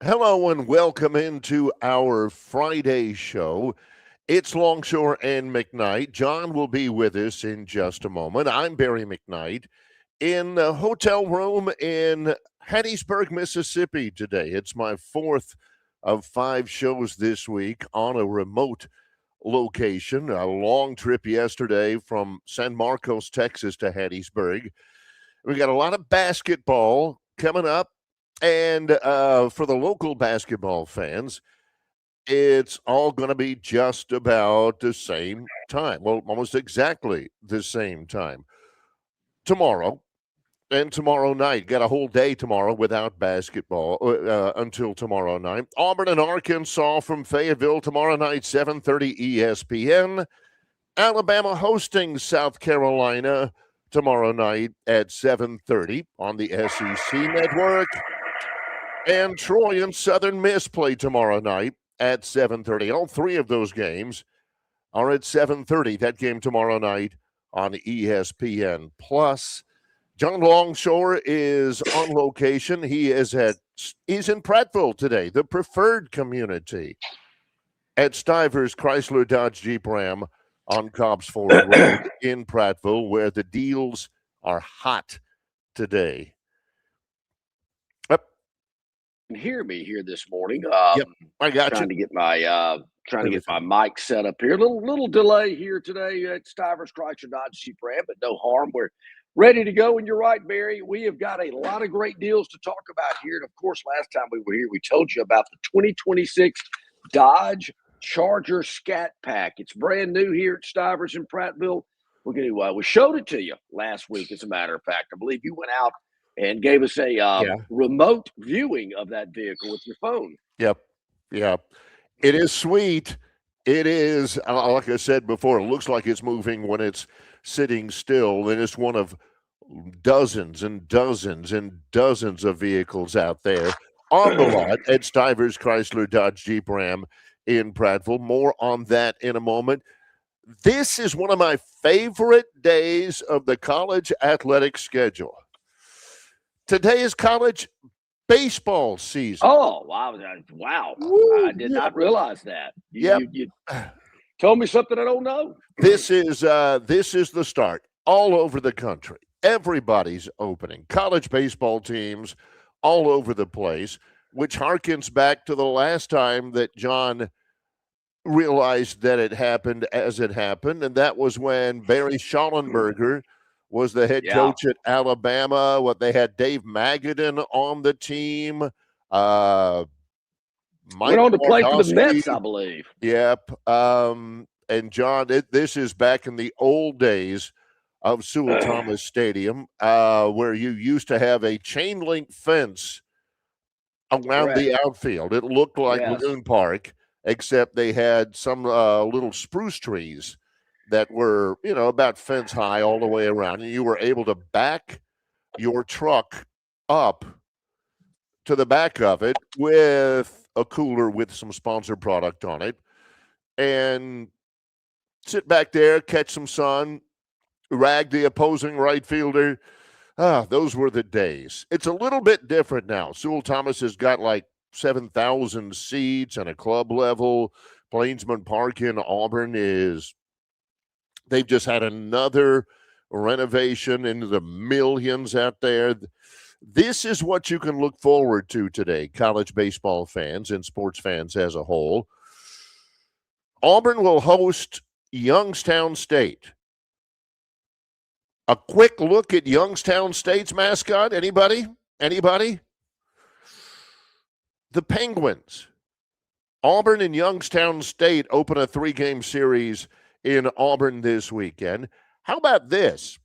Hello and welcome into our Friday show. It's Longshore and McKnight. John will be with us in just a moment. I'm Barry McKnight in a hotel room in Hattiesburg, Mississippi today. It's my fourth of five shows this week on a remote location. A long trip yesterday from San Marcos, Texas to Hattiesburg. We got a lot of basketball coming up. And for the local basketball fans, it's all going to be just about the same time. Well, almost exactly the same time. Tomorrow and tomorrow night. Got a whole day tomorrow without basketball until tomorrow night. Auburn and Arkansas from Fayetteville tomorrow night, 7:30 ESPN. Alabama hosting South Carolina tomorrow night at 7:30 on the SEC network. And Troy and Southern Miss play tomorrow night at 7:30. All three of those games are at 7:30. That game tomorrow night on ESPN Plus. John Longshore is on location. He's in Prattville today, the preferred community at Stivers Chrysler Dodge Jeep Ram on Cobbs Ford Road in Prattville, where the deals are hot today. Hear me here this morning. Yep, I got trying you. to get my mic set up here. Little delay here today at Stivers Chrysler Dodge Jeep Ram, but no harm. We're ready to go. And you're right, Barry. We have got a lot of great deals to talk about here. And of course, last time we were here, we told you about the 2026 Dodge Charger Scat Pack. It's brand new here at Stivers in Prattville. We're going to we showed it to you last week. As a matter of fact, I believe you went out and gave us a remote viewing of that vehicle with your phone. Yep. It is sweet. It is, like I said before, it looks like it's moving when it's sitting still. And it's one of dozens and dozens and dozens of vehicles out there on the lot at Stivers Chrysler Dodge Jeep Ram in Prattville. More on that in a moment. This is one of my favorite days of the college athletic schedule. Today is college baseball season. Oh, wow. Woo, I did not realize that. You told me something I don't know. This is the start all over the country. Everybody's opening. College baseball teams all over the place, which harkens back to the last time that John realized that it happened as it happened, and that was when Barry Schallenberger was the head coach at Alabama. They had Dave Magadan on the team. Went on to play for the Mets, I believe. Yep. And John, this is back in the old days of Sewell Thomas Stadium, where you used to have a chain link fence around the outfield. It looked like Lagoon Park, except they had some little spruce trees that were, about fence high all the way around. And you were able to back your truck up to the back of it with a cooler with some sponsored product on it and sit back there, catch some sun, rag the opposing right fielder. Those were the days. It's a little bit different now. Sewell Thomas has got like 7,000 seats and a club level. Plainsman Park in Auburn they've just had another renovation into the millions out there. This is what you can look forward to today, college baseball fans and sports fans as a whole. Auburn will host Youngstown State. A quick look at Youngstown State's mascot. Anybody? The Penguins. Auburn and Youngstown State open a 3-game series in Auburn this weekend. How about this?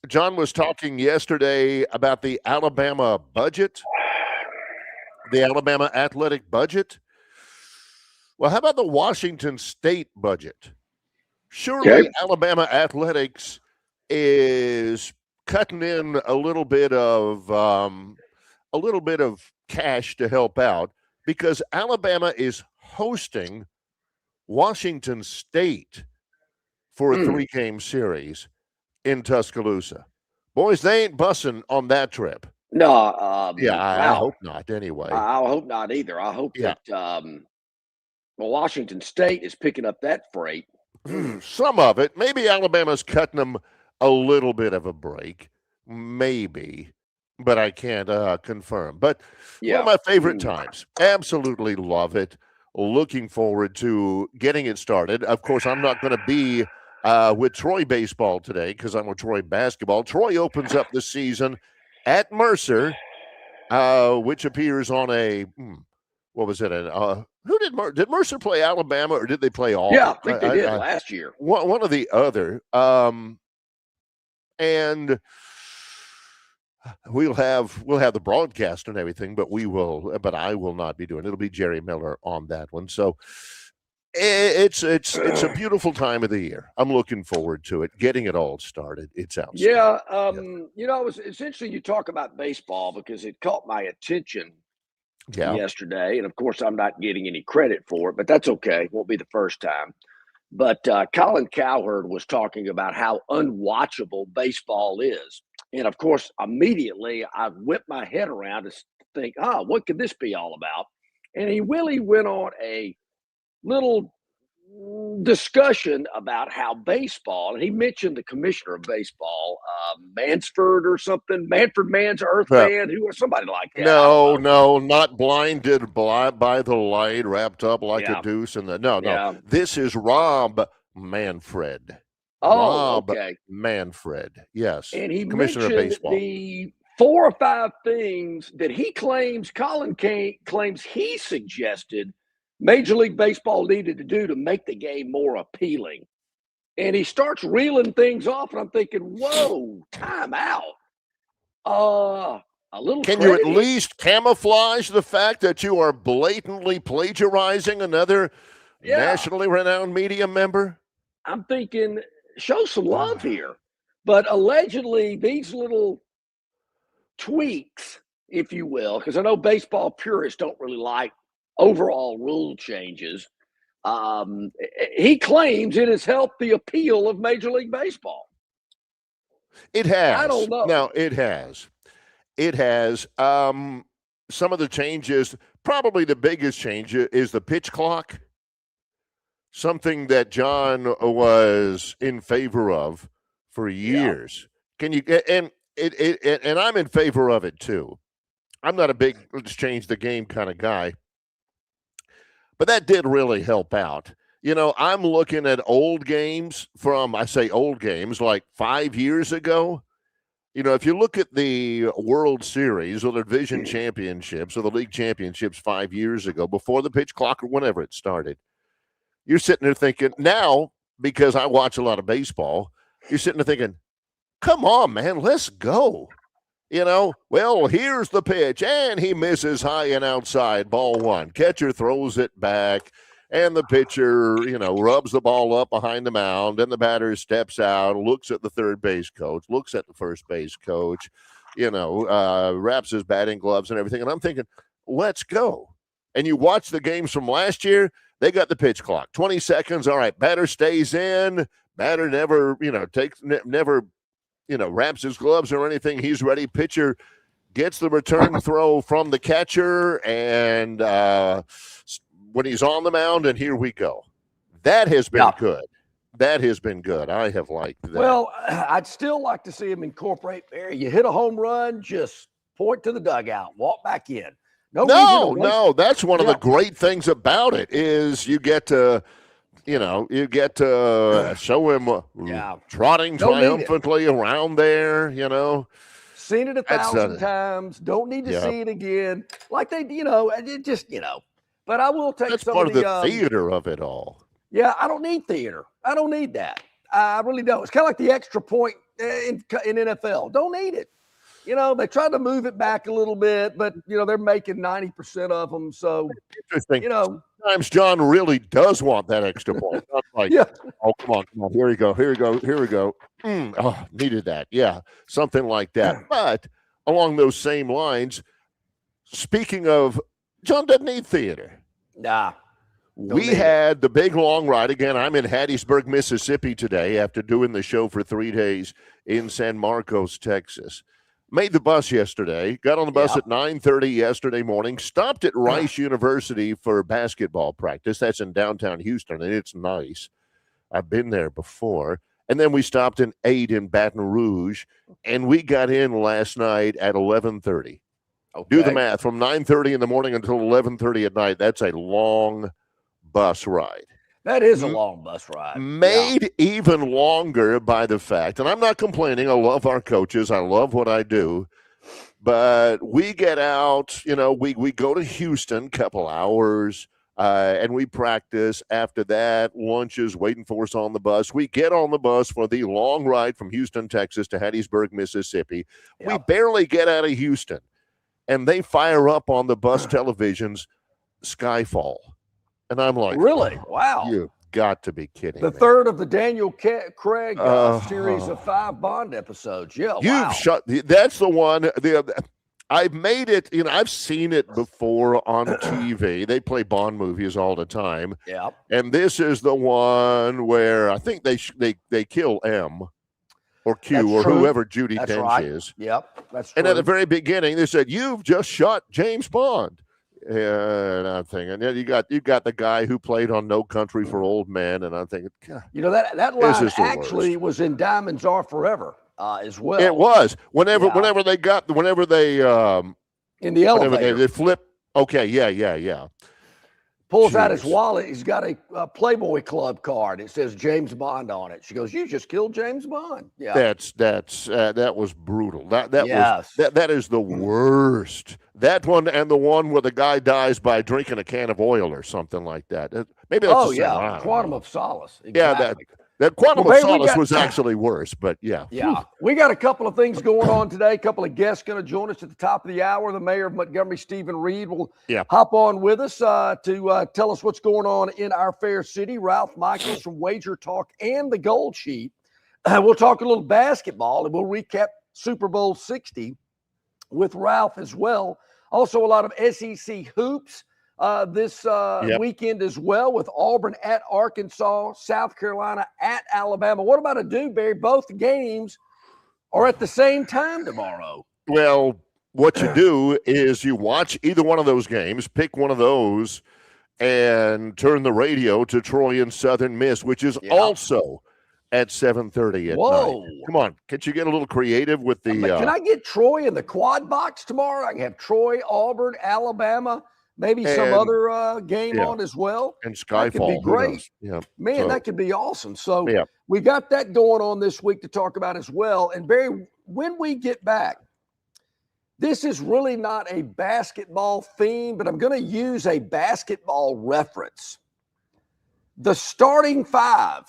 John was talking yesterday about the Alabama budget, the Alabama athletic budget. Well, how about the Washington State budget? Surely Alabama athletics is cutting in a little bit of cash to help out, because Alabama is hosting Washington State for a 3-game series in Tuscaloosa. Boys, they ain't bussing on that trip. No, Yeah, I wow. hope not anyway. I hope not either. I hope Yeah. that well, Washington State is picking up that freight. Some of it. Maybe Alabama's cutting them a little bit of a break. Maybe. But I can't confirm. But one of Yeah. my favorite times. Absolutely love it. Looking forward to getting it started. Of course, I'm not going to be with Troy baseball today because I'm with Troy basketball. Troy opens up the season at Mercer, which appears on a what was it? Who did Mercer play Alabama or did they play Yeah, Auburn? I think they did last year. One or the other. And we'll have the broadcast and everything, but I will not be doing it. It'll be Jerry Miller on that one. So it's a beautiful time of the year. I'm looking forward to it, getting it all started. It's outstanding. Yeah, Yeah. it's interesting you talk about baseball because it caught my attention Yeah. yesterday, and of course, I'm not getting any credit for it, but that's okay. Won't be the first time. But Colin Cowherd was talking about how unwatchable baseball is, and of course, immediately I whipped my head around to think, what could this be all about? And he really went on a little discussion about how baseball, and he mentioned the commissioner of baseball, Mansford or something, Manfred Mann's Earth But Man, who or somebody like that. I don't no, know. no, not blinded by the light, wrapped up like a Yeah, deuce in the no. yeah. This is Rob Manfred. Oh, Rob okay. Manfred. Yes. And he Commissioner of mentioned baseball. the 4 or 5 things that he claims, Colin Kane claims he suggested Major League Baseball needed to do to make the game more appealing. And he starts reeling things off, and I'm thinking, whoa, time out. A little Can you at credit. least camouflage the fact that you are blatantly plagiarizing another Yeah, nationally renowned media member? I'm thinking, show some love here. But allegedly, these little tweaks, if you will, because I know baseball purists don't really like overall rule changes. He claims it has helped the appeal of Major League Baseball. It I has. don't know. No, it has. It has. Some of the changes, probably the biggest change is the pitch clock. Something that John was in favor of for Yeah. years. Can you and and I'm in favor of it too. I'm not a big let's change the game kind of guy, but that did really help out. I'm looking at old games I say old games like 5 years ago. If you look at the World Series or the Division Championships or the League Championships 5 years ago, before the pitch clock or whenever it started, you're sitting there thinking, now, because I watch a lot of baseball, you're sitting there thinking, come on, man, let's go. Well, here's the pitch, and he misses high and outside, ball one. Catcher throws it back, and the pitcher, rubs the ball up behind the mound, and the batter steps out, looks at the third base coach, looks at the first base coach, wraps his batting gloves and everything. And I'm thinking, let's go. And you watch the games from last year, they got the pitch clock, 20 seconds. All right, batter stays in, batter never, never wraps his gloves or anything. He's ready. Pitcher gets the return throw from the catcher, and when he's on the mound, and here we go. That has been good. That has been good. I have liked that. Well, I'd still like to see him incorporate there. You hit a home run, just point to the dugout, walk back in. No, that's one of the great things about it is you get to show him trotting triumphantly around there, Seen it 1,000 times. Don't need to see it again. Like they, it just, But I will take that's some part of the theater of it all. Yeah, I don't need theater. I don't need that. I really don't. It's kind of like the extra point in NFL. Don't need it. They tried to move it back a little bit, but they're making 90% of them. So interesting. Sometimes John really does want that extra point. Not like, oh, come on, here we go. Needed that. Yeah, something like that. But along those same lines, speaking of, John doesn't need theater. Nah. We had the big long ride. Again, I'm in Hattiesburg, Mississippi today after doing the show for 3 days in San Marcos, Texas. Made the bus yesterday. Got on the bus Yeah. at 9:30 yesterday morning. Stopped at Rice University for basketball practice. That's in downtown Houston, and it's nice. I've been there before. And then we stopped and ate in Baton Rouge, and we got in last night at 11:30. Okay. Do the math. From 9:30 in the morning until 11:30 at night, that's a long bus ride. That is a long bus ride. Made even longer by the fact, and I'm not complaining. I love our coaches. I love what I do. But we get out, we go to Houston, couple hours, and we practice. After that, lunch is waiting for us on the bus. We get on the bus for the long ride from Houston, Texas to Hattiesburg, Mississippi. Yep. We barely get out of Houston, and they fire up on the bus televisions Skyfall. And I'm like, really? Wow. You've got to be kidding the me. third of the Daniel Craig series of 5 Bond episodes. Yeah, You've shot. That's the one. I've made it. I've seen it before on TV. They play Bond movies all the time. Yeah. And this is the one where I think they kill M or Q That's or true. Whoever Judi That's Dench right. is. Yep, that's true. And at the very beginning, they said, "You've just shot James Bond." And I'm thinking, you got the guy who played on No Country for Old Men, and I'm thinking, God, that line actually was in Diamonds Are Forever as well. It was whenever they in the elevator they flip. Okay, yeah. Pulls out his wallet. He's got a Playboy Club card. It says James Bond on it. She goes, "You just killed James Bond." Yeah, that was brutal. Yes. That is the worst. That one and the one where the guy dies by drinking a can of oil or something like that. Maybe that's Quantum of Solace. Exactly. Yeah, that Quantum of Solace was actually worse, but yeah. Yeah. We got a couple of things going on today. A couple of guests going to join us at the top of the hour. The mayor of Montgomery, Stephen Reed, will hop on with us to tell us what's going on in our fair city. Ralph Michaels from Wager Talk and the Gold Sheet. We'll talk a little basketball, and we'll recap Super Bowl 60 with Ralph as well. Also, a lot of SEC hoops this weekend as well, with Auburn at Arkansas, South Carolina at Alabama. What about a Dewberry? Both games are at the same time tomorrow. Well, what you do is you watch either one of those games, pick one of those, and turn the radio to Troy and Southern Miss, which is also at 7:30 at night. Come on, can't you get a little creative with the can I get Troy in the quad box tomorrow? I can have Troy, Auburn, Alabama, maybe some other game on as well. And Skyfall. That could be great. Yeah. Man, that could be awesome. So we got that going on this week to talk about as well. And Barry, when we get back, this is really not a basketball theme, but I'm going to use a basketball reference. The starting 5.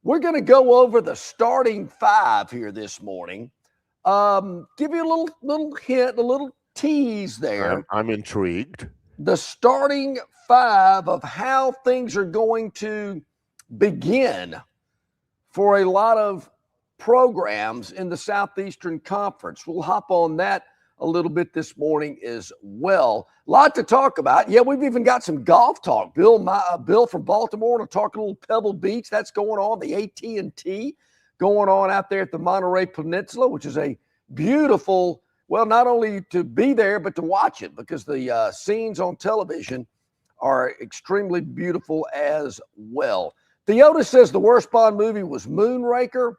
We're going to go over the starting 5 here this morning. Give you a little hint, a little tease there. I'm intrigued. The starting 5 of how things are going to begin for a lot of programs in the Southeastern Conference. We'll hop on that a little bit this morning as well. A lot to talk about. Yeah, we've even got some golf talk. Bill from Baltimore will talk a little Pebble Beach. That's going on. The AT&T going on out there at the Monterey Peninsula, which is a beautiful, well, not only to be there, but to watch it, because the scenes on television are extremely beautiful as well. Theoda says the worst Bond movie was Moonraker.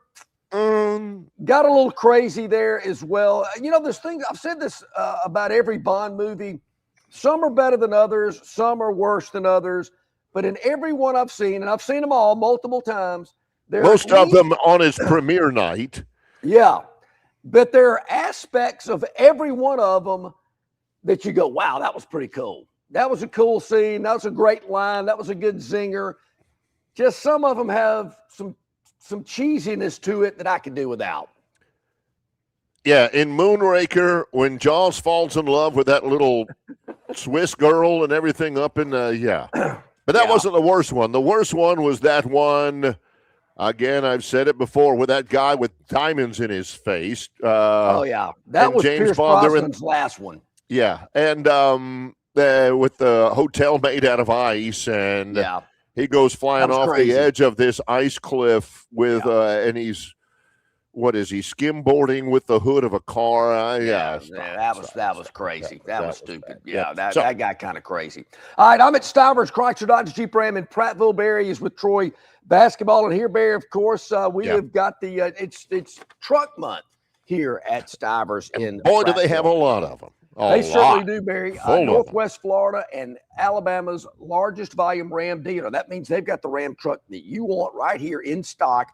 Got a little crazy there as well. This thing, I've said this about every Bond movie. Some are better than others. Some are worse than others. But in every one I've seen, and I've seen them all multiple times. Most of them on its premiere night. Yeah. But there are aspects of every one of them that you go, wow, that was pretty cool. That was a cool scene. That was a great line. That was a good zinger. Just some of them have some cheesiness to it that I can do without. Yeah, in Moonraker, when Jaws falls in love with that little Swiss girl and everything up in but that wasn't the worst one. The worst one was that one, again, I've said it before, with that guy with diamonds in his face. That was James Pierce Brosnan's last one. Yeah, and with the hotel made out of ice, and he goes flying off the edge of this ice cliff with, and he's what is he, skimboarding with the hood of a car? That was crazy. That was stupid. Yeah, Yep. that got kind of crazy. All right, I'm at Stivers Chrysler Dodge Jeep Ram in Prattville. Barry is with Troy basketball, and here, Barry, of course, we have got the it's truck month here at Stivers in boy, Prattville. do they have a lot of them. They certainly do, Barry. Northwest Florida and Alabama's largest volume Ram dealer. That means they've got the Ram truck that you want right here in stock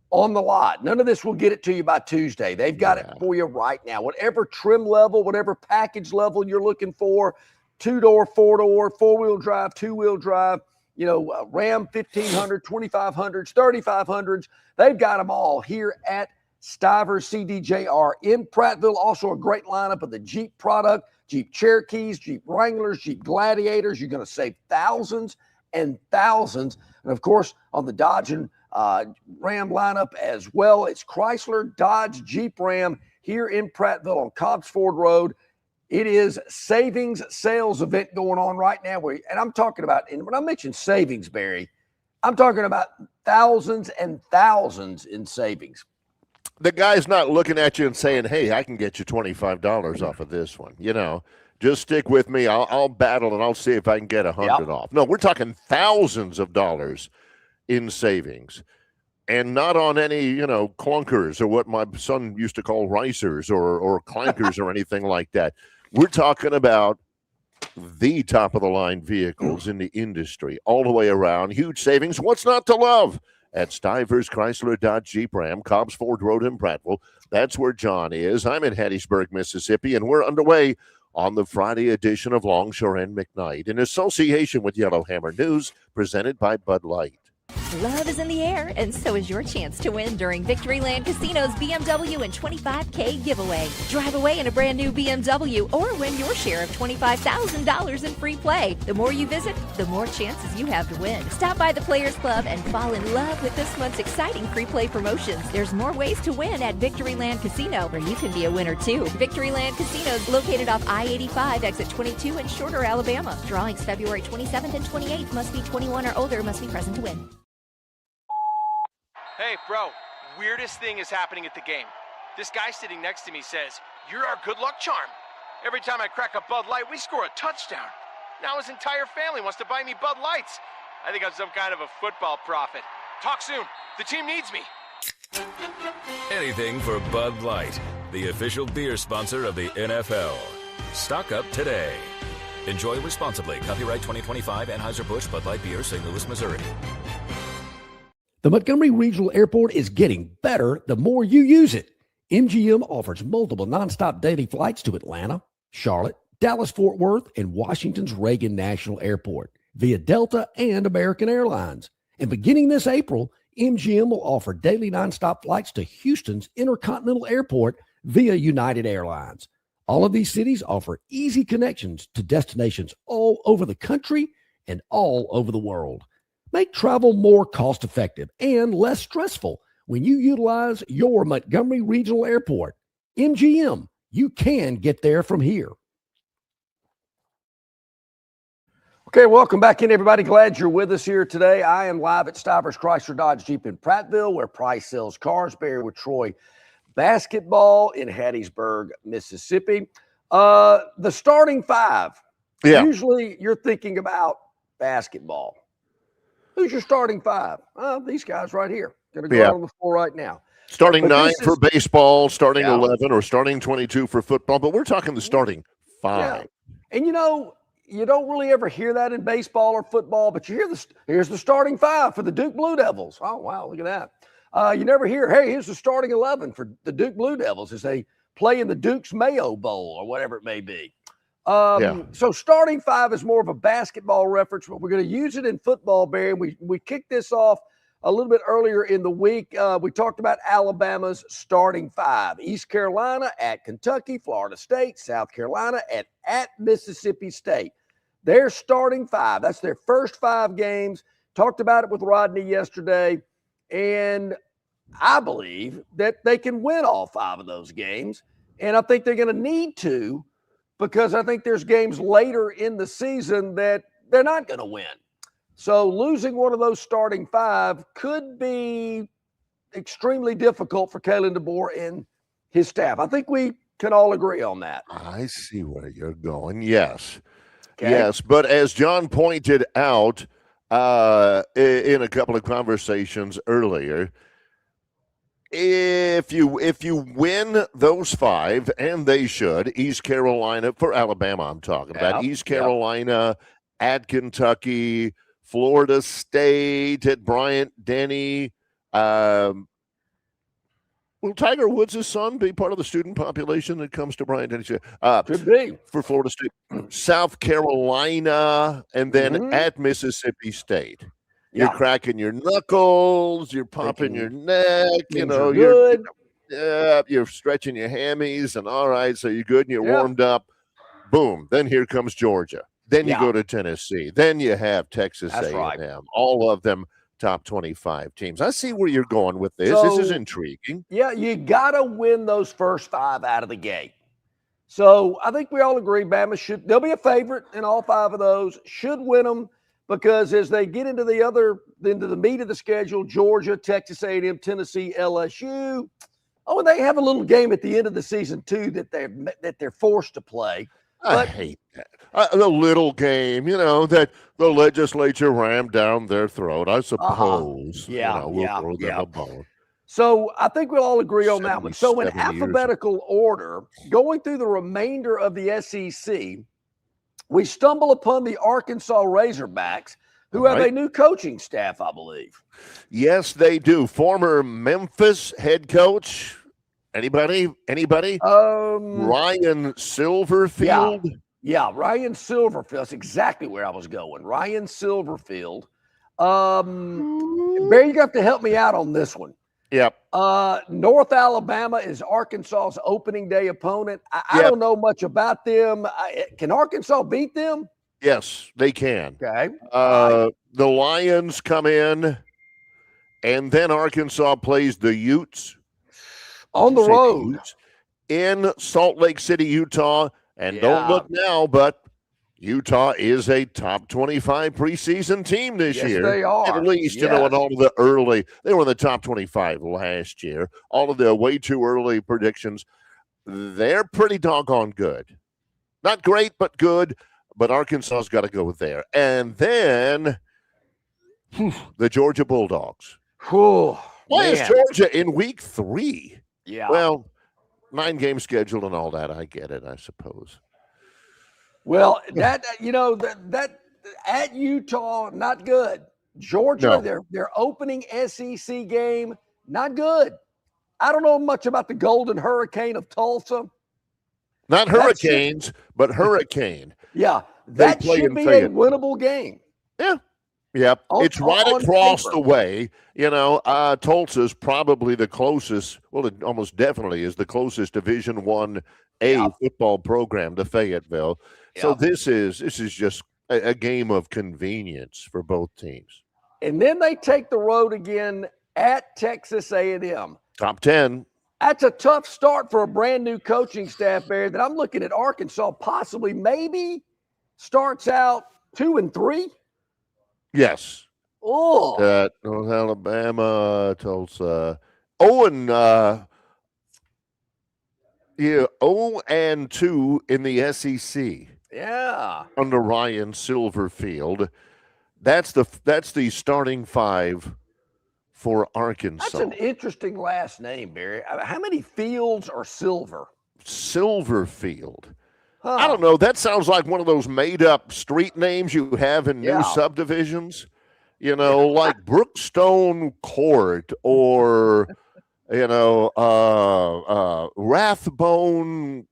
on the lot. None of this will get it to you by Tuesday. They've got it for you right now. Whatever trim level, whatever package level you're looking for, 2-door, 4-door, 4-wheel drive, 2-wheel drive, Ram 1500, 2500s, 3500s. They've got them all here at Stivers CDJR in Prattville. Also a great lineup of the Jeep product, Jeep Cherokees, Jeep Wranglers, Jeep Gladiators. You're going to save thousands and thousands. And of course, on the Dodge and Ram lineup as well, it's Chrysler, Dodge, Jeep, Ram here in Prattville on Cobbs Ford Road. It is savings sales event going on right now. And I'm talking about, and when I mention savings, Barry, I'm talking about thousands and thousands in savings. The guy's not looking at you and saying, hey, I can get you $25 off of this one. Just stick with me. I'll battle and I'll see if I can get 100 off. No, we're talking thousands of dollars in savings, and not on any, clunkers or what my son used to call ricers or clankers or anything like that. We're talking about the top of the line vehicles in the industry all the way around. Huge savings. What's not to love? At Stivers Chrysler Dodge Jeep Ram, Cobbs Ford Road in Prattville. That's where John is. I'm in Hattiesburg, Mississippi, and we're underway on the Friday edition of Longshore and McKnight in association with Yellowhammer News, presented by Bud Light. Love is in the air, and so is your chance to win during Victoryland Casino's BMW and $25K giveaway. Drive away in a brand new BMW or win your share of $25,000 in free play. The more you visit, the more chances you have to win. Stop by the Players Club and fall in love with this month's exciting free play promotions. There's more ways to win at Victoryland Casino, where you can be a winner too. Victoryland Casino is located off I-85, exit 22 in Shorter, Alabama. Drawings February 27th and 28th. Must be 21 or older. Must be present to win. Hey, bro, weirdest thing is happening at the game. This guy sitting next to me says, "You're our good luck charm." Every time I crack a Bud Light, we score a touchdown. Now his entire family wants to buy me Bud Lights. I think I'm some kind of a football prophet. Talk soon. The team needs me. Anything for Bud Light, the official beer sponsor of the NFL. Stock up today. Enjoy responsibly. Copyright 2025 Anheuser-Busch Bud Light Beer, St. Louis, Missouri. The Montgomery Regional Airport is getting better the more you use it. MGM offers multiple nonstop daily flights to Atlanta, Charlotte, Dallas-Fort Worth, and Washington's Reagan National Airport via Delta and American Airlines. And beginning this April, MGM will offer daily nonstop flights to Houston's Intercontinental Airport via United Airlines. All of these cities offer easy connections to destinations all over the country and all over the world. Make travel more cost-effective and less stressful when you utilize your Montgomery Regional Airport. MGM, you can get there from here. Okay, welcome back in, everybody. Glad you're with us here today. I am live at Stivers Chrysler Dodge Jeep in Prattville, where Price sells cars. Barry with Troy basketball in Hattiesburg, Mississippi. The starting five. Yeah. Usually you're thinking about basketball. Who's your starting five? These guys right here. Going to go out on the floor right now. Starting 9 for baseball, starting 11, or starting 22 for football. But we're talking the starting 5. Yeah. And you don't really ever hear that in baseball or football, but you hear here's the starting 5 for the Duke Blue Devils. Oh, wow, look at that. You never hear, hey, here's the starting 11 for the Duke Blue Devils as they play in the Duke's Mayo Bowl or whatever it may be. So starting 5 is more of a basketball reference, but we're going to use it in football, Barry. We kicked this off a little bit earlier in the week. We talked about Alabama's starting 5. East Carolina at Kentucky, Florida State, South Carolina at Mississippi State. Their starting 5. That's their first 5 games. Talked about it with Rodney yesterday. And I believe that they can win all 5 of those games. And I think they're going to need to, because I think there's games later in the season that they're not going to win. So losing one of those starting 5 could be extremely difficult for Kalen DeBoer and his staff. I think we can all agree on that. I see where you're going. Yes. Okay? Yes. But as John pointed out in a couple of conversations earlier, if you win those 5, and they should, East Carolina, for Alabama I'm talking about, East Carolina, at Kentucky, Florida State, at Bryant-Denny, will Tiger Woods' son be part of the student population that comes to Bryant-Denny? Could be. For Florida State, South Carolina, and then at Mississippi State. You're cracking your knuckles, you're popping your neck, you're stretching your hammies, and all right, so you're good and you're warmed up. Boom. Then here comes Georgia. Then you go to Tennessee. Then you have Texas A&M. Right. All of them top 25 teams. I see where you're going with this. This is intriguing. Yeah, you got to win those first 5 out of the gate. So I think we all agree Bama they'll be a favorite in all 5 of those, should win them, because as they get into the meat of the schedule, Georgia, Texas A&M, Tennessee, LSU, and they have a little game at the end of the season too that they're forced to play. I hate that. The little game, that the legislature rammed down their throat, I suppose. We'll throw them a bone. So I think we'll all agree on that one. So in alphabetical order, going through the remainder of the SEC, we stumble upon the Arkansas Razorbacks, who have a new coaching staff, I believe. Yes, they do. Former Memphis head coach. Anybody? Ryan Silverfield? Yeah, Ryan Silverfield. That's exactly where I was going. Ryan Silverfield. Barry, you have to help me out on this one. Yep. North Alabama is Arkansas's opening day opponent. I don't know much about them. Can Arkansas beat them? Yes, they can. Okay. The Lions come in, and then Arkansas plays the Utes on the road in Salt Lake City, Utah. And don't look now, but Utah is a top 25 preseason team this year. They are. At least, in all of the early, they were in the top 25 last year. All of the way too early predictions, they're pretty doggone good. Not great, but good. But Arkansas's got to go there. And then the Georgia Bulldogs. Why is Georgia in week 3? Yeah. Well, 9-game schedule and all that. I get it, I suppose. Well, that at Utah, not good. Georgia, their opening SEC game, not good. I don't know much about the Golden Hurricane of Tulsa. Not Hurricanes, but Hurricane. Yeah, that should be a winnable game. Yeah. Yep. It's right across the way. Tulsa's probably the closest, it almost definitely is the closest Division I football program to Fayetteville. So this is just a game of convenience for both teams. And then they take the road again at Texas A&M. Top 10. That's a tough start for a brand new coaching staff, Barry, that I'm looking at Arkansas possibly maybe starts out 2-3. Yes. Oh. North Alabama, Tulsa. 0-2 in the SEC. Yeah. Under Ryan Silverfield. That's the starting 5 for Arkansas. That's an interesting last name, Barry. How many fields are Silver? Silverfield. I don't know. That sounds like one of those made-up street names you have in new subdivisions. Like Brookstone Court or, Rathbone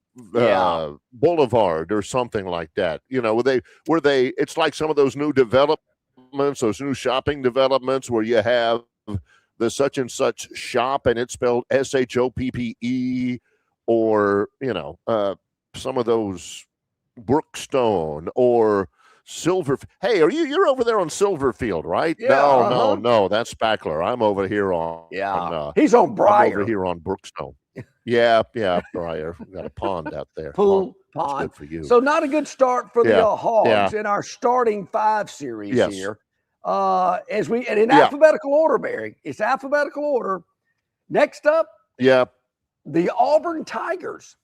Boulevard or something like that. It's like some of those new developments, those new shopping developments where you have the such and such shop and it's spelled SHOPPE, or, some of those Brookstone or Silver. Hey, you're over there on Silverfield, right? Yeah, No, that's Spackler. I'm over here on he's on Briar. I'm over here on Brookstone. Yeah, Briar. We've got a pond out there. Pond. Good for you. So not a good start for the Hogs in our starting 5 series here. In alphabetical order, Barry. It's alphabetical order. Next up, Yeah. the Auburn Tigers.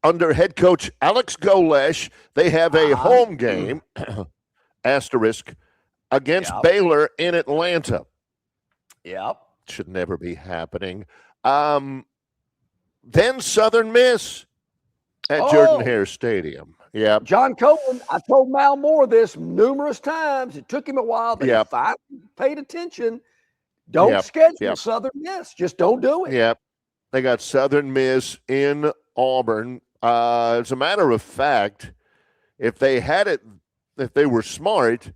Under head coach Alex Golesh, they have a home game, asterisk, against Baylor in Atlanta. Yep. Should never be happening. Then Southern Miss at Jordan-Hare Stadium. Yeah. John Copeland, I told Mal Moore this numerous times. It took him a while, but he finally paid attention. Don't schedule Southern Miss. Just don't do it. Yep. They got Southern Miss in Auburn. As a matter of fact, if they were smart,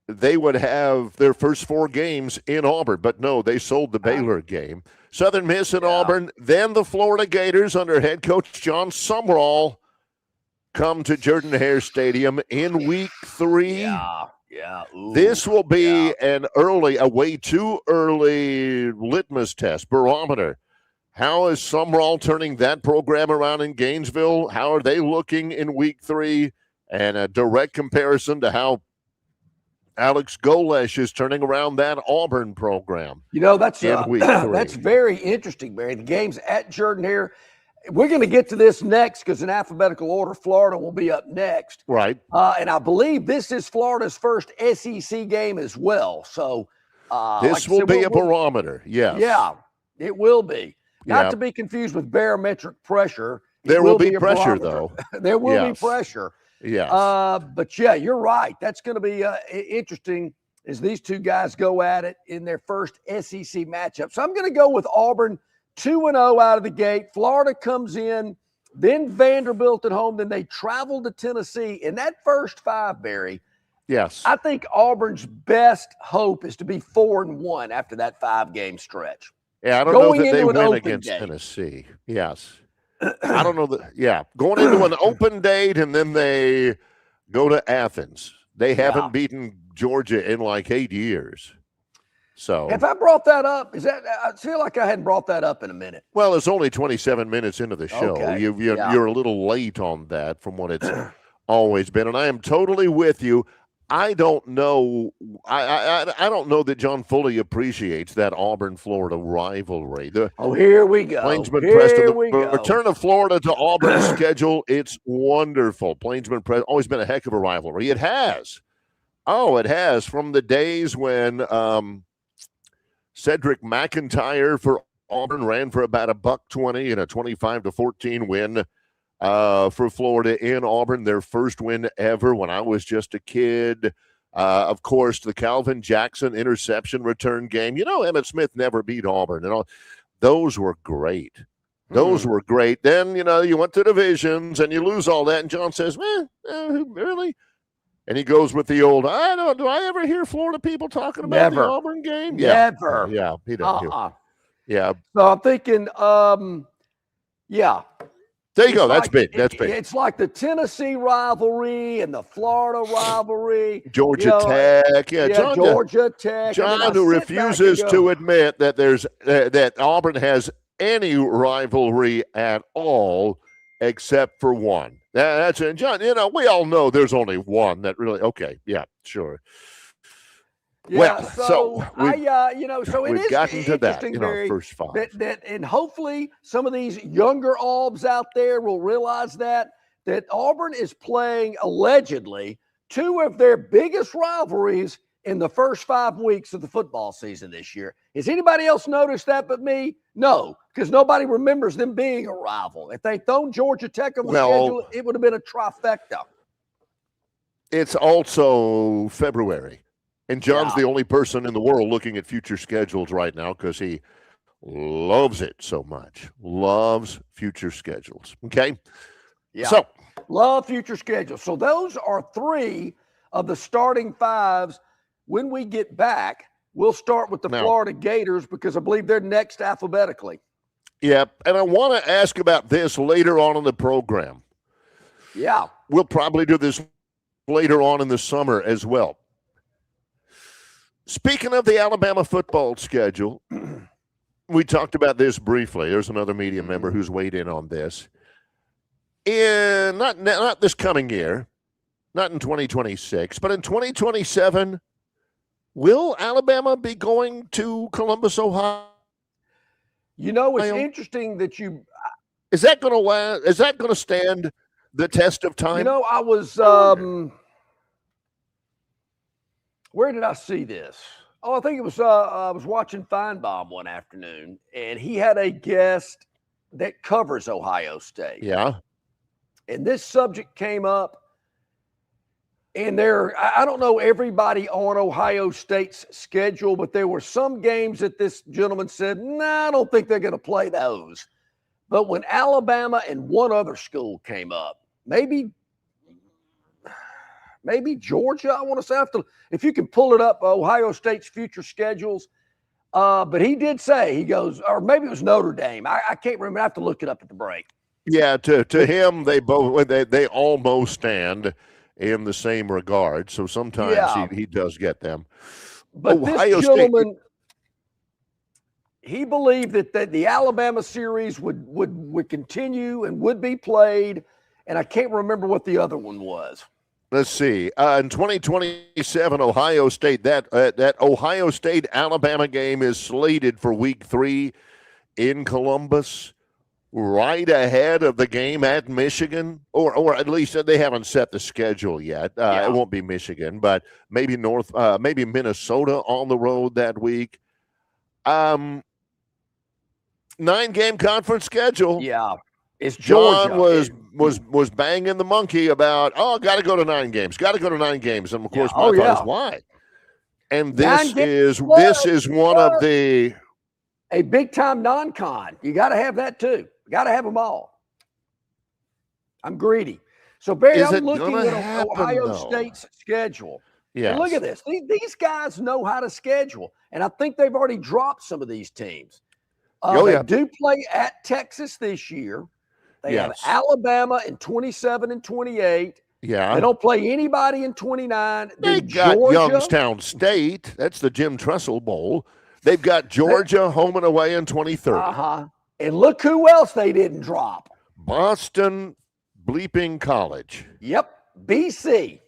they would have their first 4 games in Auburn. But no, they sold the Baylor game. Southern Miss in Auburn, then the Florida Gators under head coach John Sumrall come to Jordan-Hare Stadium in week 3. Yeah. Ooh, this will be a way too early litmus test, barometer. How is Sumrall turning that program around in Gainesville? How are they looking in week 3? And a direct comparison to how Alex Golesh is turning around that Auburn program. That's that's very interesting, Barry. The game's at Jordan-Hare. We're going to get to this next because in alphabetical order, Florida will be up next. Right. And I believe this is Florida's first SEC game as well. So this will be a barometer. Yes. Yeah, it will be. Not to be confused with barometric pressure. There will be pressure, though. There will be pressure. Yes. But you're right. That's going to be interesting as these two guys go at it in their first SEC matchup. So I'm going to go with Auburn 2-0 out of the gate. Florida comes in, then Vanderbilt at home. Then they travel to Tennessee. In that first 5, Barry, yes, I think Auburn's best hope is to be 4-1 after that 5-game stretch. Yeah, I don't know that they win against Tennessee. Yes. I don't know that. Yeah, going into an open date and then they go to Athens. They haven't beaten Georgia in like 8 years. So have I brought that up? I feel like I hadn't brought that up in a minute. Well, it's only 27 minutes into the show. Okay. You're a little late on that from what it's always been, and I am totally with you. I don't know. I don't know that John fully appreciates that Auburn-Florida rivalry. Here we go. Plainsman Preston, the return of Florida to Auburn's schedule. It's wonderful. Plainsman Preston always been a heck of a rivalry. It has. Oh, it has from the days when Cedric McIntyre for Auburn ran for about $120 and a 25-14 win. For Florida in Auburn, their first win ever when I was just a kid. Of course, the Calvin Jackson interception return game. Emmitt Smith never beat Auburn. Those were great. Those were great. Then, you went to divisions and you lose all that. And John says, really? And he goes with the old, I don't know, do I ever hear Florida people talking about the Auburn game? Never. Yeah, he doesn't. Yeah. So I'm thinking, There you go. That's big. That's big. It's like the Tennessee rivalry and the Florida rivalry. Georgia Tech. Georgia Tech. John, who refuses to admit that that Auburn has any rivalry at all except for one. That's it. John, we all know there's only one that really, okay, yeah, sure. Yeah, so it we've is gotten to that interesting, in Barry, our first 5. And hopefully some of these younger Aubs out there will realize that Auburn is playing allegedly 2 of their biggest rivalries in the first 5 weeks of the football season this year. Has anybody else noticed that but me? No, because nobody remembers them being a rival. If they'd thrown Georgia Tech on the schedule, it would have been a trifecta. It's also February. And John's the only person in the world looking at future schedules right now because he loves it so much. Loves future schedules. Okay? Yeah. So, love future schedules. So those are 3 of the starting 5s. When we get back, we'll start with the Florida Gators because I believe they're next alphabetically. Yeah, and I want to ask about this later on in the program. Yeah. We'll probably do this later on in the summer as well. Speaking of the Alabama football schedule, we talked about this briefly. There's another media member who's weighed in on this. In not this coming year, not in 2026, but in 2027, Will Alabama be going to Columbus, Ohio? You know, it's interesting that you. Is that going to last? Is that going to stand the test of time? You know, I was. Where did I see this? Oh, I think it was. I was watching Feinbaum one afternoon, and he had a guest that covers Ohio State. Yeah. And this subject came up. And I don't know everybody on Ohio State's schedule, but there were some games that this gentleman said, nah, I don't think they're going to play those. But when Alabama and one other school came up, maybe Georgia, I want to say, if you can pull it up, Ohio State's future schedules. But he did say, he goes, or maybe it was Notre Dame. I can't remember. I have to look it up at the break. Yeah, to him, they almost stand in the same regard. So sometimes he does get them. But Ohio this gentleman, he believed that the Alabama series would continue and would be played. And I can't remember what the other one was. Let's see. In 2027, Ohio State, that Ohio State-Alabama game is slated for Week 3 in Columbus, right ahead of the game at Michigan, or at least they haven't set the schedule yet. It won't be Michigan, but maybe maybe Minnesota on the road that week. 9-game conference schedule. Yeah, it's Georgia. John was banging the monkey about, got to go to 9 games, got to go to 9 games, and of course my thought is why. And this is one of the a big time non-con. You got to have that too. Got to have them all. I'm greedy. So, Barry, I'm looking at Ohio State's schedule. Yeah. Look at this. These guys know how to schedule. And I think they've already dropped some of these teams. They do play at Texas this year. They have Alabama in 27 and 28. Yeah. They don't play anybody in 29. They got Georgia. Youngstown State. That's the Jim Tressel Bowl. They've got Georgia home and away in 2030. Uh-huh. And look who else they didn't drop. Boston bleeping College. Yep. BC.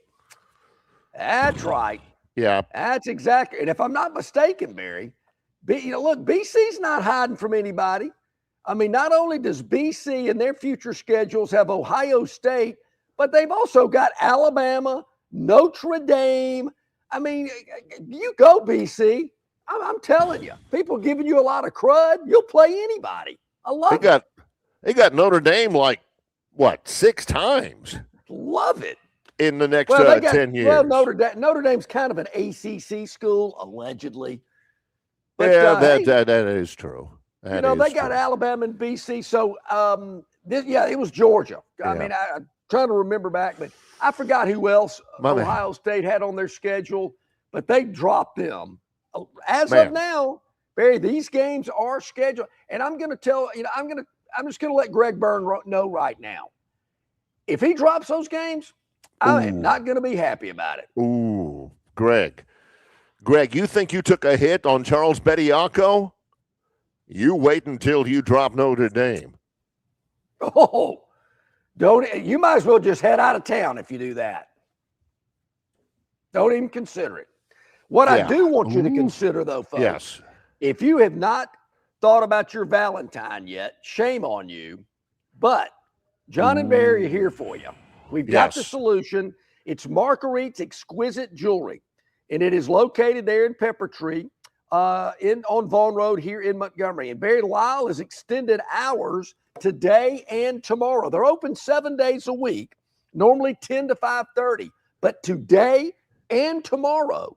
That's right. Yeah. That's exactly. And if I'm not mistaken, Barry, look, BC's not hiding from anybody. I mean, not only does BC in their future schedules have Ohio State, but they've also got Alabama, Notre Dame. I mean, you go, BC. I'm telling you, people giving you a lot of crud. You'll play anybody. I love it. They got Notre Dame 6 times? Love it. In the next 10 years. Well, Notre Dame's kind of an ACC school, allegedly. But, that is true. They got Alabama and BC. So, it was Georgia. I mean, I'm trying to remember back, but I forgot who else Ohio State had on their schedule, but they dropped them. As of now, Barry, these games are scheduled, and I'm going to tell I'm just going to let Greg Byrne know right now. If he drops those games, I am not going to be happy about it. Ooh, Greg, you think you took a hit on Charles Bediako? You wait until you drop Notre Dame. Oh, you might as well just head out of town if you do that. Don't even consider it. What I do want you to consider, though, folks, if you have not thought about your Valentine yet, shame on you. But John and Barry are here for you. We've got the solution. It's Marguerite's Exquisite Jewelry, and it is located there in Peppertree on Vaughn Road here in Montgomery. And Barry, Lyle has extended hours today and tomorrow. They're open 7 days a week, normally 10 to 5:30. But today and tomorrow,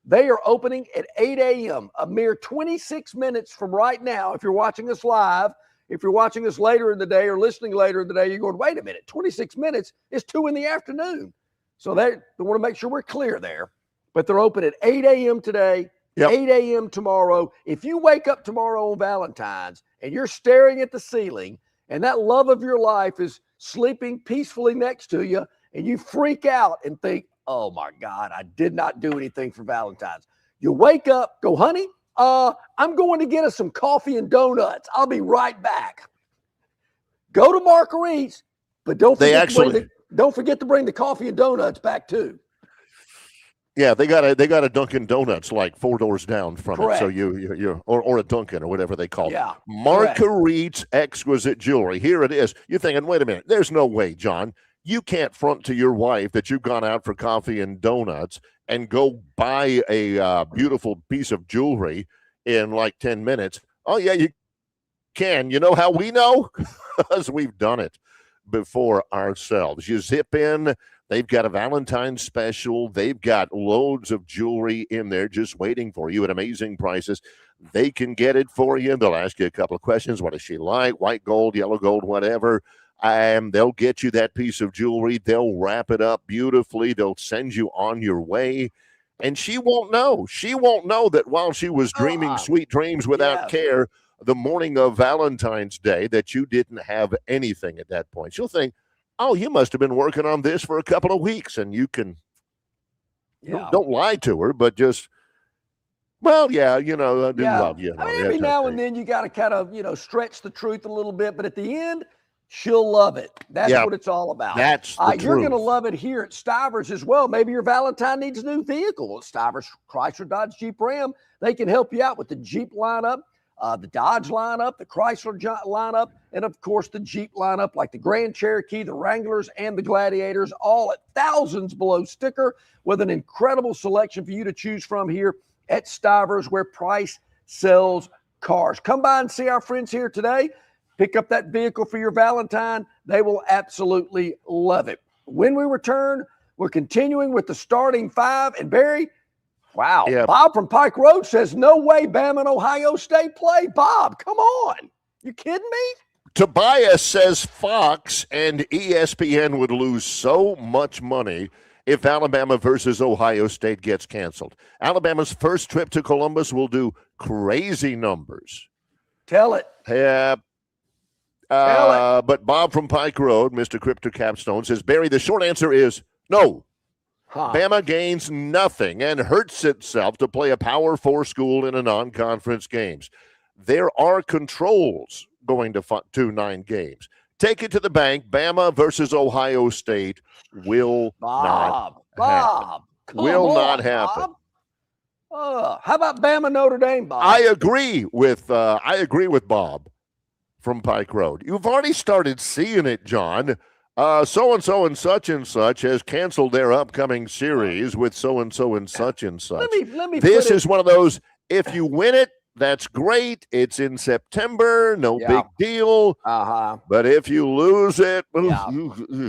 they are opening at 8 a.m., a mere 26 minutes from right now. If you're watching us live, if you're watching us later in the day or listening later in the day, you're going, wait a minute, 26 minutes is 2 in the afternoon. So they want to make sure we're clear there. But they're open at 8 a.m. today, 8 a.m. tomorrow. If you wake up tomorrow on Valentine's and you're staring at the ceiling and that love of your life is sleeping peacefully next to you and you freak out and think, oh, my God, I did not do anything for Valentine's. You wake up, go, honey, I'm going to get us some coffee and donuts. I'll be right back. Go to Marguerite's, but don't forget to bring the coffee and donuts back, too. Yeah, they got a Dunkin' Donuts like 4 doors down from Correct. it. So you or a Dunkin' or whatever they call it. Yeah, Marguerite's Exquisite Jewelry. Here it is. You're thinking, wait a minute, there's no way, John. You can't front to your wife that you've gone out for coffee and donuts and go buy a beautiful piece of jewelry in like 10 minutes. Oh, yeah, you can. You know how we know? Because we've done it before ourselves. You zip in. They've got a Valentine's special. They've got loads of jewelry in there just waiting for you at amazing prices. They can get it for you. They'll ask you a couple of questions. What does she like? White gold, yellow gold, whatever. They'll get you that piece of jewelry. They'll wrap it up beautifully. They'll send you on your way. And she won't know. She won't know that while she was dreaming sweet dreams without care the morning of Valentine's Day that you didn't have anything at that point. She'll think, oh, you must have been working on this for a couple of weeks, and you can don't lie to her, but just, well, yeah, I do love you. I mean, every now and then you got to kind of, stretch the truth a little bit, but at the end, she'll love it. That's what it's all about. That's the truth. You're going to love it here at Stivers as well. Maybe your Valentine needs a new vehicle. At Stivers Chrysler Dodge Jeep Ram, they can help you out with the Jeep lineup, the Dodge lineup, the Chrysler lineup, and of course the Jeep lineup like the Grand Cherokee, the Wranglers, and the Gladiators, all at thousands below sticker with an incredible selection for you to choose from here at Stivers, where price sells cars. Come by and see our friends here today. Pick up that vehicle for your Valentine. They will absolutely love it. When we return, we're continuing with the starting five. And Barry, wow, Bob from Pike Road says, no way Bama and Ohio State play. Bob, come on. You kidding me? Tobias says Fox and ESPN would lose so much money if Alabama versus Ohio State gets canceled. Alabama's first trip to Columbus will do crazy numbers. Tell it. Yeah. But Bob from Pike Road, Mr. Crypto Capstone, says, Barry, the short answer is no. Bama gains nothing and hurts itself to play a Power 4 school in a non-conference games. There are controls going to 9 games. Take it to the bank. Bama versus Ohio State will not happen. Will not happen. How about Bama Notre Dame, Bob? I agree with Bob from Pike Road. You've already started seeing it, John. So-and-so and such has canceled their upcoming series with so-and-so and such and such. Let me this is one of those, if you win it, that's great. It's in September, no big deal. But if you lose it, that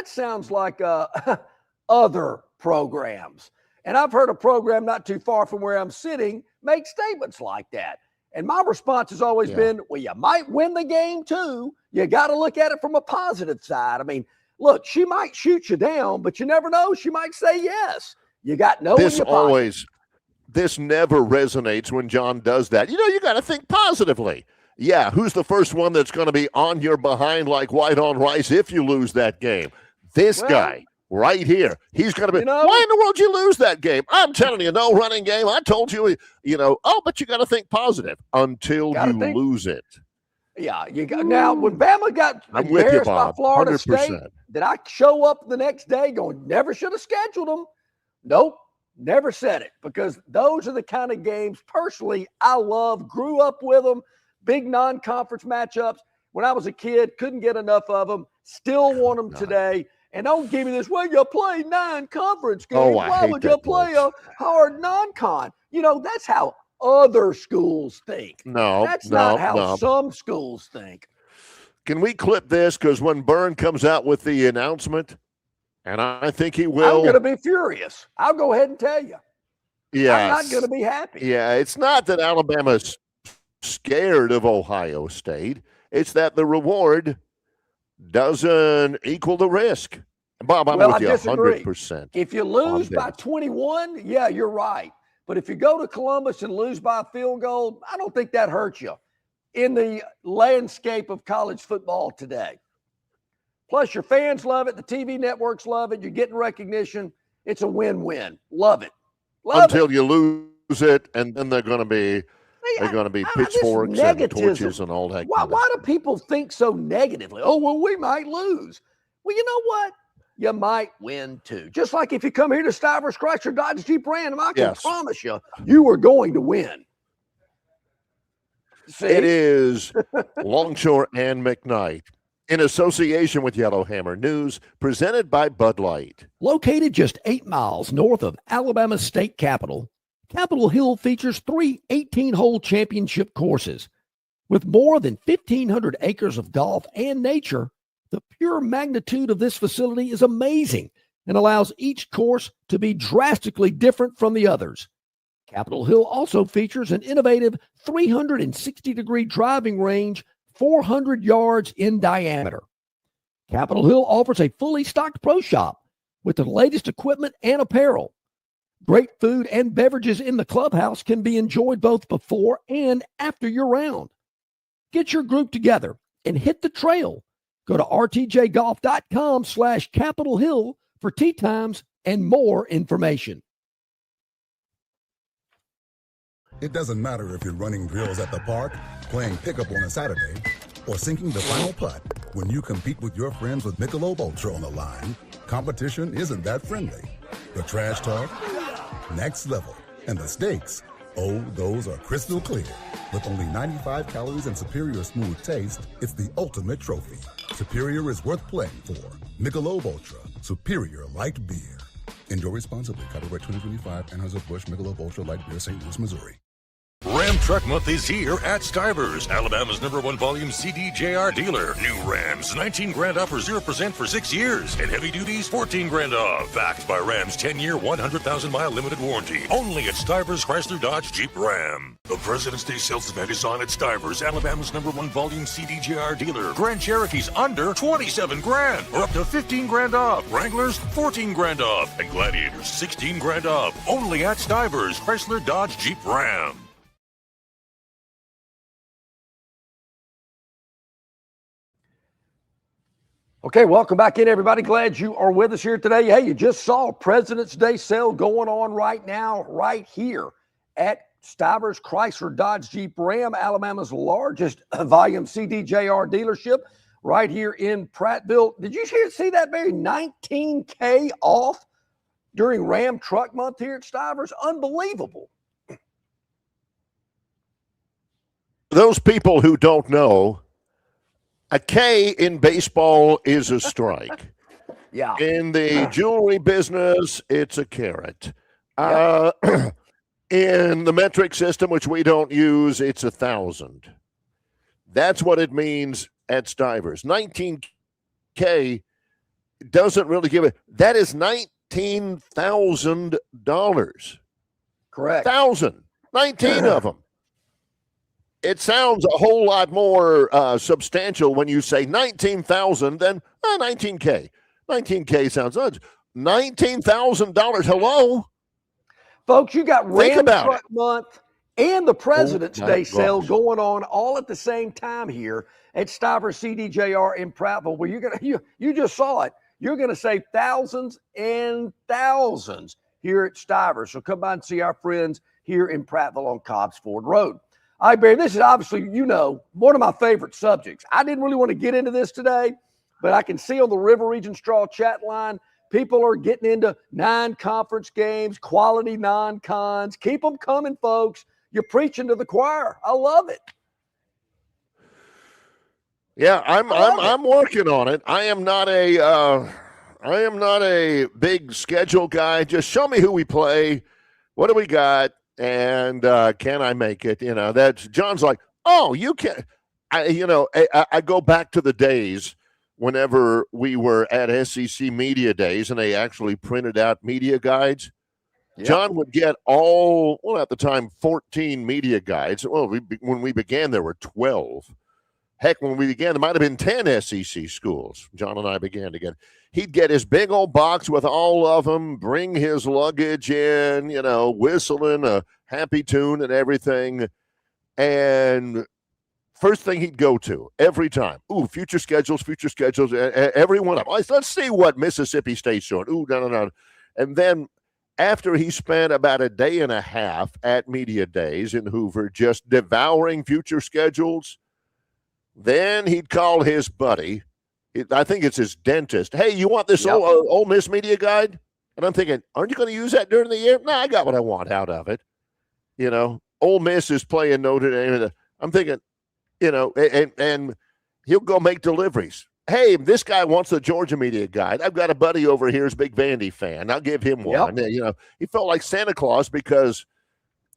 sounds like other programs. And I've heard a program not too far from where I'm sitting make statements like that. And my response has always been, well, you might win the game too. You got to look at it from a positive side. I mean, look, she might shoot you down, but you never know. She might say yes. You got no. This never resonates when John does that. You got to think positively. Yeah, who's the first one that's going to be on your behind like white on rice if you lose that game? This guy right here. He's going to be, why in the world you lose that game? I'm telling you, no running game. I told you, but you got to think positive until you lose it. Yeah, now when Bama got embarrassed by Florida 100%. State, did I show up the next day going, never should have scheduled them? Nope. Never said it, because those are the kind of games, personally, I love, grew up with them, big non-conference matchups. When I was a kid, couldn't get enough of them, still want them today. And don't give me this, well, you play non-conference games. Why would you play a hard non-con? That's how other schools think. That's not how some schools think. Can we clip this? Because when Byrne comes out with the announcement, and I think he will. I'm going to be furious. I'll go ahead and tell you. Yeah, I'm not going to be happy. Yeah, it's not that Alabama's scared of Ohio State. It's that the reward doesn't equal the risk. Bob, I'm with you 100%. If you lose by 21, yeah, you're right. But if you go to Columbus and lose by a field goal, I don't think that hurts you in the landscape of college football today. Plus, your fans love it. The TV networks love it. You're getting recognition. It's a win-win. Love it. Until you lose it, and then they're going to be pitchforks and torches and all that. Why do people think so negatively? Oh, well, we might lose. Well, you know what? you might win too. Just like if you come here to Stivers Chrysler Dodge Jeep Ram, I can promise you, you are going to win. See? It is Longshore and McKnight in association with Yellowhammer News, presented by Bud Light. Located just 8 miles north of Alabama's state capital, Capitol Hill features 3 18-hole championship courses. With more than 1,500 acres of golf and nature, the pure magnitude of this facility is amazing and allows each course to be drastically different from the others. Capitol Hill also features an innovative 360-degree driving range 400 yards in diameter. Capitol Hill offers a fully stocked pro shop with the latest equipment and apparel. Great food and beverages in the clubhouse can be enjoyed both before and after your round. Get your group together and hit the trail. Go to rtjgolf.com/Capitol Hill for tee times and more information. It doesn't matter if you're running drills at the park, playing pickup on a Saturday, or sinking the final putt. When you compete with your friends with Michelob Ultra on the line, competition isn't that friendly. The trash talk, next level, and the stakes, oh, those are crystal clear. With only 95 calories and superior smooth taste, it's the ultimate trophy. Superior is worth playing for. Michelob Ultra, superior light beer. Enjoy responsibly. Copyright 2025, Anheuser-Busch Michelob Ultra Light Beer, St. Louis, Missouri. Ram Truck Month is here at Stivers, Alabama's #1 volume CDJR dealer. New Rams, 19 grand off or 0% for 6 years. And heavy duties, 14 grand off. Backed by Ram's 10-year, 100,000-mile limited warranty. Only at Stivers Chrysler Dodge Jeep Ram. The President's Day sales event is on at Stivers, Alabama's #1 volume CDJR dealer. Grand Cherokees under 27 grand or up to 15 grand off. Wranglers, 14 grand off. And Gladiators, 16 grand off. Only at Stivers Chrysler Dodge Jeep Ram. Okay, welcome back in, everybody. Glad you are with us here today. Hey, you just saw a President's Day sale going on right now, right here at Stivers Chrysler Dodge Jeep Ram, Alabama's largest volume CDJR dealership, right here in Prattville. Did you see that, Barry? $19K off during Ram Truck Month here at Stivers? Unbelievable. Those people who don't know, a K in baseball is a strike. Yeah. In the jewelry business, it's a carat. In the metric system, which we don't use, it's 1,000. That's what it means at Stivers. $19K doesn't really give it. That is $19,000. Correct. 1,000. 19 of them. It sounds a whole lot more substantial when you say 19,000 than 19K. 19K sounds good. $19,000. Hello? Folks, you got Ram Truck Month and the President's Day sale going on all at the same time here at Stivers CDJR in Prattville, where you just saw it. You're going to save thousands and thousands here at Stivers. So come by and see our friends here in Prattville on Cobbs Ford Road. All right, Barry, this is obviously, one of my favorite subjects. I didn't really want to get into this today, but I can see on the River Region Straw chat line, people are getting into non-conference games, quality non-cons. Keep them coming, folks. You're preaching to the choir. I love it. Yeah, I'm working on it. I am not a big schedule guy. Just show me who we play. What do we got? And can I make it? That's John's like, oh, you can. I go back to the days whenever we were at SEC Media Days and they actually printed out media guides. Yep. John would get at the time, 14 media guides. Well, when we began, there were 12. Heck, when we began, there might have been 10 SEC schools. John and I began together. He'd get his big old box with all of them, bring his luggage in, whistling a happy tune and everything. And first thing he'd go to every time, future schedules, every one of them. Let's see what Mississippi State's doing. No. And then after he spent about a day and a half at Media Days in Hoover just devouring future schedules, then he'd call his buddy, I think it's his dentist. Hey, you want this Ole Miss media guide? And I'm thinking, aren't you going to use that during the year? No, I got what I want out of it. You know, Ole Miss is playing Notre Dame. I'm thinking, you know, and he'll go make deliveries. Hey, this guy wants the Georgia media guide. I've got a buddy over here who's a big Vandy fan. I'll give him one. Yep. You know, he felt like Santa Claus because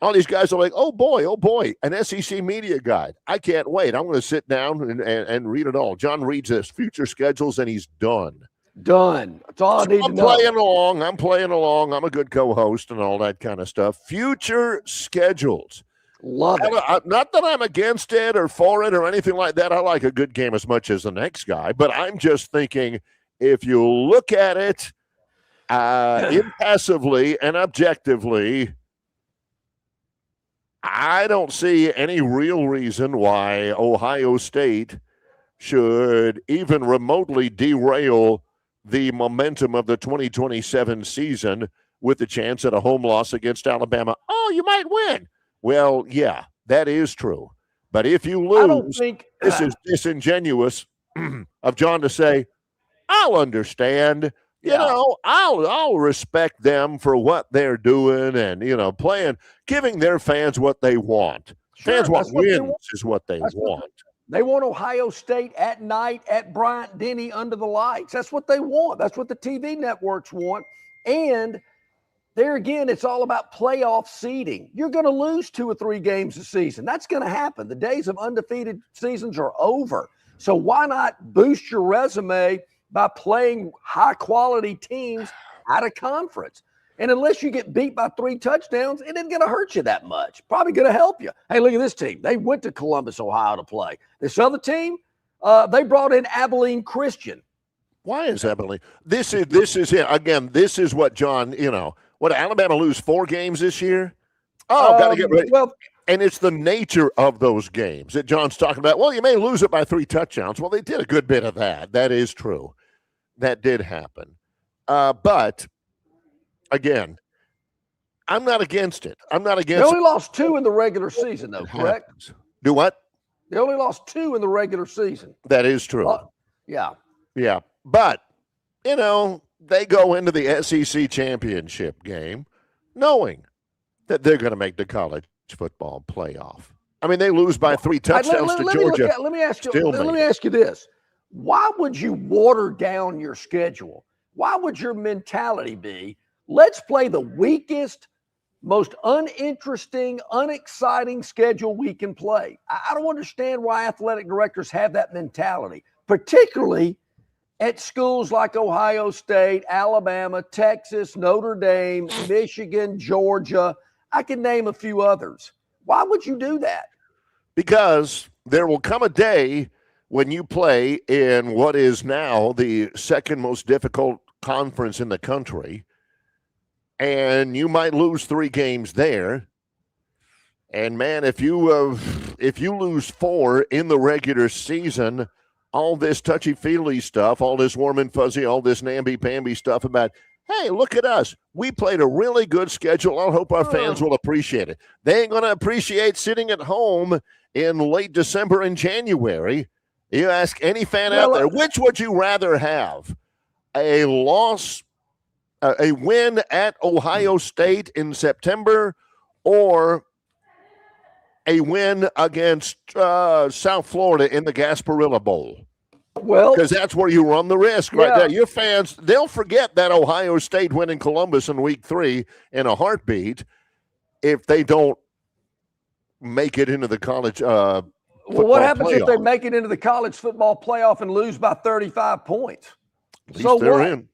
all these guys are like, oh boy, an SEC media guide. I can't wait. I'm going to sit down and read it all. John reads his future schedules, and he's done. Done. That's all I need to know. I'm playing along. I'm a good co-host and all that kind of stuff. Future schedules. Love it. Not that I'm against it or for it or anything like that. I like a good game as much as the next guy. But I'm just thinking, if you look at it impassively and objectively, I don't see any real reason why Ohio State should even remotely derail the momentum of the 2027 season with the chance at a home loss against Alabama. Oh, you might win. Well, yeah, that is true. But if you lose, I don't think this is disingenuous of John to say, I'll understand. You know, I'll respect them for what they're doing and, you know, giving their fans what they want. Sure, fans want wins is what they want. They want Ohio State at night at Bryant-Denny under the lights. That's what they want. That's what the TV networks want. And there again, it's all about playoff seeding. You're going to lose 2 or 3 games a season. That's going to happen. The days of undefeated seasons are over. So why not boost your resume by playing high-quality teams out of conference? And unless you get beat by 3 touchdowns, it isn't going to hurt you that much. Probably going to help you. Hey, look at this team. They went to Columbus, Ohio to play. This other team, they brought in Abilene Christian. Why is Abilene? This is it. Again, this is what John, you know, what, Alabama lose 4 games this year? Oh, got to get ready. Well, and it's the nature of those games that John's talking about. Well, you may lose it by 3 touchdowns. Well, they did a good bit of that. That is true. That did happen. But, again, I'm not against it. I'm not against it. They only lost 2 in the regular season, though, correct? Happens. Do what? They only lost 2 in the regular season. That is true. Yeah. Yeah. But, you know, they go into the SEC championship game knowing that they're going to make the college football playoff. I mean, they lose by 3 touchdowns to Georgia. Let me ask you this. Why would you water down your schedule? Why would your mentality be, let's play the weakest, most uninteresting, unexciting schedule we can play? I don't understand why athletic directors have that mentality, particularly at schools like Ohio State, Alabama, Texas, Notre Dame, Michigan, Georgia. I can name a few others. Why would you do that? Because there will come a day when you play in what is now the second most difficult conference in the country, and you might lose 3 games there. And man, if you lose 4 in the regular season, all this touchy-feely stuff, all this warm and fuzzy, all this namby-pamby stuff about, hey, look at us. We played a really good schedule. I hope our fans will appreciate it. They ain't going to appreciate sitting at home in late December and January. You ask any fan out there, which would you rather have? A loss, a win at Ohio State in September, or a win against South Florida in the Gasparilla Bowl? Well, because that's where you run the risk right there. Your fans, they'll forget that Ohio State win in Columbus in week 3 in a heartbeat if they don't make it into the college well, what happens playoff if they make it into the college football playoff and lose by 35 points? At least they're in.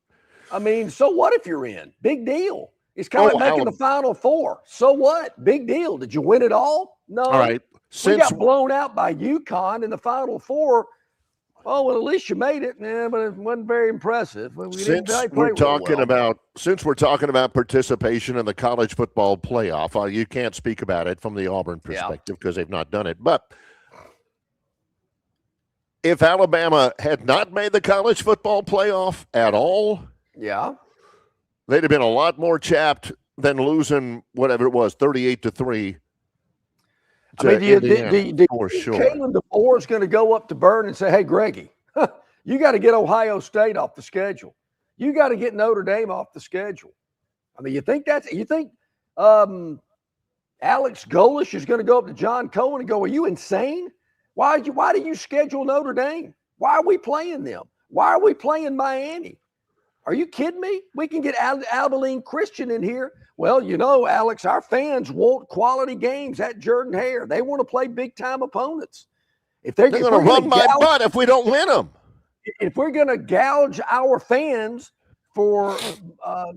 I mean, so what if you're in? Big deal. It's kind of like making the Final Four. So what? Big deal. Did you win it all? No. All right. We got blown out by UConn in the Final Four. Oh, well, at least you made it, man, but it wasn't very impressive. Since we're talking about participation in the college football playoff, you can't speak about it from the Auburn perspective because they've not done it. But if Alabama had not made the college football playoff at all, they'd have been a lot more chapped than losing whatever it was, 38-3. For sure. Kalen DeBoer is going to go up to Byrne and say, hey, Greggy, You got to get Ohio State off the schedule. You got to get Notre Dame off the schedule. I mean, you think Alex Golish is going to go up to John Cohen and go, are you insane? Why do you schedule Notre Dame? Why are we playing them? Why are we playing Miami? Are you kidding me? We can get Abilene Christian in here. Well, Alex, our fans want quality games at Jordan-Hare. They want to play big-time opponents. They're going to run my butt if we don't win them. If we're going to gouge our fans for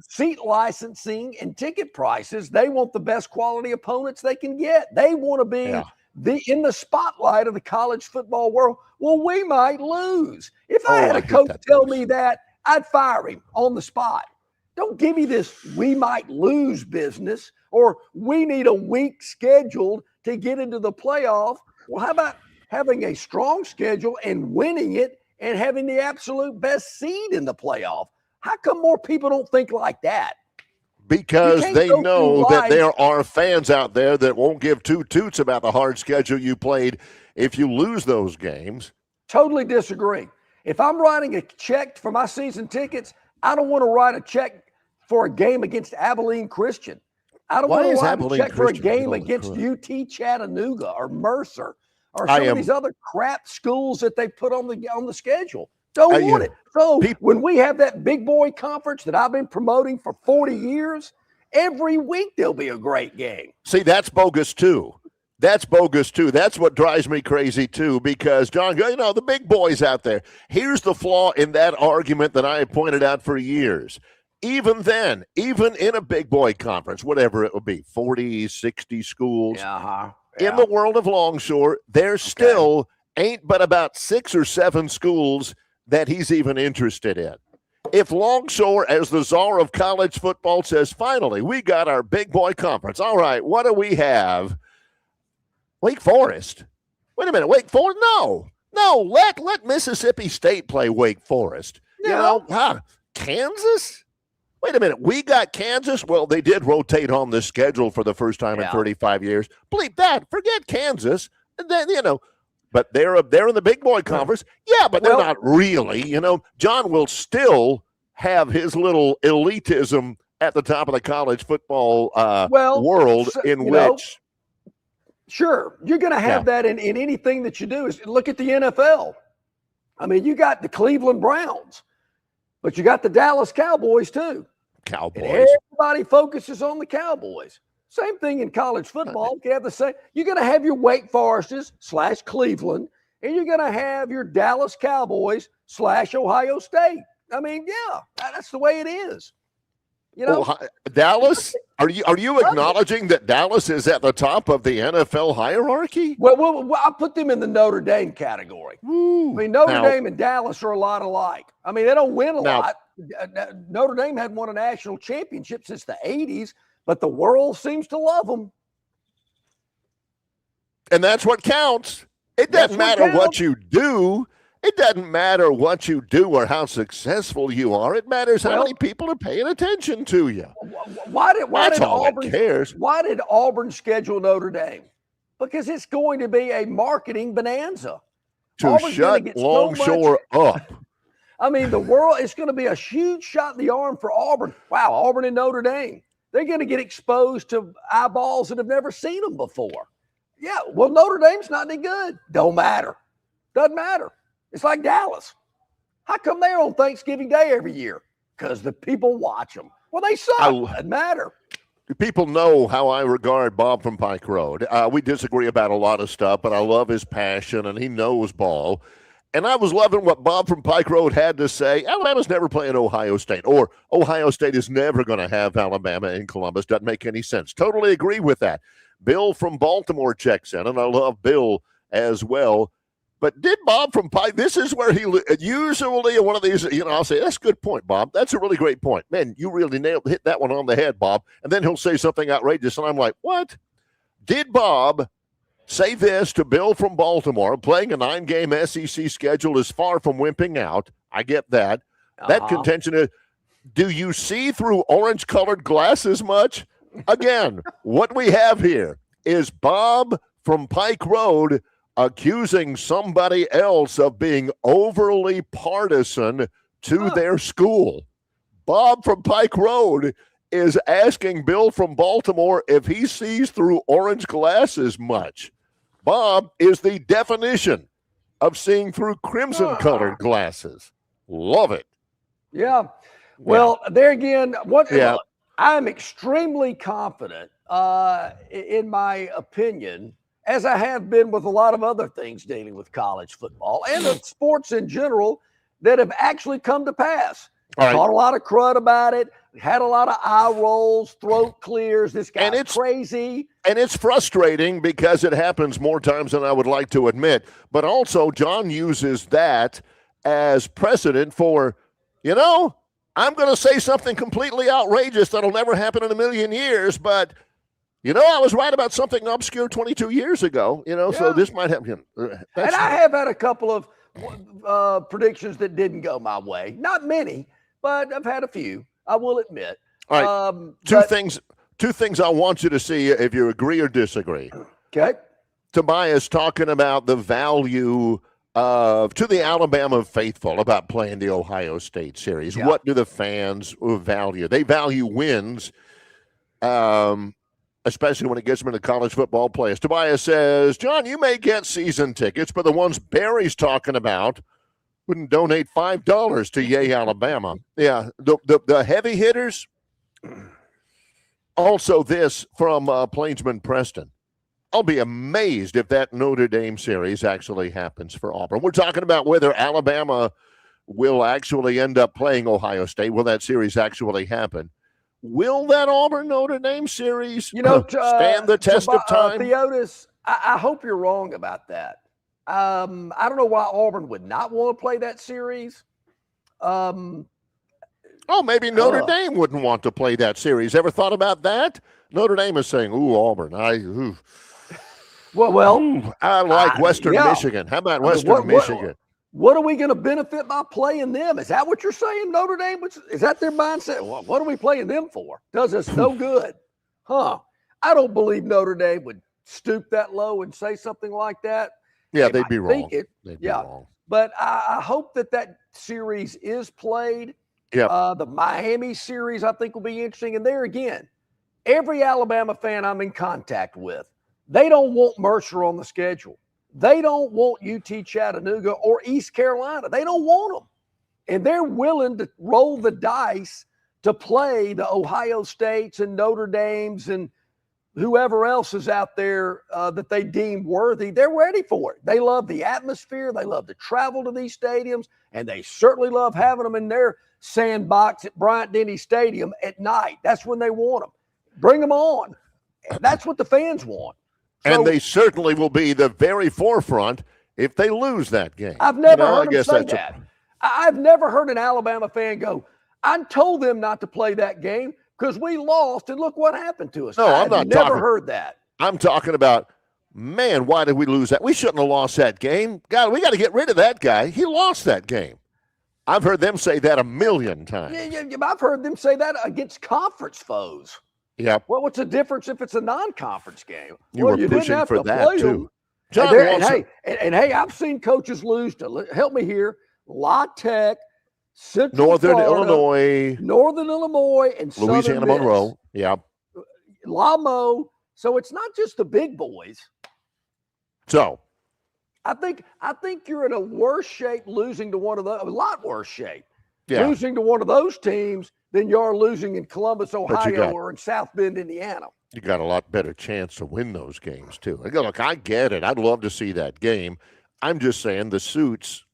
seat licensing and ticket prices, they want the best quality opponents they can get. They want to be in the spotlight of the college football world. Well, we might lose. If I had a coach tell me that, I'd fire him on the spot. Don't give me this we might lose business or we need a week scheduled to get into the playoff. Well, how about having a strong schedule and winning it and having the absolute best seed in the playoff? How come more people don't think like that? Because they know that there are fans out there that won't give two toots about the hard schedule you played if you lose those games. Totally disagree. If I'm writing a check for my season tickets, I don't want to write a check for a game against Abilene Christian. I don't want to write a check for a game against UT Chattanooga or Mercer or some of these other crap schools that they put on the schedule. Don't want it. So when we have that big boy conference that I've been promoting for 40 years, every week there'll be a great game. See, that's bogus too. That's what drives me crazy too, because, John, the big boys out there, here's the flaw in that argument that I have pointed out for years. Even then, even in a big boy conference, whatever it will be, 40, 60 schools, in the world of Longshore, there still ain't but about 6 or 7 schools that he's even interested in. If Longshore, as the czar of college football, says, finally, we got our big boy conference. All right, what do we have? Wake Forest. Wait a minute, Wake Forest? No, let Mississippi State play Wake Forest. Kansas? Wait a minute, we got Kansas? Well, they did rotate on the schedule for the first time in 35 years. Bleep that. Forget Kansas. And then, but they're in the big boy conference. Yeah, but they're not really. John will still have his little elitism at the top of the college football world which. Sure, you're going to have that in anything that you do. Is look at the NFL. I mean, you got the Cleveland Browns, but you got the Dallas Cowboys too. Cowboys. And everybody focuses on the Cowboys. Same thing in college football. You have the same. You're going to have your Wake Forests / Cleveland, and you're going to have your Dallas Cowboys / Ohio State. I mean, that's the way it is. Dallas? Are you acknowledging that Dallas is at the top of the NFL hierarchy? Well, I put them in the Notre Dame category. I mean, Notre Dame and Dallas are a lot alike. I mean, they don't win a lot. Notre Dame hadn't won a national championship since the 80s, but the world seems to love them. And that's what counts. It doesn't matter what you do. It doesn't matter what you do or how successful you are. It matters how many people are paying attention to you. Why did Auburn schedule Notre Dame? Because it's going to be a marketing bonanza. To shut Longshore up. I mean, it's going to be a huge shot in the arm for Auburn. Wow, Auburn and Notre Dame. They're going to get exposed to eyeballs that have never seen them before. Yeah, well, Notre Dame's not any good. Don't matter. Doesn't matter. It's like Dallas. How come they're on Thanksgiving Day every year? Because the people watch them. Well, they suck. Doesn't matter. People know how I regard Bob from Pike Road. We disagree about a lot of stuff, but I love his passion, and he knows ball. And I was loving what Bob from Pike Road had to say. Alabama's never playing Ohio State, or Ohio State is never going to have Alabama in Columbus. Doesn't make any sense. Totally agree with that. Bill from Baltimore checks in, and I love Bill as well. But did Bob from Pike, this is where he usually one of these, I'll say, that's a good point, Bob. That's a really great point. Man, you really hit that one on the head, Bob. And then he'll say something outrageous, and I'm like, what? Did Bob say this to Bill from Baltimore? Playing a 9-game SEC schedule is far from wimping out. I get that. That contention is, do you see through orange-colored glasses much? Again, what we have here is Bob from Pike Road accusing somebody else of being overly partisan to their school. Bob from Pike Road is asking Bill from Baltimore if he sees through orange glasses much. Bob is the definition of seeing through crimson-colored glasses. Love it. Yeah. Well, there again, look, I'm extremely confident in my opinion, as I have been with a lot of other things dealing with college football and the sports in general that have actually come to pass. Caught a lot of crud about it, had a lot of eye rolls, throat clears. This guy's crazy. And it's frustrating because it happens more times than I would like to admit. But also, John uses that as precedent for, I'm going to say something completely outrageous that'll never happen in a million years, but I was right about something obscure 22 years ago, so this might happen. And I have had a couple of predictions that didn't go my way. Not many, but I've had a few, I will admit. All right, two things I want you to see if you agree or disagree. Okay. Tobias talking about the value to the Alabama faithful about playing the Ohio State series. Yeah. What do the fans value? They value wins, especially when it gets them into college football plays. Tobias says, John, you may get season tickets, but the ones Barry's talking about wouldn't donate $5 to Yay, Alabama. Yeah, the heavy hitters. Also this from Plainsman Preston. I'll be amazed if that Notre Dame series actually happens for Auburn. We're talking about whether Alabama will actually end up playing Ohio State. Will that series actually happen? Will that Auburn-Notre Dame series stand the test of time? Theotis, I hope you're wrong about that. I don't know why Auburn would not want to play that series. Maybe Notre Dame wouldn't want to play that series. Ever thought about that? Notre Dame is saying, Auburn, I like Western Michigan. How about Western Michigan? What are we going to benefit by playing them? Is that what you're saying, Notre Dame? Is that their mindset? Well, what are we playing them for? Does us no good. I don't believe Notre Dame would stoop that low and say something like that. Yeah, they'd be wrong. They'd be wrong. But I hope that series is played. Yeah. The Miami series, I think, will be interesting. And there again, every Alabama fan I'm in contact with, they don't want Mercer on the schedule. They don't want UT Chattanooga or East Carolina. They don't want them. And they're willing to roll the dice to play the Ohio States and Notre Dames and whoever else is out there that they deem worthy. They're ready for it. They love the atmosphere. They love to travel to these stadiums. And they certainly love having them in their sandbox at Bryant-Denny Stadium at night. That's when they want them. Bring them on. That's what the fans want. And they certainly will be the very forefront if they lose that game. I've never heard them say that. I've never heard an Alabama fan go, I told them not to play that game because we lost, and look what happened to us. No, I've never heard that. I'm talking about, man, why did we lose that? We shouldn't have lost that game. God, we got to get rid of that guy. He lost that game. I've heard them say that a million times. Yeah, I've heard them say that against conference foes. Yeah. Well, what's the difference if it's a non-conference game? You were pushing for that too. John, and hey, I've seen coaches lose to help me here. La Tech, Central Northern Florida, Illinois, and Louisiana Southern Monroe. Yeah. Lamo. So it's not just the big boys. So I think you're in a worse shape losing to one of those. A lot worse shape. Yeah. Losing to one of those teams than you are losing in Columbus, Ohio, or in South Bend, Indiana. You got a lot better chance to win those games too. Look, I get it. I'd love to see that game. I'm just saying the suits,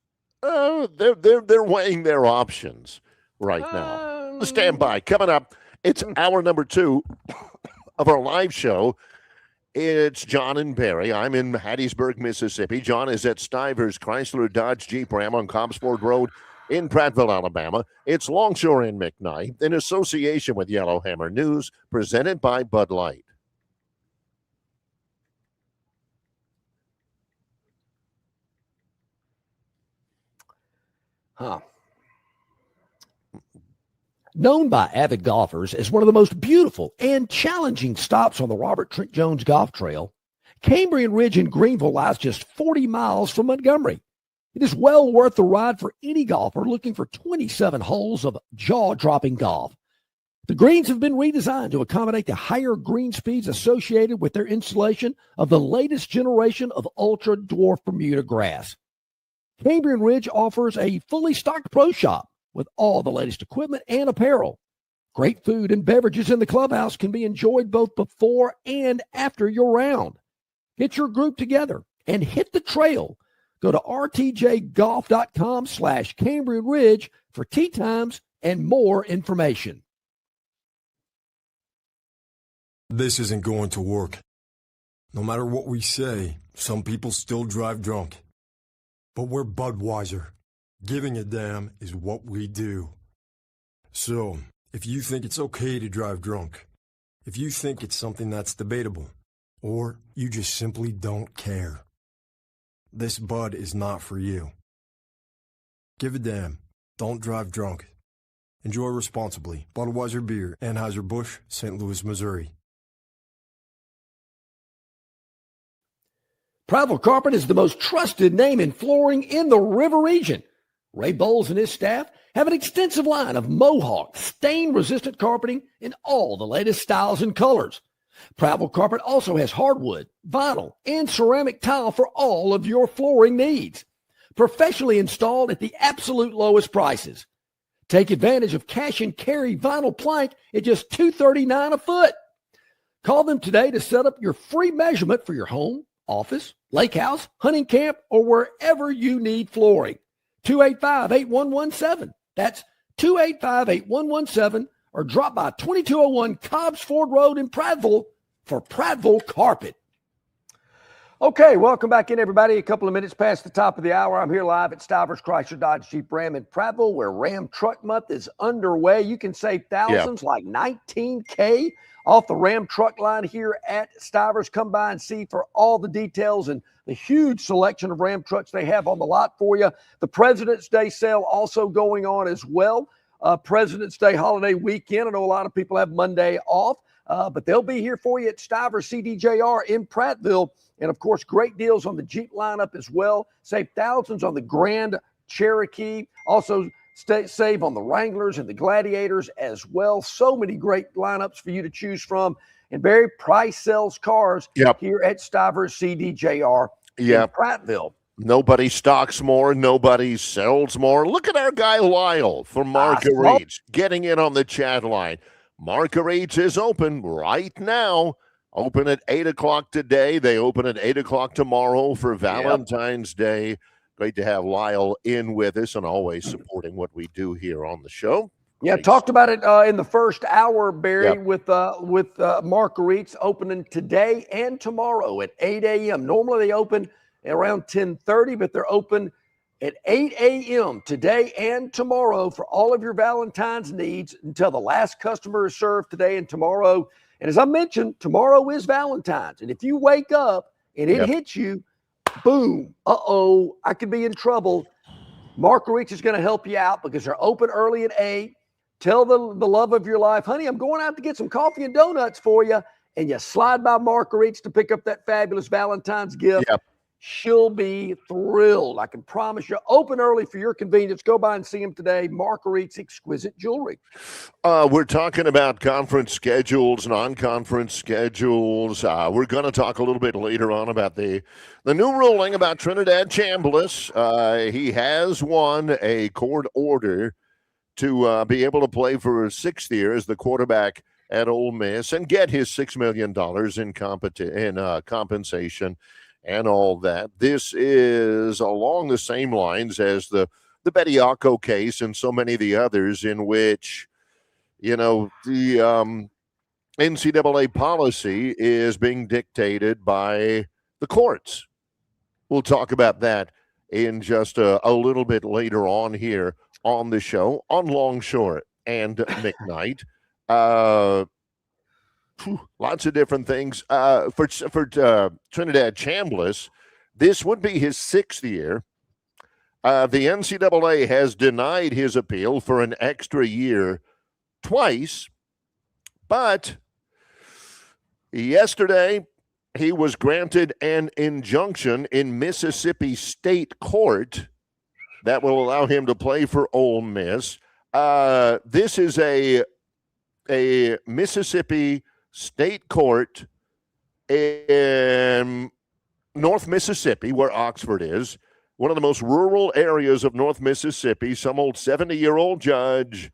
they're weighing their options right now. Stand by. Coming up, it's hour number 2 of our live show. It's John and Barry. I'm in Hattiesburg, Mississippi. John is at Stivers Chrysler Dodge Jeep Ram on Cobbsford Road in Prattville, Alabama. It's Longshore and McKnight in association with Yellowhammer News, presented by Bud Light. Known by avid golfers as one of the most beautiful and challenging stops on the Robert Trent Jones Golf Trail, Cambrian Ridge in Greenville lies just 40 miles from Montgomery. It is well worth the ride for any golfer looking for 27 holes of jaw-dropping golf. The greens have been redesigned to accommodate the higher green speeds associated with their installation of the latest generation of ultra-dwarf Bermuda grass. Cambrian Ridge offers a fully stocked pro shop with all the latest equipment and apparel. Great food and beverages in the clubhouse can be enjoyed both before and after your round. Get your group together and hit the trail. Go to rtjgolf.com/Cambrian Ridge for tee times and more information. This isn't going to work. No matter what we say, some people still drive drunk. But we're Budweiser. Giving a damn is what we do. So, if you think it's okay to drive drunk, if you think it's something that's debatable, or you just simply don't care, this Bud is not for you. Give a damn. Don't drive drunk. Enjoy responsibly. Budweiser Beer, Anheuser-Busch, St. Louis, Missouri. Prattville Carpet is the most trusted name in flooring in the River region. Ray Bowles and his staff have an extensive line of Mohawk, stain-resistant carpeting in all the latest styles and colors. Prattville Carpet also has hardwood, vinyl, and ceramic tile for all of your flooring needs. Professionally installed at the absolute lowest prices. Take advantage of cash and carry vinyl plank at just $239 a foot. Call them today to set up your free measurement for your home, office, lake house, hunting camp, or wherever you need flooring. 285-8117. That's 285-8117, or drop by 2201 Cobbs Ford Road in Prattville for Prattville Carpet. Okay, welcome back in, everybody. A couple of minutes past the top of the hour. I'm here live at Stivers Chrysler Dodge Jeep Ram in Prattville, where Ram Truck Month is underway. You can save thousands, like $19K off the Ram truck line here at Stivers. Come by and see for all the details and the huge selection of Ram trucks they have on the lot for you. The President's Day sale also going on as well. President's Day holiday weekend. I know a lot of people have Monday off, but they'll be here for you at Stivers CDJR in Prattville. And, of course, great deals on the Jeep lineup as well. Save thousands on the Grand Cherokee. Also, save on the Wranglers and the Gladiators as well. So many great lineups for you to choose from. And Barry, Price sells cars here at Stivers CDJR in Prattville. Nobody stocks more. Nobody sells more. Look at our guy Lyle from Marguerite's getting in on the chat line. Marguerite's is open right now. Open at 8 o'clock today. They open at 8 o'clock tomorrow for Valentine's Day. Great to have Lyle in with us and always supporting what we do here on the show. Yeah, talked about it in the first hour, Barry, with Marguerite's opening today and tomorrow at 8 a.m. Normally they open at around 10:30, but they're open at 8 a.m. today and tomorrow for all of your Valentine's needs until the last customer is served today and tomorrow. And as I mentioned, tomorrow is Valentine's. And if you wake up and it hits you, boom, I could be in trouble. Marguerite's is going to help you out because they're open early at 8. Tell the love of your life, honey, I'm going out to get some coffee and donuts for you. And you slide by Marguerite's to pick up that fabulous Valentine's gift. She'll be thrilled. I can promise you. Open early for your convenience. Go by and see them today. Marguerite's Exquisite Jewelry. We're talking about conference schedules, non-conference schedules. We're going to talk a little bit later on about the new ruling about Trinidad Chambliss. He has won a court order to be able to play for 6th year as the quarterback at Ole Miss and get his $6 million in compensation and all that. This is along the same lines as the Bediako case and so many of the others in which, the NCAA policy is being dictated by the courts. We'll talk about that in just a little bit later on here on the show on Longshore and McKnight. Lots of different things. For Trinidad Chambliss, this would be his 6th year. The NCAA has denied his appeal for an extra year twice, but yesterday he was granted an injunction in Mississippi State Court that will allow him to play for Ole Miss. This is a Mississippi State Court in North Mississippi, where Oxford is, one of the most rural areas of North Mississippi. Some old 70-year-old judge,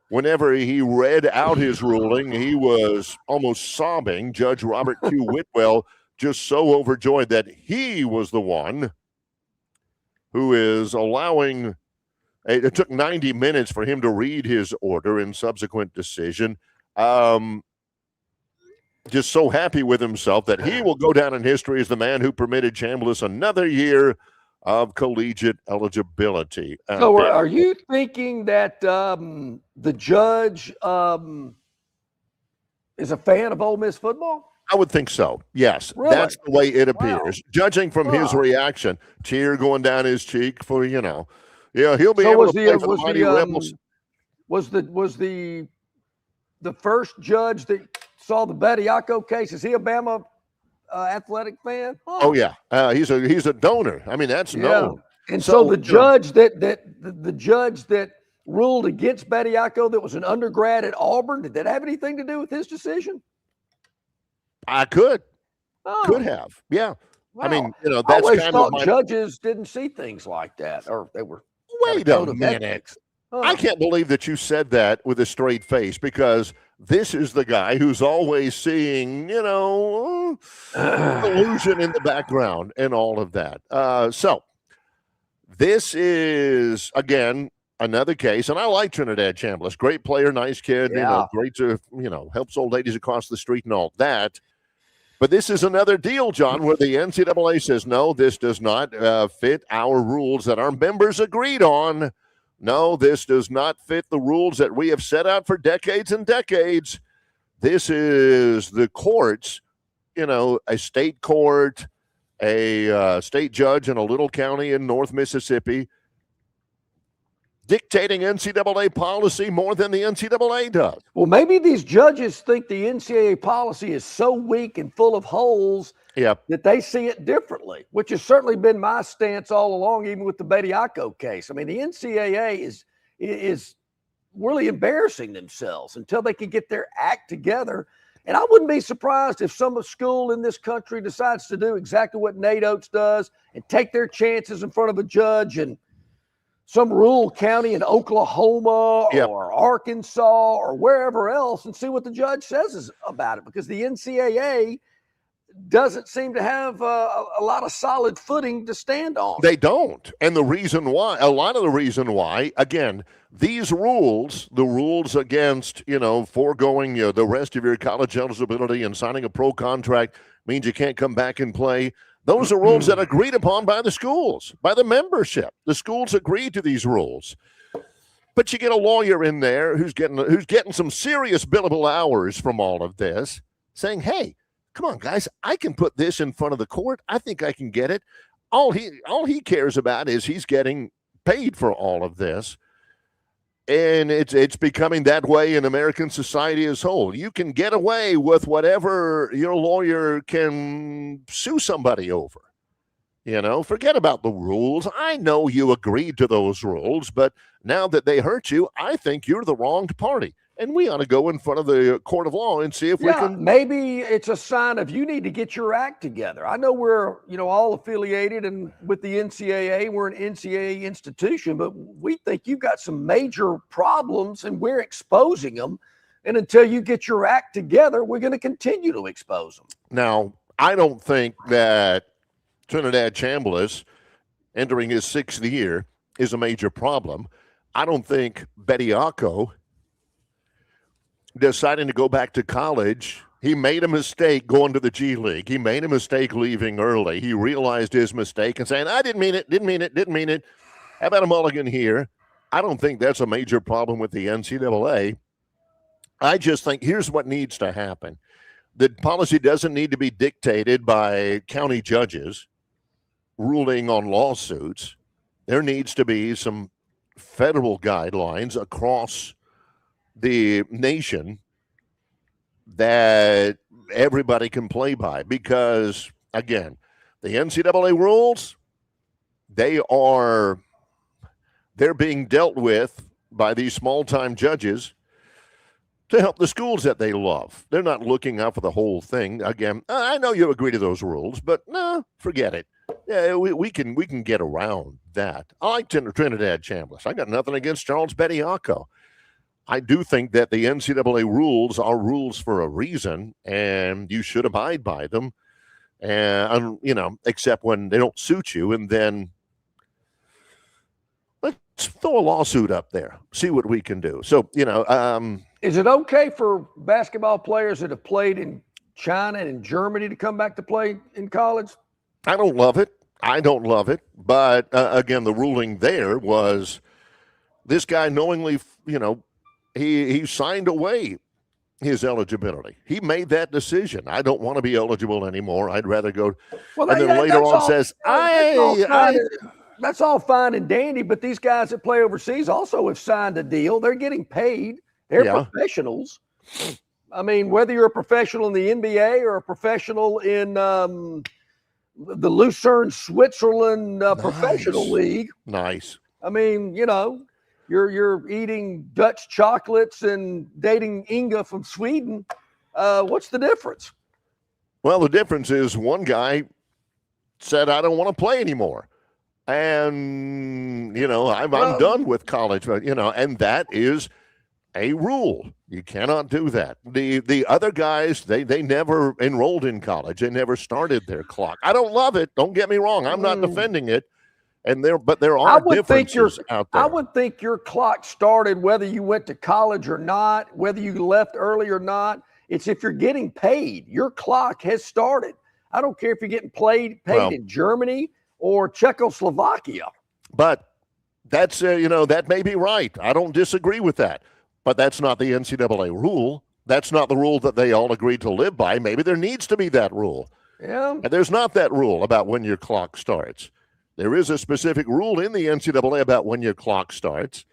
whenever he read out his ruling, he was almost sobbing. Judge Robert Q. Whitwell, just so overjoyed that he was the one who is allowing. It took 90 minutes for him to read his order and subsequent decision. Just so happy with himself that he will go down in history as the man who permitted Chambliss another year of collegiate eligibility. So are you thinking that the judge is a fan of Ole Miss football? I would think so. Yes, really? That's the way it appears. Wow. Judging from his reaction, tear going down his cheek for, yeah, he'll be so able to play for the Mighty Rebels. Was the first judge that saw the Bediako case, is he a Bama athletic fan? Oh yeah, he's a donor. I mean, that's known. And so the judge the judge that ruled against Bediako, that was an undergrad at Auburn, did that have anything to do with his decision? I could have, yeah. Wow. I mean, that's I always kind thought of judges didn't see things like that, or they were. Wait a minute. I can't believe that you said that with a straight face, because this is the guy who's always seeing, illusion in the background and all of that. So this is, again, another case, and I like Trinidad Chambliss. Great player, nice kid, great to, helps old ladies across the street and all that. But this is another deal, John, where the NCAA says, no, this does not fit our rules that our members agreed on. No, this does not fit the rules that we have set out for decades and decades. This is the courts, a state court, a state judge in a little county in North Mississippi, dictating NCAA policy more than the NCAA does. Well, maybe these judges think the NCAA policy is so weak and full of holes that they see it differently, which has certainly been my stance all along, even with the Bediako case. I mean, the NCAA is really embarrassing themselves until they can get their act together. And I wouldn't be surprised if some school in this country decides to do exactly what Nate Oates does and take their chances in front of a judge in some rural county in Oklahoma or Arkansas or wherever else and see what the judge says about it, because the NCAA doesn't seem to have a lot of solid footing to stand on. They don't. And a lot of the reason why, again, these rules, the rules against, foregoing the rest of your college eligibility and signing a pro contract means you can't come back and play. Those are rules that are agreed upon by the schools, by the membership. The schools agreed to these rules. But you get a lawyer in there who's getting some serious billable hours from all of this, saying, hey, come on, guys, I can put this in front of the court. I think I can get it. All he cares about is he's getting paid for all of this. And it's becoming that way in American society as a whole. You can get away with whatever your lawyer can sue somebody over. Forget about the rules. I know you agreed to those rules, but now that they hurt you, I think you're the wronged party. And we ought to go in front of the court of law and see if we can. Maybe it's a sign of you need to get your act together. I know we're, all affiliated and with the NCAA. We're an NCAA institution, but we think you've got some major problems and we're exposing them. And until you get your act together, we're going to continue to expose them. Now, I don't think that Trinidad Chambliss entering his 6th year is a major problem. I don't think Bediako deciding to go back to college, he made a mistake going to the G League. He made a mistake leaving early. He realized his mistake and saying, I didn't mean it. How about a mulligan here? I don't think that's a major problem with the NCAA. I just think here's what needs to happen. The policy doesn't need to be dictated by county judges ruling on lawsuits. There needs to be some federal guidelines across the nation that everybody can play by because, again, the NCAA rules, they're being dealt with by these small-time judges to help the schools that they love. They're not looking out for the whole thing. Again, I know you agree to those rules, but no, forget it. Yeah, we can get around that. I like Trinidad Chambliss. I got nothing against Charles Bediako. I do think that the NCAA rules are rules for a reason, and you should abide by them. And except when they don't suit you, and then let's throw a lawsuit up there, see what we can do. So, is it okay for basketball players that have played in China and in Germany to come back to play in college? I don't love it. But again, the ruling there was this guy knowingly, he signed away his eligibility. He made that decision. I don't want to be eligible anymore. I'd rather go. Well, and then later on says, that's all fine and dandy, but these guys that play overseas also have signed a deal. They're getting paid. They're professionals. I mean, whether you're a professional in the NBA or a professional in the Lucerne, Switzerland professional league. Nice. I mean, you're eating Dutch chocolates and dating Inga from Sweden. What's the difference? Well, the difference is one guy said, I don't want to play anymore. And, I'm done with college, but, and that is a rule. You cannot do that. The other guys, they never enrolled in college. They never started their clock. I don't love it. Don't get me wrong. I'm not defending it. But there are differences out there. I would think your clock started whether you went to college or not, whether you left early or not. It's if you're getting paid, your clock has started. I don't care if you're getting paid in Germany or Czechoslovakia. But that's, that may be right. I don't disagree with that. But that's not the NCAA rule. That's not the rule that they all agreed to live by. Maybe there needs to be that rule. Yeah. And there's not that rule about when your clock starts. There is a specific rule in the NCAA about when your clock starts.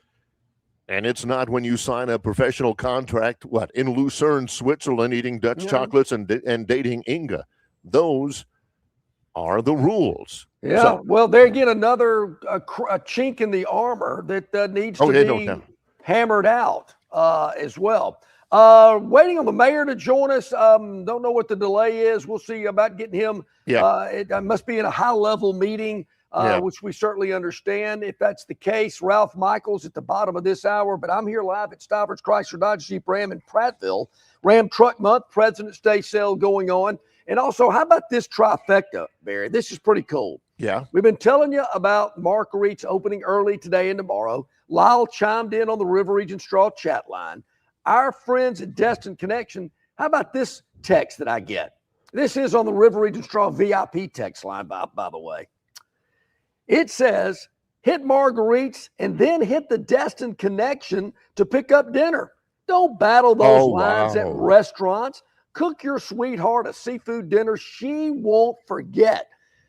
And it's not when you sign a professional contract, in Lucerne, Switzerland, eating Dutch chocolates and dating Inga. Those are the rules. Yeah, so, well, there again, another a chink in the armor that needs to be hammered out as well. Waiting on the mayor to join us. Don't know what the delay is. We'll see about getting him. Yeah. It must be in a high-level meeting, which we certainly understand. If that's the case, Ralph Michaels at the bottom of this hour. But I'm here live at Stivers Chrysler Dodge Jeep Ram in Prattville. Ram Truck Month, President's Day sale going on. And also, how about this trifecta, Barry? This is pretty cool. Yeah. We've been telling you about Marguerite's opening early today and tomorrow. Lyle chimed in on the River Region Straw chat line. Our friends at Destin Connection, how about this text that I get? This is on the River Region Straw VIP text line, by the way. It says, hit Marguerite's and then hit the Destin Connection to pick up dinner. Don't battle those lines at restaurants. Cook your sweetheart a seafood dinner she won't forget.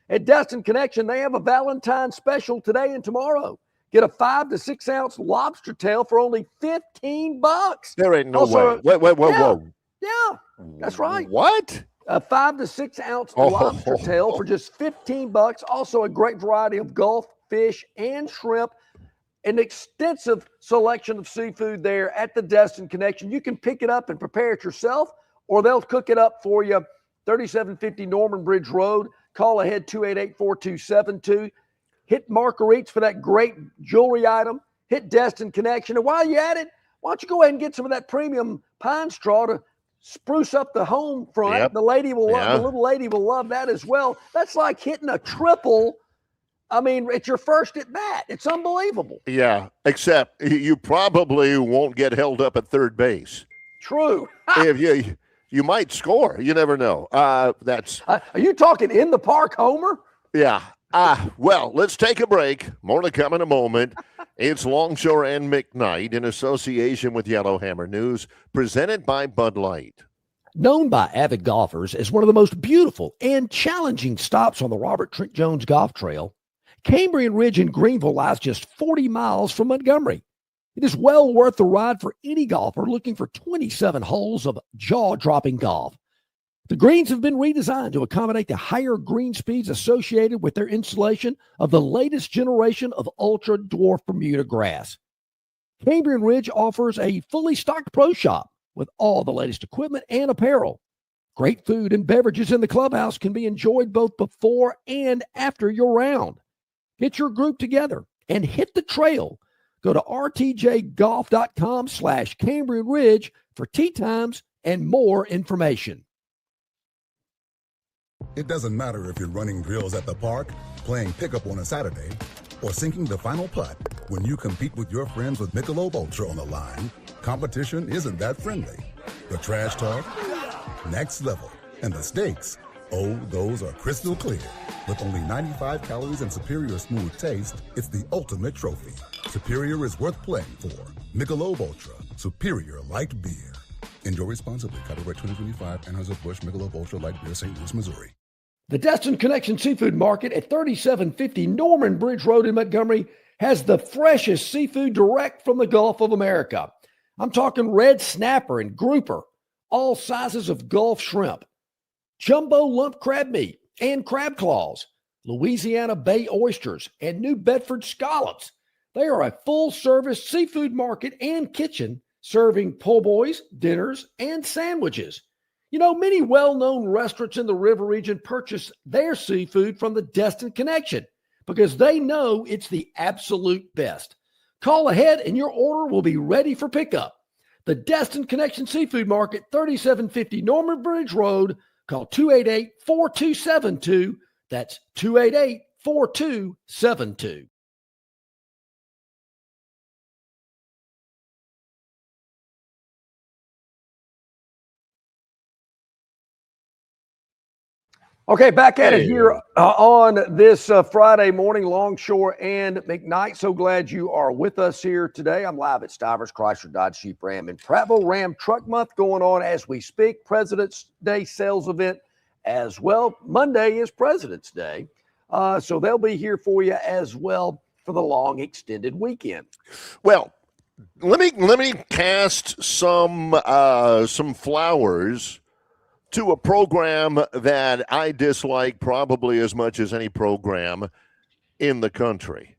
At Destin Connection, they have a Valentine's special today and tomorrow. Get a 5 to 6 ounce lobster tail for only $15. There ain't no way. Whoa. Yeah, that's right. What? A 5 to 6 ounce lobster tail for just $15. Also a great variety of Gulf fish and shrimp. An extensive selection of seafood there at the Destin Connection. You can pick it up and prepare it yourself, or they'll cook it up for you. 3750 Norman Bridge Road. Call ahead 288-4272. Hit Marguerite's for that great jewelry item. Hit Destin Connection. And while you're at it, why don't you go ahead and get some of that premium pine straw to spruce up the home front. Yep. The lady will love, the little lady will love that as well. That's like hitting a triple. I mean, it's your first at bat. It's unbelievable. Yeah, except you probably won't get held up at third base. True. If you might score. You never know. Are you talking in the park homer? Yeah. Well, let's take a break. More to come in a moment. It's Longshore and McKnight in association with Yellowhammer News, presented by Bud Light. Known by avid golfers as one of the most beautiful and challenging stops on the Robert Trent Jones Golf Trail, Cambrian Ridge in Greenville lies just 40 miles from Montgomery. It is well worth the ride for any golfer looking for 27 holes of jaw-dropping golf. The greens have been redesigned to accommodate the higher green speeds associated with their installation of the latest generation of ultra dwarf Bermuda grass. Cambrian Ridge offers a fully stocked pro shop with all the latest equipment and apparel. Great food and beverages in the clubhouse can be enjoyed both before and after your round. Get your group together and hit the trail. Go to rtjgolf.com/Cambrian Ridge for tee times and more information. It doesn't matter if you're running drills at the park, playing pickup on a Saturday, or sinking the final putt. When you compete with your friends with Michelob Ultra on the line, competition isn't that friendly. The trash talk, next level. And the stakes, oh, those are crystal clear. With only 95 calories and superior smooth taste, it's the ultimate trophy. Superior is worth playing for. Michelob Ultra, superior light beer. Enjoy responsibly. Copyright 2025, Anheuser-Busch Michelob Ultra Light Beer, St. Louis, Missouri. The Destin Connection Seafood Market at 3750 Norman Bridge Road in Montgomery has the freshest seafood direct from the Gulf of America. I'm talking red snapper and grouper, all sizes of Gulf shrimp, jumbo lump crab meat and crab claws, Louisiana Bay oysters, and New Bedford scallops. They are a full-service seafood market and kitchen serving po' boys, dinners, and sandwiches. You know, many well-known restaurants in the river region purchase their seafood from the Destin Connection because they know it's the absolute best. Call ahead and your order will be ready for pickup. The Destin Connection Seafood Market, 3750 Norman Bridge Road. Call 288-4272. That's 288-4272. Okay, back at it here on this Friday morning, Longshore and McKnight. So glad you are with us here today. I'm live at Stivers, Chrysler, Dodge, Jeep, Ram, and Prattville. Ram Truck Month going on as we speak. President's Day sales event as well. Monday is President's Day, so they'll be here for you as well for the long extended weekend. Well, let me cast some flowers to a program that I dislike probably as much as any program in the country.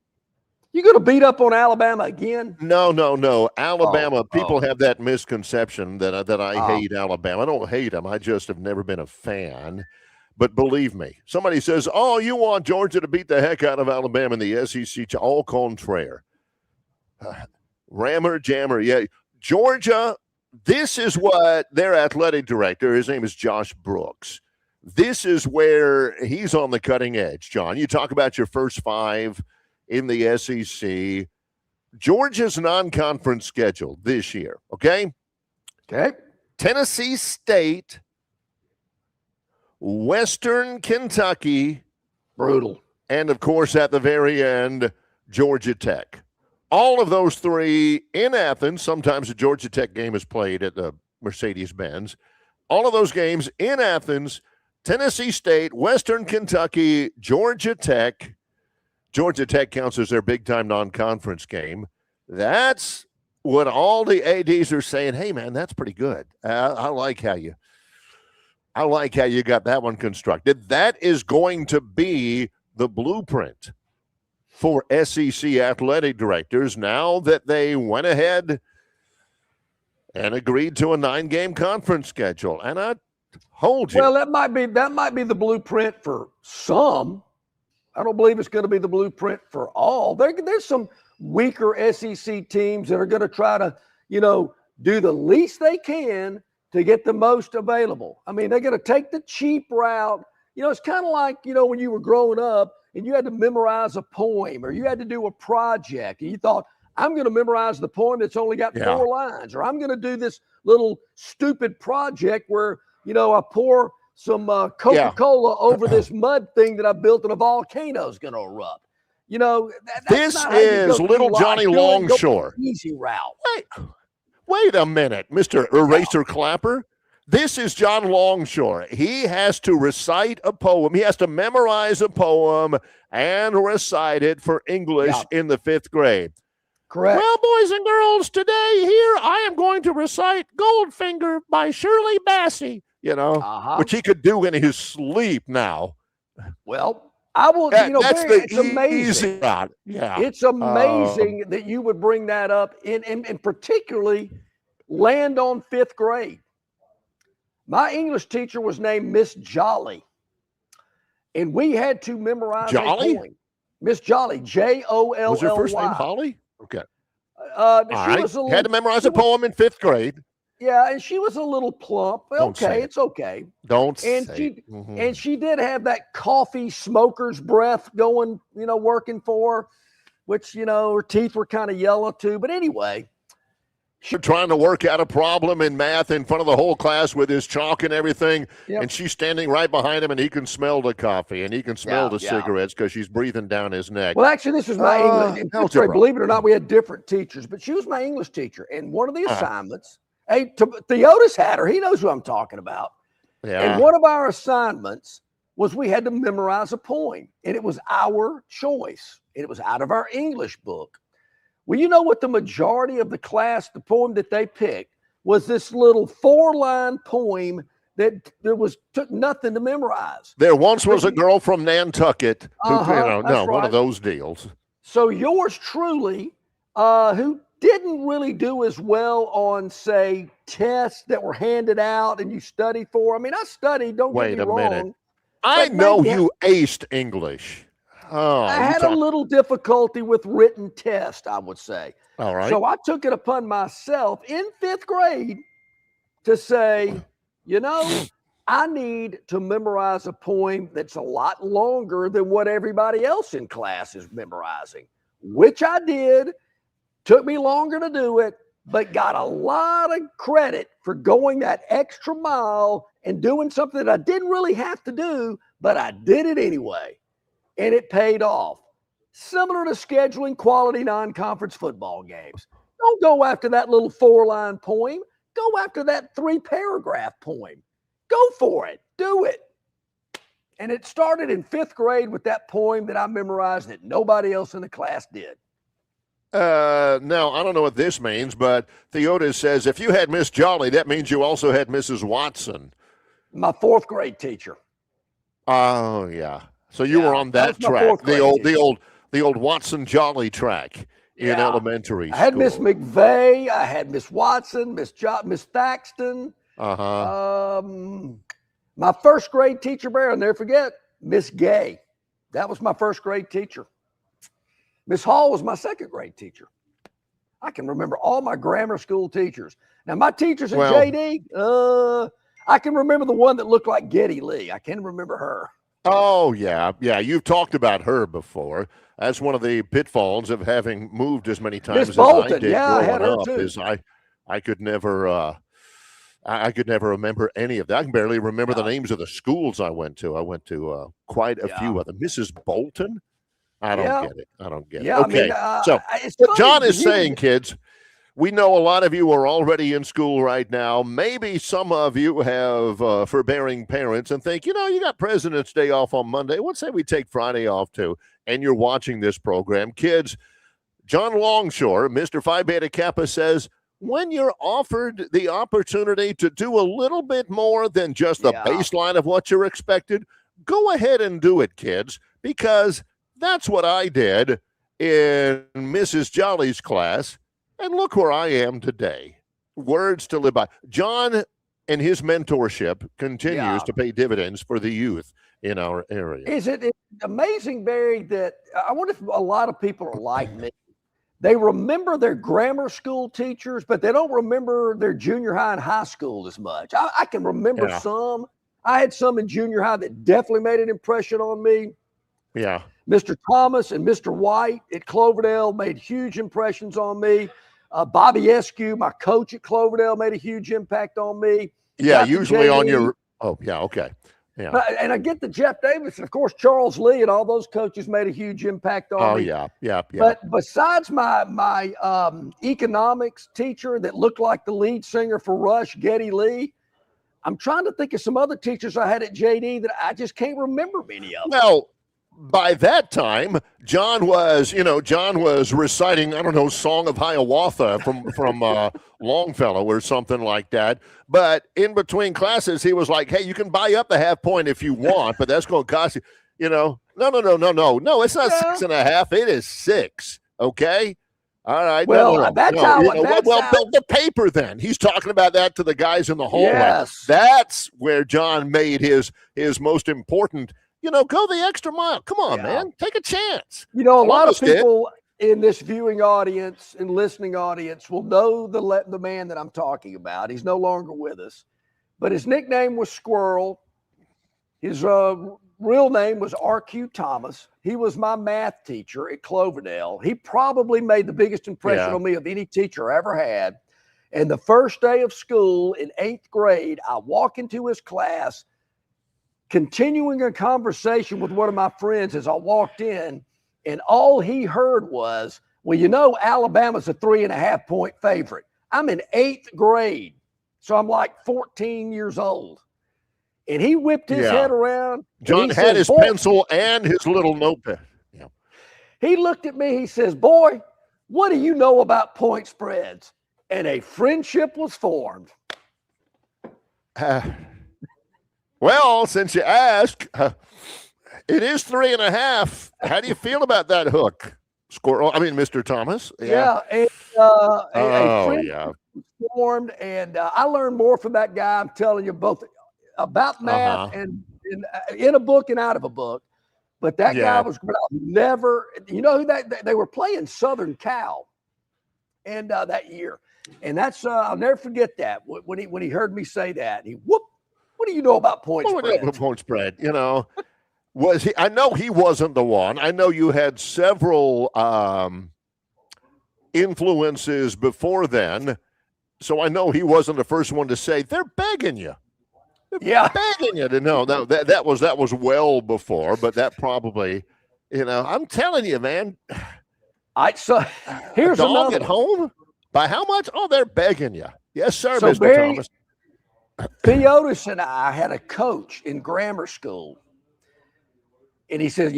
You going to beat up on Alabama again? No. Alabama, people have that misconception that I hate Alabama. I don't hate them. I just have never been a fan. But believe me, somebody says, oh, you want Georgia to beat the heck out of Alabama in the SEC. All contraire. Rammer, jammer. Yeah, Georgia. This is what their athletic director, his name is Josh Brooks. This is where he's on the cutting edge, John. You talk about your first five in the SEC. Georgia's non-conference schedule this year, okay? Okay. Tennessee State, Western Kentucky. Brutal. And, of course, at the very end, Georgia Tech. All of those three in Athens. Sometimes the Georgia Tech game is played at the Mercedes-Benz. All of those games in Athens, Tennessee State, Western Kentucky, Georgia Tech. Georgia Tech counts as their big-time non-conference game. That's what all the ADs are saying. Hey, man, that's pretty good. I like how you got that one constructed. That is going to be the blueprint for SEC athletic directors now that they went ahead and agreed to a 9-game conference schedule. And I hold you. Well, that might be the blueprint for some. I don't believe it's going to be the blueprint for all. There's some weaker SEC teams that are going to try to, do the least they can to get the most available. I mean, they're going to take the cheap route. It's kind of like, when you were growing up, and you had to memorize a poem or you had to do a project and you thought, I'm going to memorize the poem that's only got 4 lines, or I'm going to do this little stupid project where, I pour some Coca-Cola over this mud thing that I built and a volcano is going to erupt. This is little Johnny Longshore. Easy route. Wait a minute, Mr. Eraser Clapper. This is John Longshore. He has to recite a poem. He has to memorize a poem and recite it for English in the 5th grade. Correct. Well, boys and girls, today here I am going to recite Goldfinger by Shirley Bassey. which he could do in his sleep now. Well, I will, that's Barry, the it's amazing. easy route. Yeah. It's amazing that you would bring that up and particularly land on 5th grade. My English teacher was named Miss Jolly, and we had to memorize a poem. Miss Jolly, Jolly. Was her first name Holly? Okay. Had to memorize a poem in 5th grade. Yeah, and she was a little plump. Okay, it's okay. And she did have that coffee smoker's breath going, working for her, which, her teeth were kind of yellow too. But anyway. She's trying to work out a problem in math in front of the whole class with his chalk and everything. Yep. And she's standing right behind him, and he can smell the coffee and he can smell the cigarettes because she's breathing down his neck. Well, actually, this was my English. Believe it or not, we had different teachers, but she was my English teacher. And one of the assignments, Theotis had her. He knows who I'm talking about. Yeah. And one of our assignments was we had to memorize a poem, and it was our choice. And it was out of our English book. Well, you know what the majority of the class, the poem that they picked was this little 4-line poem that took nothing to memorize. There once was a girl from Nantucket who, one of those deals. So yours truly, who didn't really do as well on, say, tests that were handed out and you studied for. I mean, I studied, don't get me wrong. Wait a minute. I know you aced English. I had a little difficulty with written test, I would say. All right. So I took it upon myself in 5th grade to say, I need to memorize a poem that's a lot longer than what everybody else in class is memorizing, which I did. Took me longer to do it, but got a lot of credit for going that extra mile and doing something that I didn't really have to do, but I did it anyway. And it paid off. Similar to scheduling quality non-conference football games. Don't go after that little 4-line poem. Go after that 3-paragraph poem. Go for it. Do it. And it started in 5th grade with that poem that I memorized that nobody else in the class did. Now, I don't know what this means, but Theotis says, if you had Miss Jolly, that means you also had Mrs. Watson. My 4th grade teacher. Oh, yeah. So you were on that track, the old Watson Jolly track in elementary school. I had Miss McVeigh, I had Miss Watson, Miss Thaxton. My 1st grade teacher, Bear, I'll never forget, Miss Gay. That was my 1st grade teacher. Miss Hall was my 2nd grade teacher. I can remember all my grammar school teachers. Now, my teachers at JD, I can remember the one that looked like Geddy Lee. I can't remember her. Oh, yeah. You've talked about her before. That's one of the pitfalls of having moved as many times as I did growing up. Is I could never remember any of that. I can barely remember the names of the schools I went to. I went to quite a few of them. Mrs. Bolton? I don't get it. Okay. So John is saying, kids, we know a lot of you are already in school right now. Maybe some of you have forbearing parents and think, you got President's Day off on Monday. Let's say we take Friday off too, and you're watching this program. Kids, John Longshore, Mr. Phi Beta Kappa says, when you're offered the opportunity to do a little bit more than just the baseline of what you're expected, go ahead and do it, kids, because that's what I did in Mrs. Jolly's class. And look where I am today. Words to live by. John and his mentorship continues to pay dividends for the youth in our area. Is it amazing, Barry, that I wonder if a lot of people are like me. They remember their grammar school teachers, but they don't remember their junior high and high school as much. I can remember some. I had some in junior high that definitely made an impression on me. Yeah. Mr. Thomas and Mr. White at Cloverdale made huge impressions on me. Bobby Eskew, my coach at Cloverdale, made a huge impact on me. Yeah, usually on your – oh, yeah, okay. Yeah. And I get the Jeff Davis, and, of course, Charles Lee and all those coaches made a huge impact on me. Oh, yeah. But besides my economics teacher that looked like the lead singer for Rush, Geddy Lee, I'm trying to think of some other teachers I had at JD that I just can't remember many of them. by that time, John was reciting, I don't know, Song of Hiawatha from Longfellow or something like that. But in between classes, he was like, "Hey, you can buy up the half point if you want, but that's going to cost you, no, it's not 6.5. It is 6. Okay." All right. Well, that's how. The paper. Then he's talking about that to the guys in the hallway. Yes. That's where John made his most important. Go the extra mile. Come on, man. Take a chance. A lot of people in this viewing audience and listening audience will know the man that I'm talking about. He's no longer with us, but his nickname was Squirrel. His real name was R.Q. Thomas. He was my math teacher at Cloverdale. He probably made the biggest impression on me of any teacher I ever had. And the first day of school in 8th grade, I walk into his class, continuing a conversation with one of my friends as I walked in, and all he heard was, "Well, Alabama's a 3.5 point favorite." I'm in 8th grade, so I'm like 14 years old. And he whipped his head around. John had his pencil and his little notepad. Yeah. He looked at me. He says, "Boy, what do you know about point spreads?" And a friendship was formed. Well, since you ask, it is 3.5. How do you feel about that hook, Mr. Thomas? Yeah. And, a friendship was formed, and I learned more from that guy. I'm telling you, both about math and in a book and out of a book. But that guy was great. Never, who they were playing Southern Cal, and that year, and that's I'll never forget that when he heard me say that, he whooped. What do you know about point spread? Point spread, was he? I know he wasn't the one. I know you had several influences before then, so I know he wasn't the first one to say they're begging you. Begging you to know. No, that was well before, but that probably, I'm telling you, man. So here's a dog another at home. By how much? Oh, they're begging you. Yes, sir, Mr. Thomas. Theotis and I had a coach in grammar school, and he says,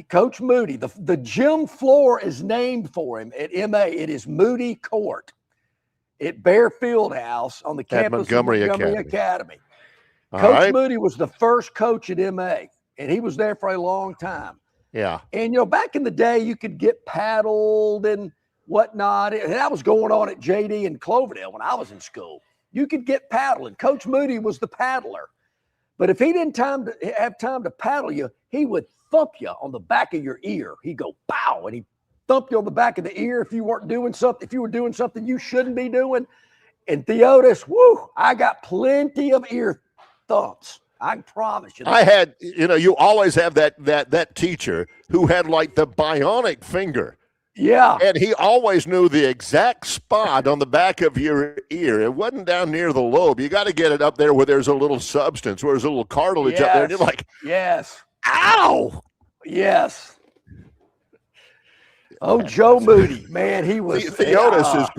Coach Moody, the gym floor is named for him at MA. It is Moody Court at Bear Fieldhouse on the campus of Montgomery Academy. Coach Moody was the first coach at MA, and he was there for a long time. Yeah. And, back in the day, you could get paddled and whatnot. And that was going on at JD and Cloverdale when I was in school. You could get paddling. Coach Moody was the paddler. But if he didn't have time to paddle you, he would thump you on the back of your ear. He'd go, pow, and he'd thump you on the back of the ear if you weren't doing something, if you were doing something you shouldn't be doing. And Theotis, I got plenty of ear thumps. I promise you that. I had, you always have that teacher who had like the bionic finger. Yeah. And he always knew the exact spot on the back of your ear. It wasn't down near the lobe. You got to get it up there where there's a little substance, where there's a little cartilage up there. And you're like, ow. Yes. Oh, Joe Moody, man, he was. Theotis has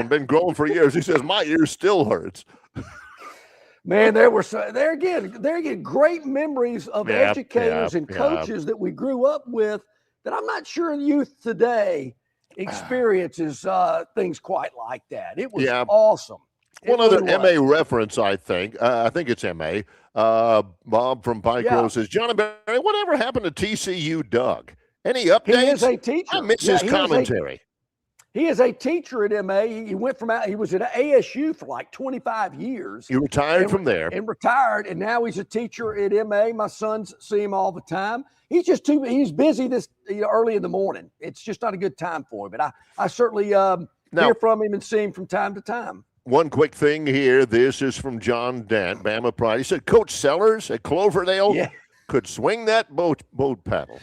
been growing for years. He says, my ear still hurts. Man, there again, great memories of educators and coaches that we grew up with that I'm not sure youth today experiences things quite like that. It was awesome. One other MA reference, I think. I think it's MA. Bob from Pike Grove says, John and Barry, whatever happened to TCU Doug? Any updates? He is a teacher. I miss his commentary. He is a teacher at MA. He was at ASU for like 25 years. He retired from there. And retired, and now he's a teacher at MA. My sons see him all the time. He's busy this early in the morning. It's just not a good time for him. But I certainly hear from him and see him from time to time. One quick thing here. This is from John Dent, Bama Pride. He said Coach Sellers at Cloverdale could swing that boat paddle.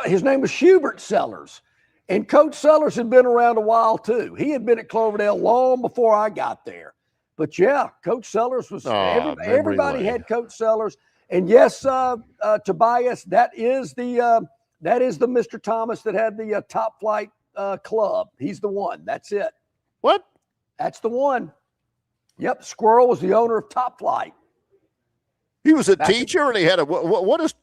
His name was Hubert Sellers. And Coach Sellers had been around a while, too. He had been at Cloverdale long before I got there. But, Coach Sellers was everybody had Coach Sellers. And, yes, Tobias, that is the Mr. Thomas that had the Top Flight club. He's the one. That's it. What? That's the one. Yep, Squirrel was the owner of Top Flight. He was a teacher, and he had what is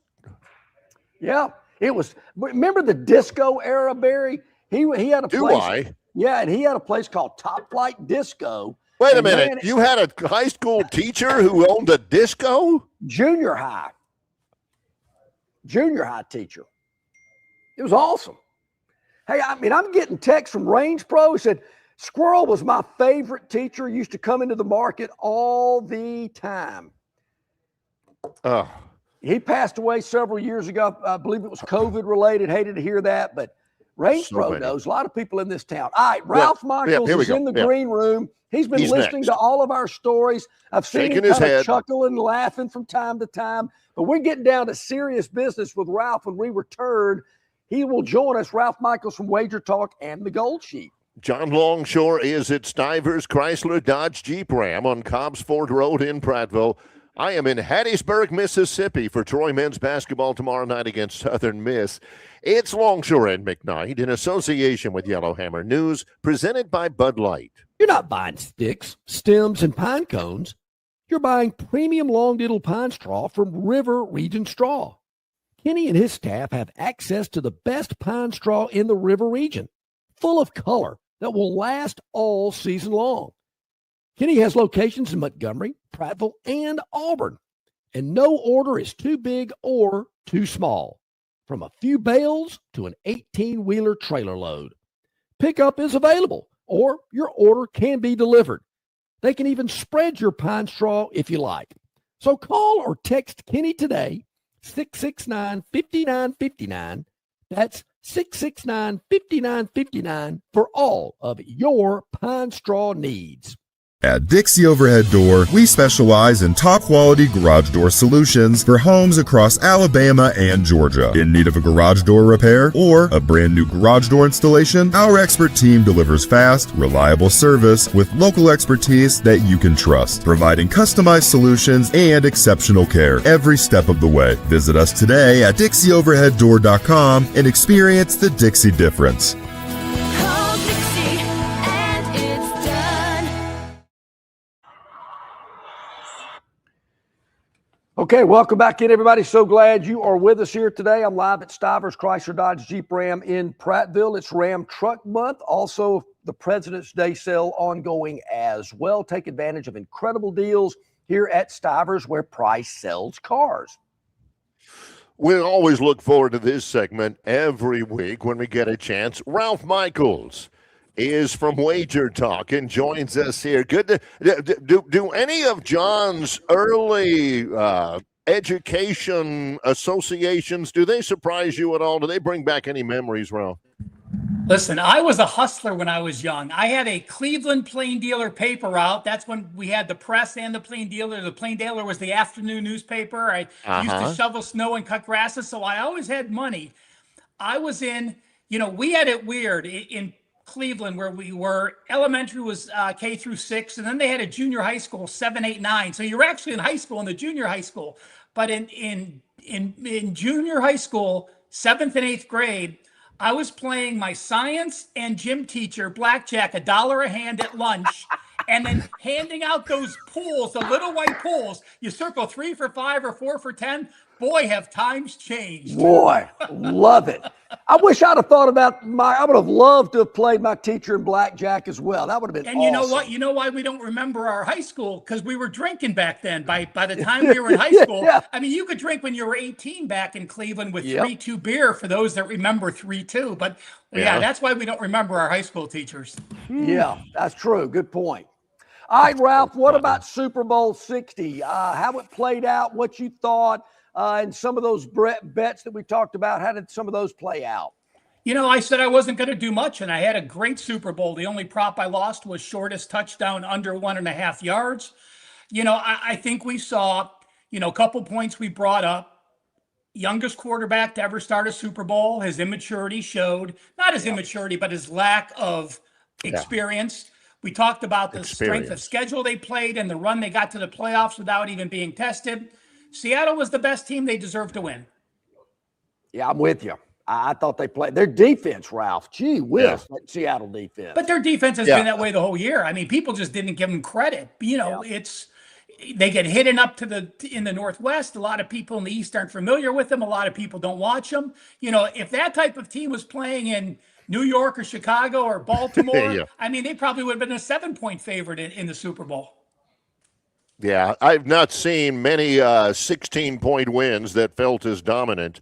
– Yeah. It was. Remember the disco era, Barry? He had a place. Do I? Yeah, and he had a place called Top Flight Disco. Wait a minute. You had a high school teacher who owned a disco? Junior high teacher. It was awesome. Hey, I mean, I'm getting texts from Range Pro. He said, Squirrel was my favorite teacher. Used to come into the market all the time. Oh. He passed away several years ago. I believe it was COVID related. Hated to hear that, but Range Pro knows a lot of people in this town. All right, Ralph Michaels is in the green room. He's been listening to all of our stories. I've seen him kind of chuckling and laughing from time to time, but we're getting down to serious business with Ralph when we return. He will join us, Ralph Michaels from Wager Talk and the Gold Sheet. John Longshore is at Stivers Chrysler Dodge Jeep Ram on Cobbs Ford Road in Prattville. I am in Hattiesburg, Mississippi for Troy men's basketball tomorrow night against Southern Miss. It's Longshore and McKnight in association with Yellowhammer News, presented by Bud Light. You're not buying sticks, stems, and pine cones. You're buying premium long-diddle pine straw from River Region Straw. Kenny and his staff have access to the best pine straw in the River region, full of color that will last all season long. Kenny has locations in Montgomery, Prattville, and Auburn, and no order is too big or too small, from a few bales to an 18-wheeler trailer load. Pickup is available, or your order can be delivered. They can even spread your pine straw if you like. So call or text Kenny today, 669-5959. That's 669-5959 for all of your pine straw needs. At Dixie Overhead Door, we specialize in top-quality garage door solutions for homes across Alabama and Georgia. In need of a garage door repair or a brand new garage door installation, our expert team delivers fast, reliable service with local expertise that you can trust, providing customized solutions and exceptional care every step of the way. Visit us today at DixieOverheadDoor.com and experience the Dixie difference. Okay, welcome back in, everybody. So glad you are with us here today. I'm live at Stivers Chrysler Dodge Jeep Ram in Prattville. It's Ram Truck Month. Also, the President's Day sale ongoing as well. Take advantage of incredible deals here at Stivers, where price sells cars. We always look forward to this segment every week when we get a chance. Ralph Michaels is from Wager Talk and joins us here. Good to do any of John's early education associations, do they surprise you at all? Do they bring back any memories, Ralph? Listen, I was a hustler when I was young. I had a Cleveland Plain Dealer paper route. That's when we had the press and the Plain Dealer. The Plain Dealer was the afternoon newspaper. I used to shovel snow and cut grasses, so I always had money. I was in, we had it weird in Cleveland, where we were. Elementary was K through 6, and then they had a junior high school, 7, 8, 9. So you're actually in high school in the junior high school. But in junior high school, 7th and 8th grade, I was playing my science and gym teacher blackjack, $1 a hand at lunch, and then handing out those pools, the little white pools. You circle 3 for 5 or 4 for 10. Boy, have times changed. Boy, love it. I wish I'd have thought about I would have loved to have played my teacher in blackjack as well. That would have been awesome. You know what? You know why we don't remember our high school? Because we were drinking back then. By the time we were in high school, I mean, you could drink when you were 18 back in Cleveland with 3-2 beer, for those that remember 3-2. But yeah, that's why we don't remember our high school teachers. Yeah, that's true. Good point. All right, Ralph, what about Super Bowl 60? How it played out, what you thought, and some of those bets that we talked about, how did some of those play out? I said I wasn't going to do much, and I had a great Super Bowl. The only prop I lost was shortest touchdown under 1.5 yards. I think we saw, a couple points we brought up. Youngest quarterback to ever start a Super Bowl. His immaturity showed, not his immaturity, but his lack of experience. We talked about the strength of schedule they played and the run they got to the playoffs without even being tested. Seattle was the best team. They deserved to win. Yeah, I'm with you. I thought they played their defense, Ralph. Gee whiz, that Seattle defense. But their defense has been that way the whole year. I mean, people just didn't give them credit. they get hidden up in the Northwest. A lot of people in the East aren't familiar with them. A lot of people don't watch them. If that type of team was playing in New York or Chicago or Baltimore, Yeah. I mean, they probably would have been a 7-point favorite in the Super Bowl. Yeah, I've not seen many 16-point wins that felt as dominant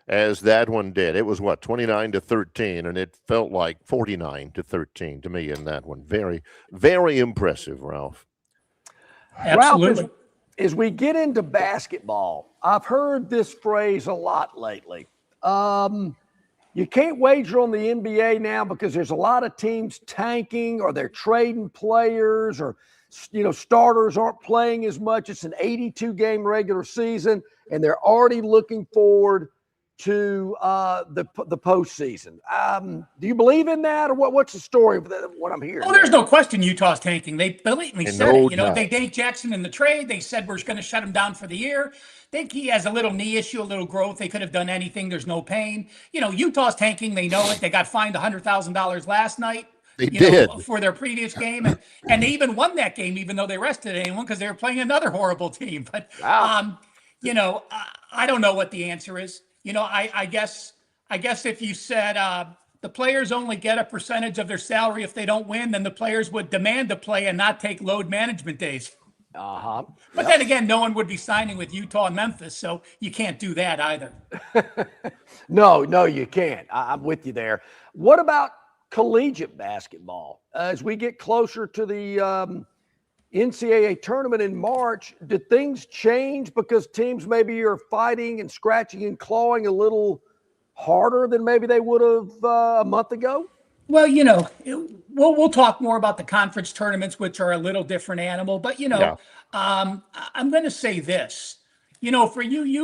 as that one did. It was 29-13, and it felt like 49-13 to me in that one. Very, very impressive, Ralph. Absolutely. Ralph, as we get into basketball, I've heard this phrase a lot lately. You can't wager on the NBA now because there's a lot of teams tanking, or they're trading players, or starters aren't playing as much. It's an 82-game regular season, and they're already looking forward to the postseason. Do you believe in that, or what's the story of what I'm hearing? Oh, there's no question Utah's tanking. They blatantly said no it. doubt. They thanked Jackson in the trade. They said we're going to shut him down for the year. Think he has a little knee issue, a little growth. They could have done anything. There's no pain. Utah's tanking. They know it. They got fined $100,000 last night. They did. For their previous game, and they even won that game, even though they rested anyone because they were playing another horrible team. But wow. I don't know what the answer is. I guess if you said the players only get a percentage of their salary if they don't win, then the players would demand to play and not take load management days. Uh-huh. But then again, no one would be signing with Utah and Memphis, so you can't do that either. No, you can't. I'm with you there. What about collegiate basketball? As we get closer to the NCAA tournament in March, did things change because teams maybe are fighting and scratching and clawing a little harder than maybe they would have a month ago? Well, we'll talk more about the conference tournaments, which are a little different animal. But I'm going to say this. For you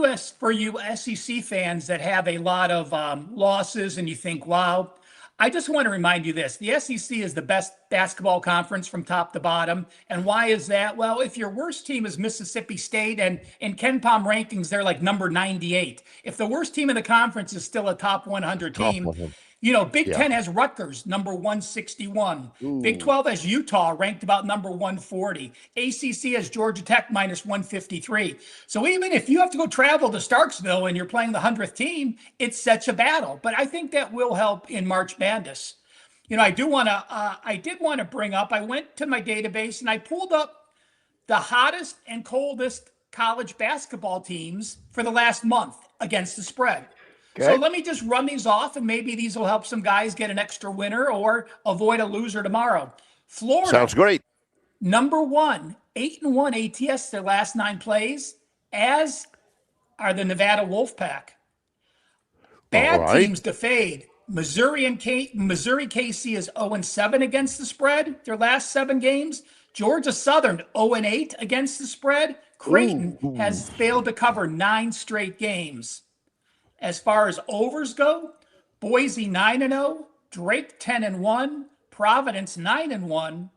SEC fans that have a lot of losses, and you think, wow. I just want to remind you this. The SEC is the best basketball conference from top to bottom. And why is that? Well, if your worst team is Mississippi State, and in KenPom rankings, they're like number 98. If the worst team in the conference is still a top 100 team, Big Ten has Rutgers, number 161. Ooh. Big 12 has Utah, ranked about number 140. ACC has Georgia Tech, minus 153. So even if you have to go travel to Starksville and you're playing the 100th team, it's such a battle. But I think that will help in March Madness. I did want to bring up, I went to my database and I pulled up the hottest and coldest college basketball teams for the last month against the spread. Okay. So let me just run these off, and maybe these will help some guys get an extra winner or avoid a loser tomorrow. Florida. Sounds great. Number 1, 8-1 ATS their last 9 plays, as are the Nevada Wolfpack. Bad teams to fade. Missouri KC is 0-7 against the spread, their last 7 games. Georgia Southern 0-8 against the spread. Creighton has failed to cover 9 straight games. As far as overs go, Boise 9-0, Drake 10-1, Providence 9-1.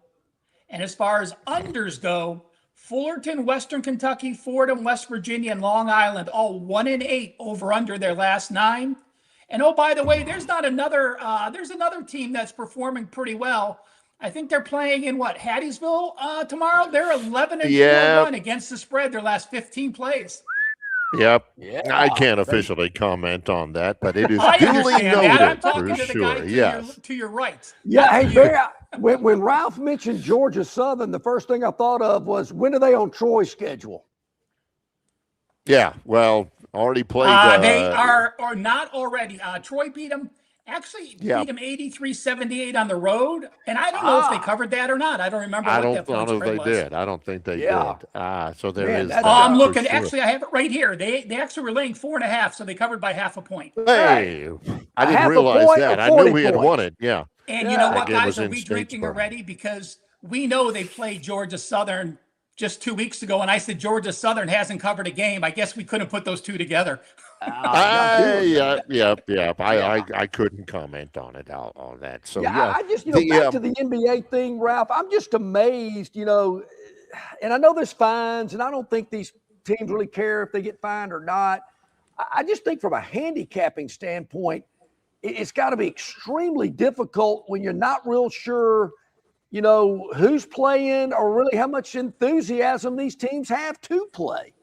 And as far as unders go, Fullerton, Western Kentucky, Fordham, West Virginia, and Long Island all 1-8 over under their last 9. And oh, by the way, there's another team that's performing pretty well. I think they're playing in Hattiesville tomorrow. They're 11-1 against the spread their last 15 plays. Yep. Yeah, I can't officially comment on that, but it is I duly understand that. I'm noted talking for to the sure. guy Yes. to your right. Yeah, hey, Barry, when Ralph mentioned Georgia Southern, the first thing I thought of was, when are they on Troy's schedule? Yeah, well, already played. They are not already. Troy beat them. Actually, beat them 83-78 on the road, and I don't know if they covered that or not. I don't remember. I don't know if they did. I don't think they did. So there is. I'm looking. Sure. Actually, I have it right here. They actually were laying 4.5, so they covered by half a point. Hey, I didn't realize that. I knew we had won it. Yeah. And you know what, guys? Are we drinking already? Because we know they played Georgia Southern just 2 weeks ago, and I said Georgia Southern hasn't covered a game. I guess we couldn't put those two together. I couldn't comment on it on that. So I just back to the NBA thing, Ralph. I'm just amazed, and I know there's fines, and I don't think these teams really care if they get fined or not. I just think from a handicapping standpoint, it's got to be extremely difficult when you're not real sure who's playing or really how much enthusiasm these teams have to play.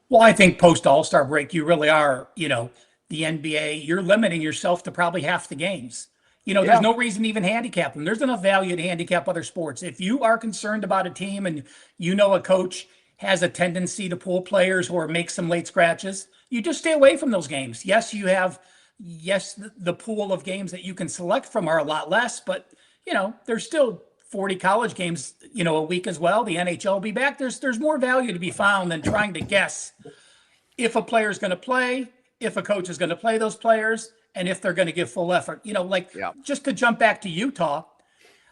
Well, I think post All-Star break, you really are, the NBA, you're limiting yourself to probably half the games. There's no reason to even handicap them. There's enough value to handicap other sports. If you are concerned about a team and a coach has a tendency to pull players or make some late scratches, you just stay away from those games. Yes, the pool of games that you can select from are a lot less, but, there's still 40 college games, a week as well. The NHL will be back. There's more value to be found than trying to guess if a player is going to play, if a coach is going to play those players, and if they're going to give full effort. Just to jump back to Utah,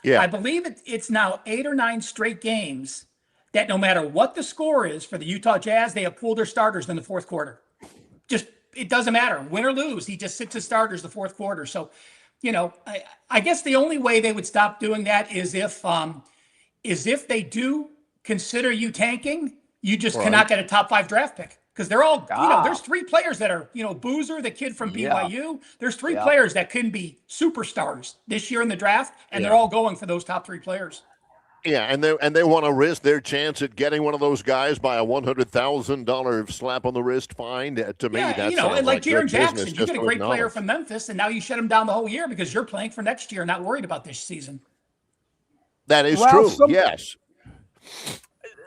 I believe it's now 8 or 9 straight games that no matter what the score is for the Utah Jazz, they have pulled their starters in the fourth quarter. It doesn't matter, win or lose. He just sits his starters the fourth quarter. So, I guess the only way they would stop doing that is if they do consider you tanking, you just cannot get a top 5 draft pick. Because they're all, there's 3 players that are, Boozer, the kid from BYU. There's 3 players that can be superstars this year in the draft, and they're all going for those top 3 players. Yeah, and they want to risk their chance at getting one of those guys by a $100,000 slap on the wrist fine. To me, that's and like Jaren Jackson, you get a great player from Memphis, and now you shut him down the whole year because you're playing for next year, not worried about this season. That is true. Yes.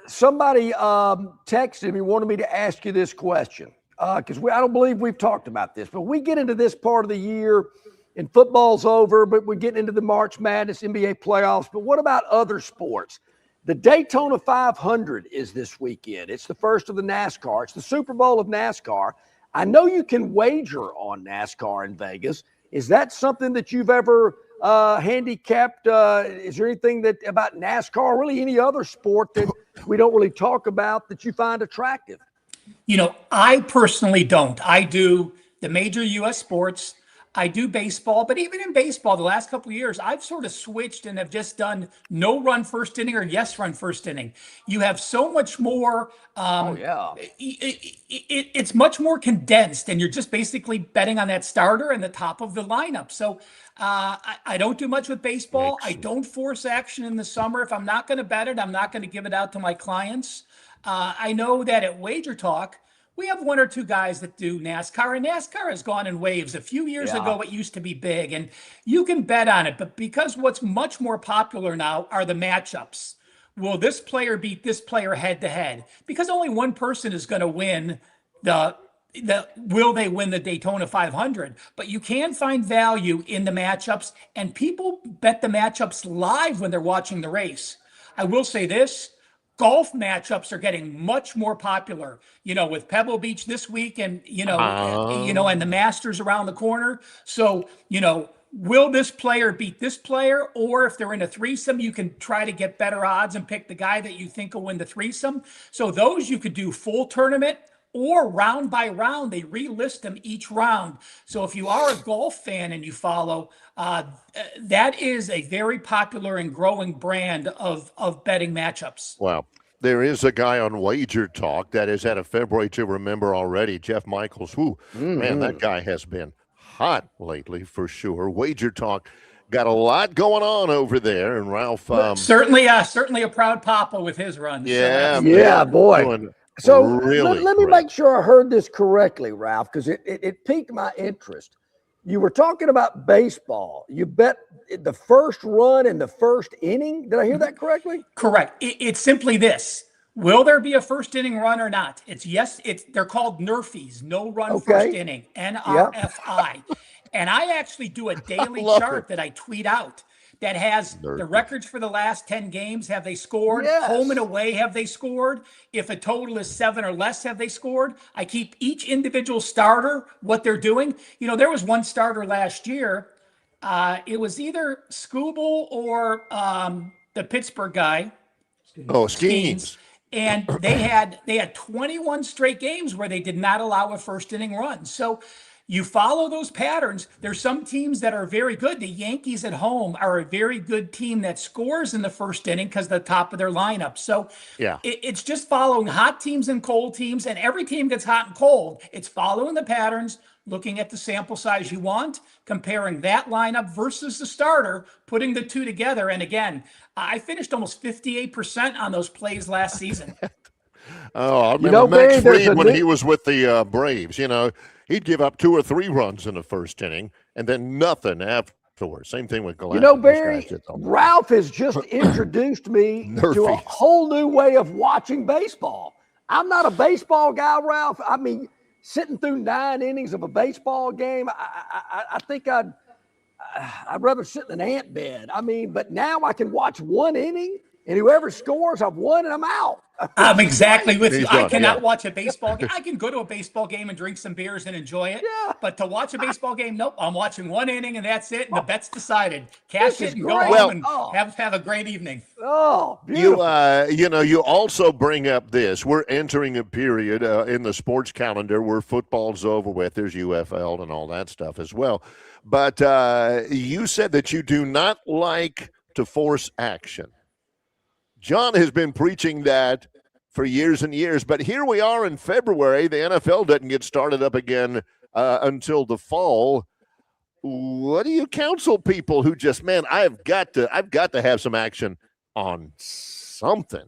Somebody texted me, wanted me to ask you this question because I don't believe we've talked about this, but we get into this part of the year and football's over, but we're getting into the March Madness, NBA playoffs. But what about other sports? The Daytona 500 is this weekend. It's the first of the NASCAR. It's the Super Bowl of NASCAR. I know you can wager on NASCAR in Vegas. Is that something that you've ever handicapped? Is there anything about NASCAR, or really any other sport that we don't really talk about that you find attractive? I personally don't. I do the major U.S. sports. I do baseball, but even in baseball, the last couple of years, I've sort of switched and have just done no run first inning or yes run first inning. You have so much more. It's much more condensed, and you're just basically betting on that starter and the top of the lineup. So I don't do much with baseball. I don't force action in the summer. If I'm not going to bet it, I'm not going to give it out to my clients. I know that at Wager Talk, we have 1 or 2 guys that do NASCAR, and NASCAR has gone in waves. A few years ago, it used to be big, and you can bet on it. But because what's much more popular now are the matchups. Will this player beat this player head to head? Because only one person is going to win will they win the Daytona 500? But you can find value in the matchups, and people bet the matchups live when they're watching the race. I will say this. Golf matchups are getting much more popular, with Pebble Beach this week and, and the Masters around the corner. So, will this player beat this player? Or if they're in a threesome, you can try to get better odds and pick the guy that you think will win the threesome. So those you could do full tournament or round by round. They relist them each round. So if you are a golf fan and you follow, that is a very popular and growing brand of betting matchups. Wow. There is a guy on Wager Talk that has had a February to remember already, Jeff Michaels. Man, that guy has been hot lately for sure. Wager Talk got a lot going on over there, and Ralph certainly a proud papa with his run. Yeah, boy. So let me make sure I heard this correctly, Ralph, because it piqued my interest. You were talking about baseball. You bet the first run in the first inning. Did I hear that correctly? Correct. It's simply this. Will there be a first inning run or not? It's yes. They're called NRFIs, no run first inning, NRFI. And I actually do a daily chart that I tweet out that has the records for the last 10 games. Have they scored? Home and away, have they scored? If a total is 7 or less, have they scored? I keep each individual starter, what they're doing. There was one starter last year. It was either Scooble or the Pittsburgh guy. Skeens. And they had 21 straight games where they did not allow a first inning run. So, You follow those patterns. There's some teams that are very good. The Yankees at home are a very good team that scores in the first inning because the top of their lineup. So it's just following hot teams and cold teams, and every team gets hot and cold. It's following the patterns, looking at the sample size you want, comparing that lineup versus the starter, putting the two together. And again, I finished almost 58% on those plays last season. I remember Max Fried when he was with the Braves. He'd give up 2 or 3 runs in the first inning and then nothing afterwards. Same thing with Gallant. Barry, Ralph has just introduced me to a whole new way of watching baseball. I'm not a baseball guy, Ralph. I mean, sitting through 9 innings of a baseball game, I think I'd rather sit in an ant bed. I mean, but now I can watch 1 inning, and whoever scores, I've won and I'm out. I'm exactly with you. I cannot watch a baseball game. I can go to a baseball game and drink some beers and enjoy it. Yeah. But to watch a baseball game, nope. I'm watching 1 inning and that's it. And the bet's decided. Cash it and go home and have a great evening. Oh, beautiful. You also bring up this. We're entering a period in the sports calendar where football's over with. There's UFL and all that stuff as well. But you said that you do not like to force action. John has been preaching that for years and years, but here we are in February. The NFL doesn't get started up again until the fall. What do you counsel people who just, I've got to have some action on something,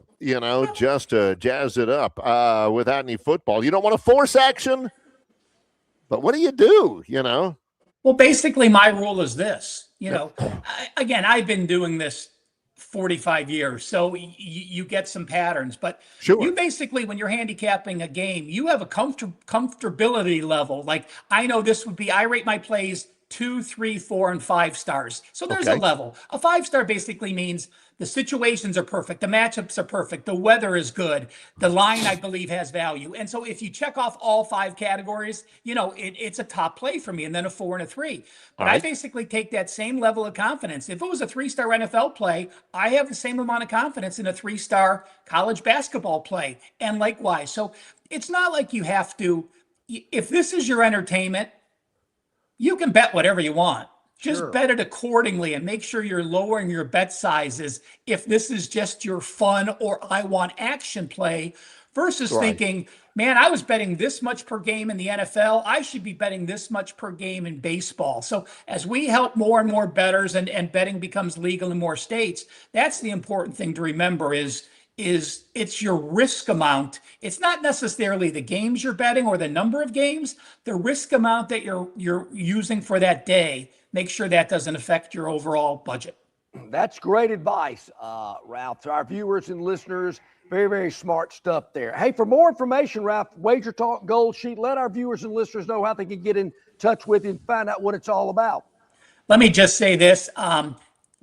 just to jazz it up without any football. You don't want to force action, but what do you do, Well, basically my rule is this, again, I've been doing this 45 years. So you get some patterns, but you basically, when you're handicapping a game, you have a comfortability level. Like I know this would be, I rate my plays 2, 3, 4, and 5 stars. So there's a level. A 5-star basically means the situations are perfect. The matchups are perfect. The weather is good. The line, I believe, has value. And so if you check off all 5 categories, it's a top play for me, and then a 4 and a 3. But I basically take that same level of confidence. If it was a 3-star NFL play, I have the same amount of confidence in a 3-star college basketball play, and likewise. So it's not like you have to, if this is your entertainment, you can bet whatever you want. Just bet it accordingly and make sure you're lowering your bet sizes if this is just your fun or I want action play versus thinking, man, I was betting this much per game in the NFL. I should be betting this much per game in baseball. So as we help more and more bettors and betting becomes legal in more states, that's the important thing to remember is it's your risk amount. It's not necessarily the games you're betting or the number of games, the risk amount that you're using for that day. Make sure that doesn't affect your overall budget. That's great advice, Ralph. To our viewers and listeners, very, very smart stuff there. Hey, for more information, Ralph, Wager Talk Gold Sheet, let our viewers and listeners know how they can get in touch with you and find out what it's all about. Let me just say this,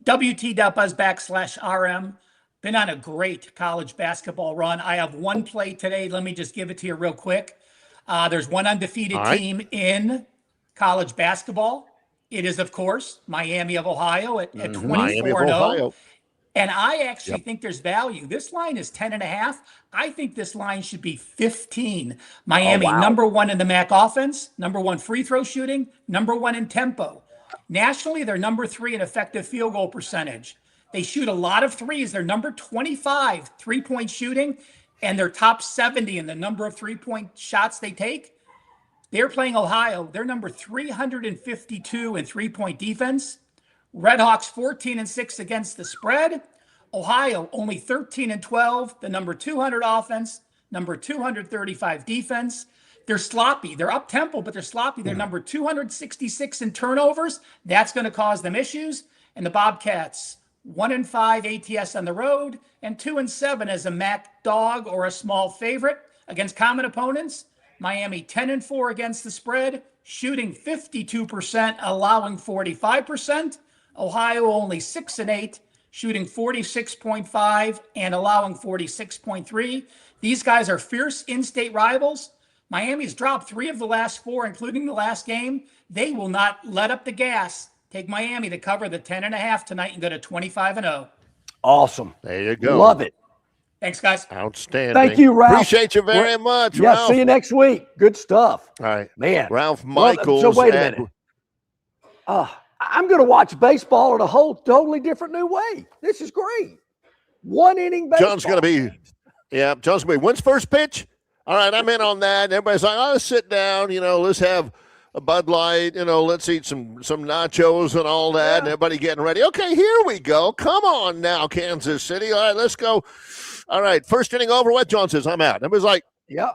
WT.buzz/RM. Been on a great college basketball run. I have 1 play today. Let me just give it to you real quick. There's 1 undefeated team in college basketball. It is, of course, Miami of Ohio at 24-0. And I actually think there's value. This line is 10.5. I think this line should be 15. Miami, number 1 in the MAC offense, number 1 free throw shooting, number 1 in tempo. Nationally, they're number 3 in effective field goal percentage. They shoot a lot of threes. They're number 25 3-point shooting, and they're top 70 in the number of 3-point shots they take. They're playing Ohio. They're number 352 in 3-point defense. Redhawks 14-6 against the spread. Ohio only 13-12, the number 200 offense, number 235 defense. They're sloppy. They're up tempo, but they're sloppy. They're number 266 in turnovers. That's going to cause them issues. And the Bobcats 1-5 ATS on the road and 2-7 as a MAC dog or a small favorite against common opponents. Miami 10-4 against the spread, shooting 52%, allowing 45%. Ohio only 6-8, shooting 46.5 and allowing 46.3. These guys are fierce in-state rivals. Miami's dropped 3 of the last 4, including the last game. They will not let up the gas. Take Miami to cover the 10.5 tonight and go to 25-0. Awesome. There you go. Love it. Thanks, guys. Outstanding. Thank you, Ralph. Appreciate you very much, Yeah, Ralph. see you next week. Good stuff. All right. Man. Ralph Michaels. So wait a minute. I'm going to watch baseball in a whole totally different new way. This is great. One inning baseball. John's going to be, when's first pitch? All right, I'm in on that. Everybody's like, oh, sit down, let's have a Bud Light, let's eat some nachos and all that, and everybody getting ready. Okay, here we go. Come on now, Kansas City. All right, let's go. All right, first inning over. What? John says, I'm out. Everybody's like, yeah.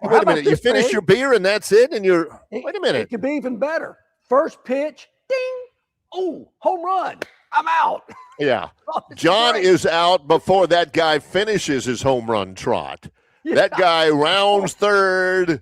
Wait a minute. You finish your beer and that's it? And wait a minute. It could be even better. First pitch, ding. Oh, home run. I'm out. Yeah. John is out before that guy finishes his home run trot. Yeah. That guy rounds third,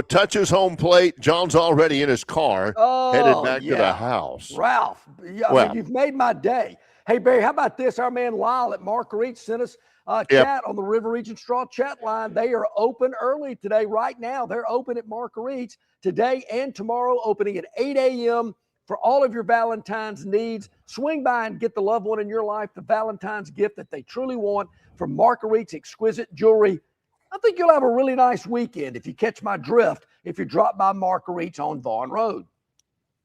touches home plate. John's already in his car, headed back to the house. Ralph, you've made my day. Hey, Barry, how about this? Our man Lyle at Marguerite sent us a chat on the River Region Straw chat line. They are open early today. Right now, they're open at Marguerite's today and tomorrow, opening at 8 a.m. for all of your Valentine's needs. Swing by and get the loved one in your life the Valentine's gift that they truly want from Marguerite's exquisite jewelry. I think you'll have a really nice weekend if you catch my drift, if you drop by Marguerite's on Vaughn Road.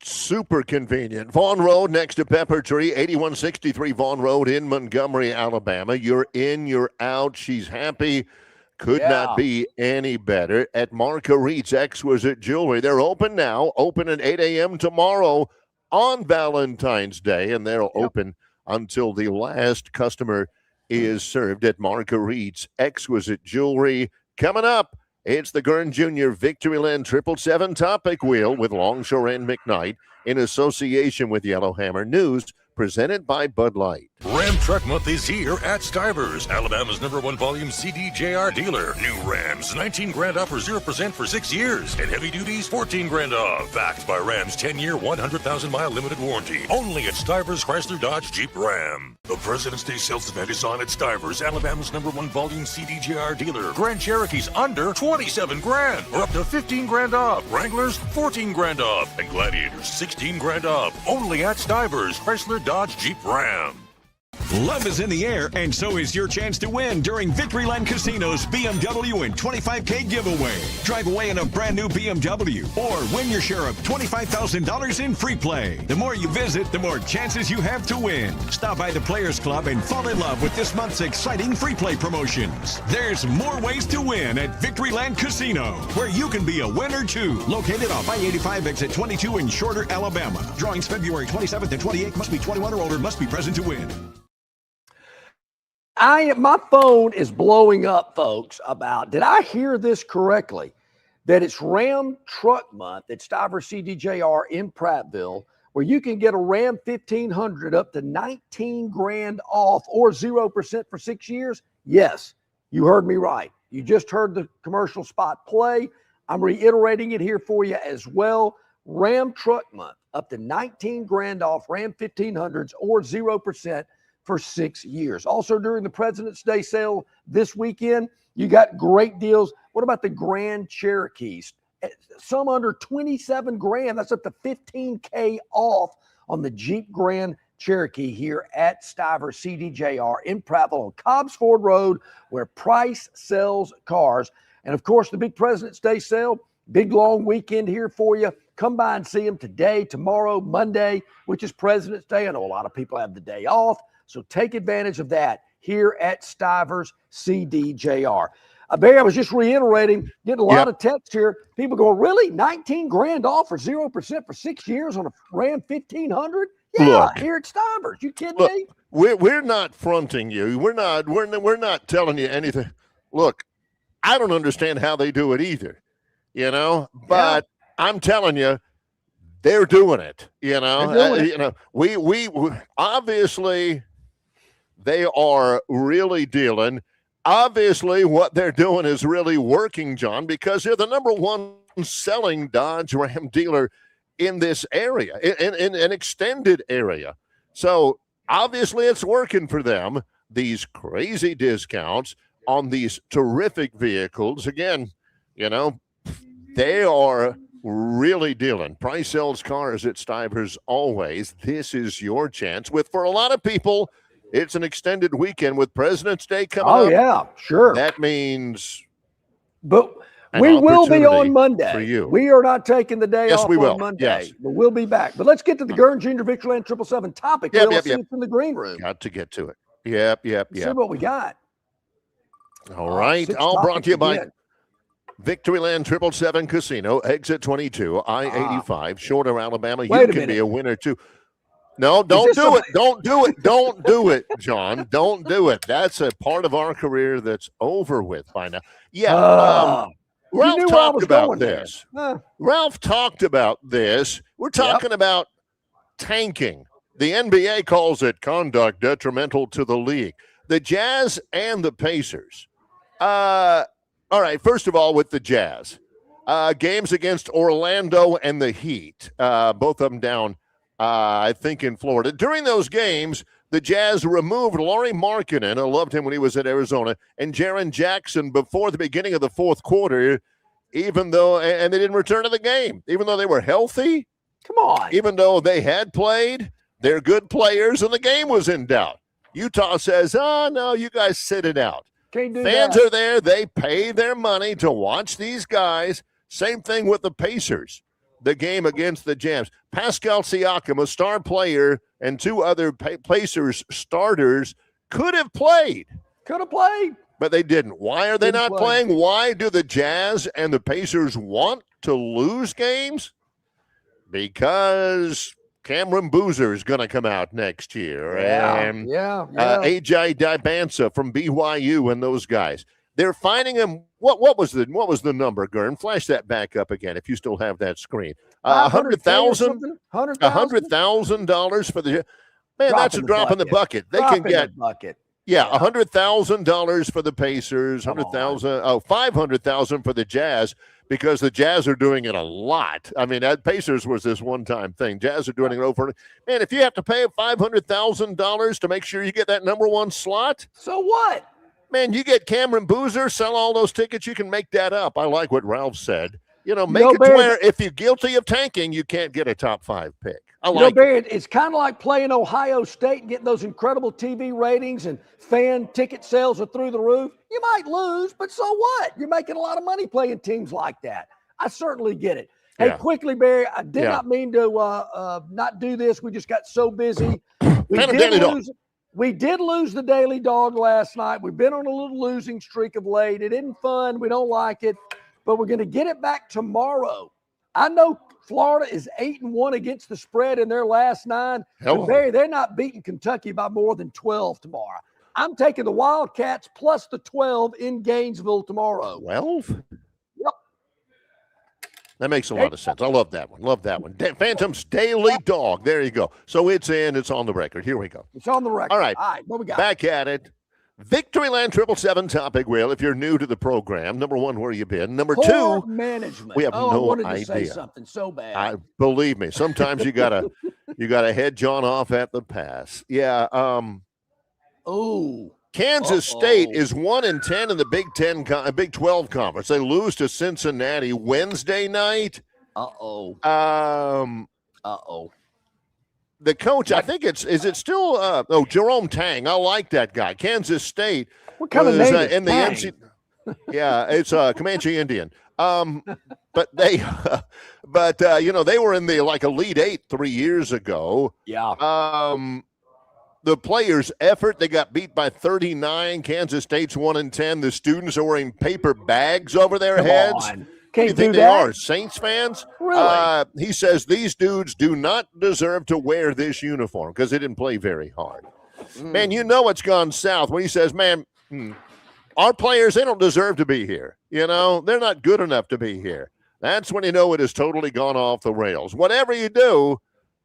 Super convenient. Vaughn Road next to Pepper Tree, 8163 Vaughn Road in Montgomery, Alabama. You're in, you're out. She's happy. Could not be any better at Marguerite's Exquisite Jewelry. They're open now, open at 8 a.m. tomorrow on Valentine's Day, and they're open until the last customer is served at Marguerite's Exquisite Jewelry. Coming up, it's the Gurn Jr. Victoryland 777 Topic Wheel with Longshore and McKnight in association with Yellowhammer News, presented by Bud Light. Ram Truck Month is here at Stivers, Alabama's #1 volume CDJR dealer. New Rams, 19 grand off or 0% for 6 years. And heavy duties, 14 grand off. Backed by Ram's 10-year, 100,000-mile limited warranty. Only at Stivers Chrysler Dodge Jeep Ram. The President's Day sales event is on at Stivers, Alabama's #1 volume CDJR dealer. Grand Cherokees under 27 grand or up to 15 grand off. Wranglers, 14 grand off. And Gladiators, 16 grand off. Only at Stivers Chrysler Dodge Jeep Ram. Love is in the air, and so is your chance to win during Victoryland Casino's BMW and 25K giveaway. Drive away in a brand new BMW or win your share of $25,000 in free play. The more you visit, the more chances you have to win. Stop by the Players Club and fall in love with this month's exciting free play promotions. There's more ways to win at Victoryland Casino, where you can be a winner too. Located off I-85 exit 22 in Shorter, Alabama. Drawings February 27th and 28th. Must be 21 or older. Must be present to win. My phone is blowing up, folks, about, did I hear this correctly? That it's Ram Truck Month at Stivers CDJR in Prattville, where you can get a Ram 1500 up to 19 grand off or 0% for 6 years? Yes, you heard me right. You just heard the commercial spot play. I'm reiterating it here for you as well. Ram Truck Month, up to 19 grand off Ram 1500s or 0% for 6 years. Also, during the President's Day sale this weekend, you got great deals. What about the Grand Cherokees? Some under 27 grand. That's up to 15K off on the Jeep Grand Cherokee here at Stivers CDJR in Prattville on Cobbs Ford Road, where Price sells cars. And of course, the big President's Day sale, big long weekend here for you. Come by and see them today, tomorrow, Monday, which is President's Day. I know a lot of people have the day off, so take advantage of that here at Stivers CDJR. Barry, I was just reiterating, getting a lot of texts here. People go, really? 19 grand off for 0% for 6 years on a Ram 1500? Yeah, look, here at Stivers. You kidding me? We're not fronting you. We're not telling you anything. Look, I don't understand how they do it either, but I'm telling you, they're doing it, we obviously they are really dealing. Obviously, what they're doing is really working, John, because they're the #1 selling Dodge Ram dealer in this area, in an extended area. So obviously it's working for them, these crazy discounts on these terrific vehicles. Again, they are really dealing. Price sells cars at Stivers always. This is your chance. For a lot of people, It's an extended weekend with President's Day coming up. Oh, yeah, sure. That means but we will be on Monday. For you. We are not taking the day off on Monday. Yes. But we'll be back. But let's get to the Gurn Junior Victoryland 777 topic. Yep. See what's in the green room. Got to get to it. Yep. See what we got. All right. All brought to you by Victoryland 777 Casino, exit 22, I-85, Shorter, Alabama. You can be a winner, too. No, don't do it. Don't do it. Don't do it, John. Don't do it. That's a part of our career that's over with by now. Yeah. Ralph talked about this. Ralph talked about this. We're talking about tanking. The NBA calls it conduct detrimental to the league. The Jazz and the Pacers. All right, first of all, with the Jazz, games against Orlando and the Heat, both of them down, I think, in Florida. During those games, the Jazz removed Lauri Markkanen, I loved him when he was at Arizona, and Jaren Jackson before the beginning of the fourth quarter, even though, and they didn't return to the game, even though they were healthy. Come on. Even though they had played, they're good players, and the game was in doubt. Utah says, oh, no, you guys sit it out. Fans are there. They pay their money to watch these guys. Same thing with the Pacers, the game against the Jams. Pascal Siakam, a star player, and two other Pacers starters could have played. But they didn't. Why are they not playing? Why do the Jazz and the Pacers want to lose games? Because Cameron Boozer is going to come out next year. And AJ Dibansa from BYU and those guys. They're finding him. What was the number, Gurn? Flash that back up again if you still have that screen. $100,000 for the man. That's a drop in the bucket. They can get $100,000 for the Pacers. $500,000 for the Jazz. Because the Jazz are doing it a lot. I mean, Pacers was this one-time thing. Jazz are doing it over. Man, if you have to pay $500,000 to make sure you get that number one slot. So what? Man, you get Cameron Boozer, sell all those tickets, you can make that up. I like what Ralph said. Make it to where if you're guilty of tanking, you can't get a top 5 pick. Barry, it's kind of like playing Ohio State and getting those incredible TV ratings and fan ticket sales are through the roof. You might lose, but so what? You're making a lot of money playing teams like that. I certainly get it. Hey, quickly, Barry, I did not mean to not do this. We just got so busy. We did lose the Daily Dog last night. We've been on a little losing streak of late. It isn't fun. We don't like it, but we're going to get it back tomorrow. I know Florida is 8-1 against the spread in their last 9. But Barry, they're not beating Kentucky by more than 12 tomorrow. I'm taking the Wildcats plus the 12 in Gainesville tomorrow. 12? Yep. That makes a lot of sense. I love that one. Phantom's Daily Dog. There you go. So it's in. It's on the record. Here we go. It's on the record. All right. What we got? Back at it. Victoryland 777 topic, Will, if you're new to the program. Number 1, where you been? Number 2, management. We have no I wanted idea. To say something so bad. Believe me, sometimes you gotta head John off at the pass. Yeah. Kansas State is 1-10 in the Big 12 conference. They lose to Cincinnati Wednesday night. The coach, I think is it still Jerome Tang. I like that guy. Kansas State. What kind of name is in the Tang? NC? Yeah, it's Comanche Indian. But they were in the Elite 8 3 years ago. Yeah. The players' effort, they got beat by 39. Kansas State's 1-10. The students are wearing paper bags over their heads. On. What do you think they are? Saints fans? Really? He says these dudes do not deserve to wear this uniform because they didn't play very hard. Man, you know it's gone south when he says, man, our players, they don't deserve to be here. They're not good enough to be here. That's when you know it has totally gone off the rails. Whatever you do,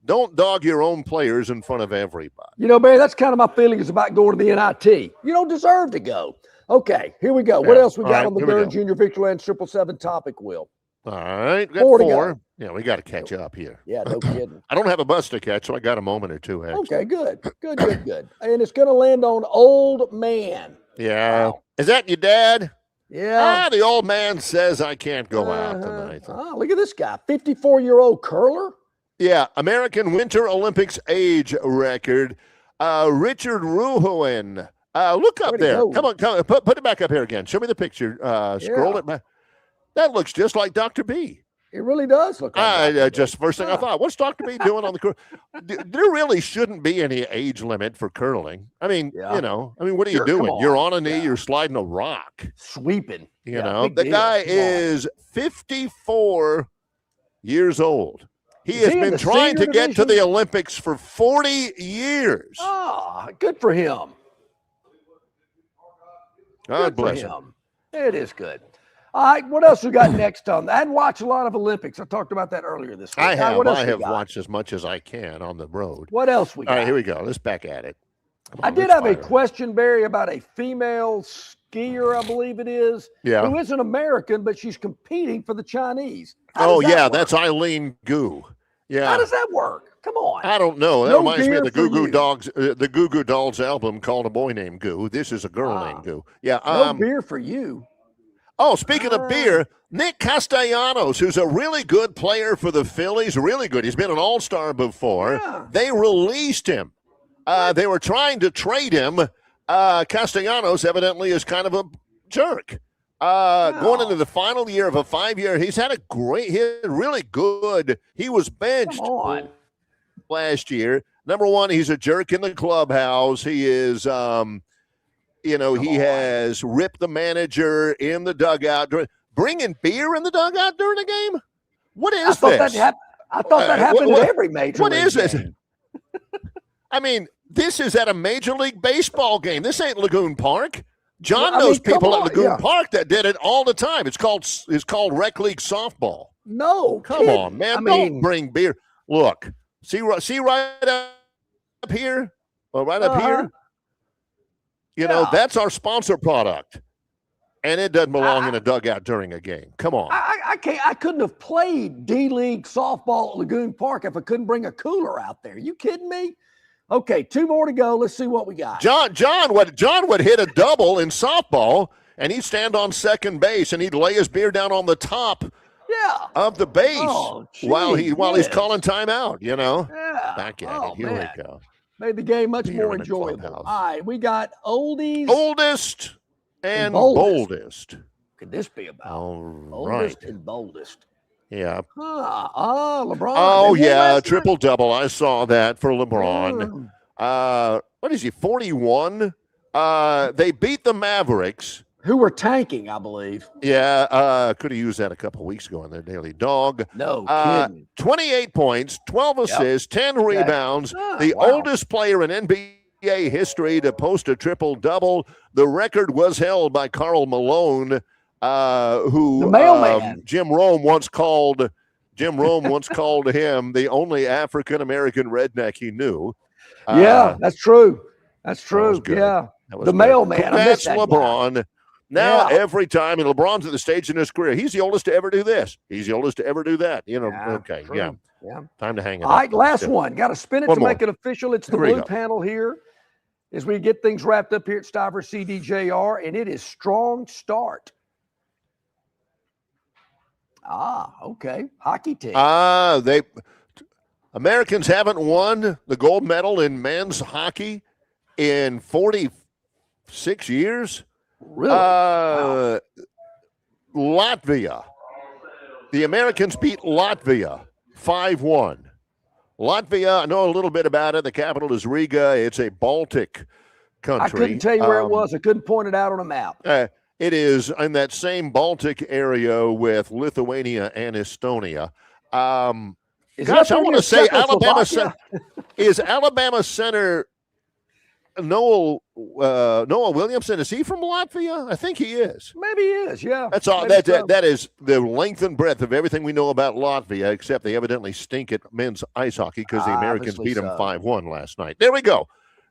don't dog your own players in front of everybody. Barry, that's kind of my feelings about going to the NIT. You don't deserve to go. Okay, here we go. What else we got on the Gurn Junior Victoryland 777 topic, Will? All right, we got 4. Yeah, we got to catch up here. Yeah, no kidding. I don't have a bus to catch, so I got a moment or two. Actually. Okay, good. And it's going to land on Old Man. Yeah. Wow. Is that your dad? Yeah. The old man says I can't go out tonight. Look at this guy, 54-year-old curler. Yeah, American Winter Olympics age record. Richard Ruhoen. Look up there. Come on, put it back up here again. Show me the picture. Scroll it back. That looks just like Dr. B. It really does look like just first thing I thought, what's Dr. B doing on the court? There really shouldn't be any age limit for curling. I mean, what are you doing? You're on a knee, you're sliding a rock. Sweeping. You know, the guy is 54 years old. He has been trying to get to the Olympics for 40 years. Ah, good for him. God bless him. It is good. All right, what else we got next on? I hadn't watched a lot of Olympics. I talked about that earlier this week. I have watched as much as I can on the road. What else we got? All right, here we go. Let's back at it. I did have a question, Barry, about a female skier, I believe it is, who is an American, but she's competing for the Chinese. That's Eileen Gu. Yeah. How does that work? Come on. I don't know. That reminds me of the Goo Goo Dolls album called A Boy Named Goo. This is a girl named Goo. Yeah. No beer for you. Oh, speaking of beer, Nick Castellanos, who's a really good player for the Phillies, really good. He's been an all-star before. Yeah. They released him. They were trying to trade him. Castellanos evidently is kind of a jerk. Going into the final year of a 5-year, he was benched last year. Number one, he's a jerk in the clubhouse. He is he has ripped the manager in the dugout. Bringing beer in the dugout during a game? What is this? I thought that happened at every major league game. What is this? I mean, this is at a Major League Baseball game. This ain't Lagoon Park. John knows people at Lagoon Park that did it all the time. It's called Rec League softball. No, come on, man. Don't bring beer. Look, see right up here? Right up here? That's our sponsor product. And it doesn't belong in a dugout during a game. Come on. I couldn't have played D-League softball at Lagoon Park if I couldn't bring a cooler out there. You kidding me? Okay, 2 more to go. Let's see what we got. John would hit a double in softball, and he'd stand on second base, and he'd lay his beer down on the top of the base while he's calling timeout, Yeah. Back at it. Here we go. Made the game much more enjoyable. All right, we got oldest and boldest. Could this be about? Oldest and boldest. Yeah. LeBron. Oh, yeah, triple-double. I saw that for LeBron. What is he, 41? They beat the Mavericks. Who were tanking, I believe. Yeah, could have used that a couple of weeks ago in their Daily Dog. No kidding. 28 points, 12 assists, 10 rebounds. Oldest player in NBA history to post a triple-double. The record was held by Karl Malone, who the mailman. Jim Rome once called him the only African-American redneck he knew. That's true. That's true. The mailman. That's LeBron. Guy. Now every time, and LeBron's at the stage in his career, he's the oldest to ever do this. He's the oldest to ever do that. True. Time to hang it up. All right, last one. Got to spin it to make it official. It's the blue panel here as we get things wrapped up here at Stivers CDJR, and it is strong start. Okay. Hockey team. Americans haven't won the gold medal in men's hockey in 46 years. Really? Latvia. The Americans beat Latvia 5-1. Latvia, I know a little bit about it. The capital is Riga. It's a Baltic country. I couldn't tell you where it was. I couldn't point it out on a map. It is in that same Baltic area with Lithuania and Estonia. I want to say Alabama Center Noel Williamson. Is he from Latvia? I think he is. Maybe he is. Yeah. That's all. That is the length and breadth of everything we know about Latvia, except they evidently stink at men's ice hockey because the Americans beat them 5-1 last night. There we go.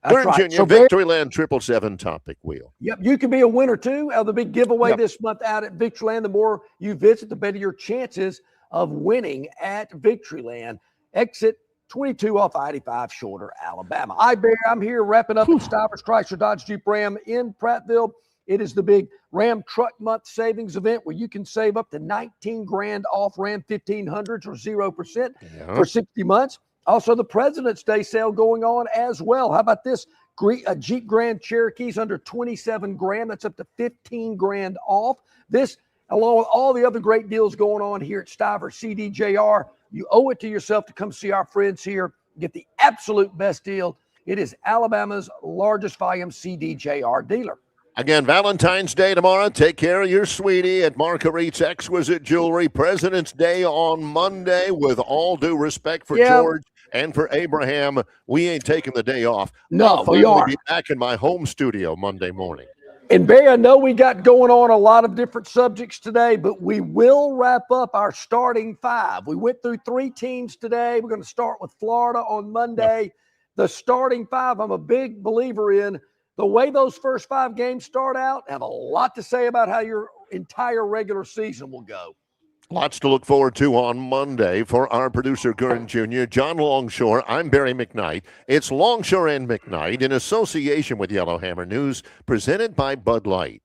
Gurn Jr., Victoryland 777 topic wheel. Yep, you can be a winner, too, of the big giveaway this month out at Victoryland. The more you visit, the better your chances of winning at Victoryland. Exit 22 off I-85, Shorter, Alabama. I'm here wrapping up at Stivers Chrysler Dodge Jeep Ram in Prattville. It is the big Ram Truck Month Savings event where you can save up to $19,000 off Ram 1500s or 0% for 60 months. Also, the President's Day sale going on as well. How about this? Jeep Grand Cherokees under 27 grand. That's up to 15 grand off. This, along with all the other great deals going on here at Stivers CDJR, you owe it to yourself to come see our friends here. Get the absolute best deal. It is Alabama's largest volume CDJR dealer. Again, Valentine's Day tomorrow. Take care of your sweetie at Marguerite's Exquisite Jewelry. President's Day on Monday. With all due respect for George and for Abraham, we ain't taking the day off. No, we are. I'll be back in my home studio Monday morning. And Barry, I know we got going on a lot of different subjects today, but we will wrap up our starting five. We went through 3 teams today. We're going to start with Florida on Monday. Yeah. The starting five, I'm a big believer in. The way those first 5 games start out have a lot to say about how your entire regular season will go. Lots to look forward to on Monday. For our producer, Gurn Jr., John Longshore, I'm Barry McKnight. It's Longshore and McKnight in association with Yellowhammer News, presented by Bud Light.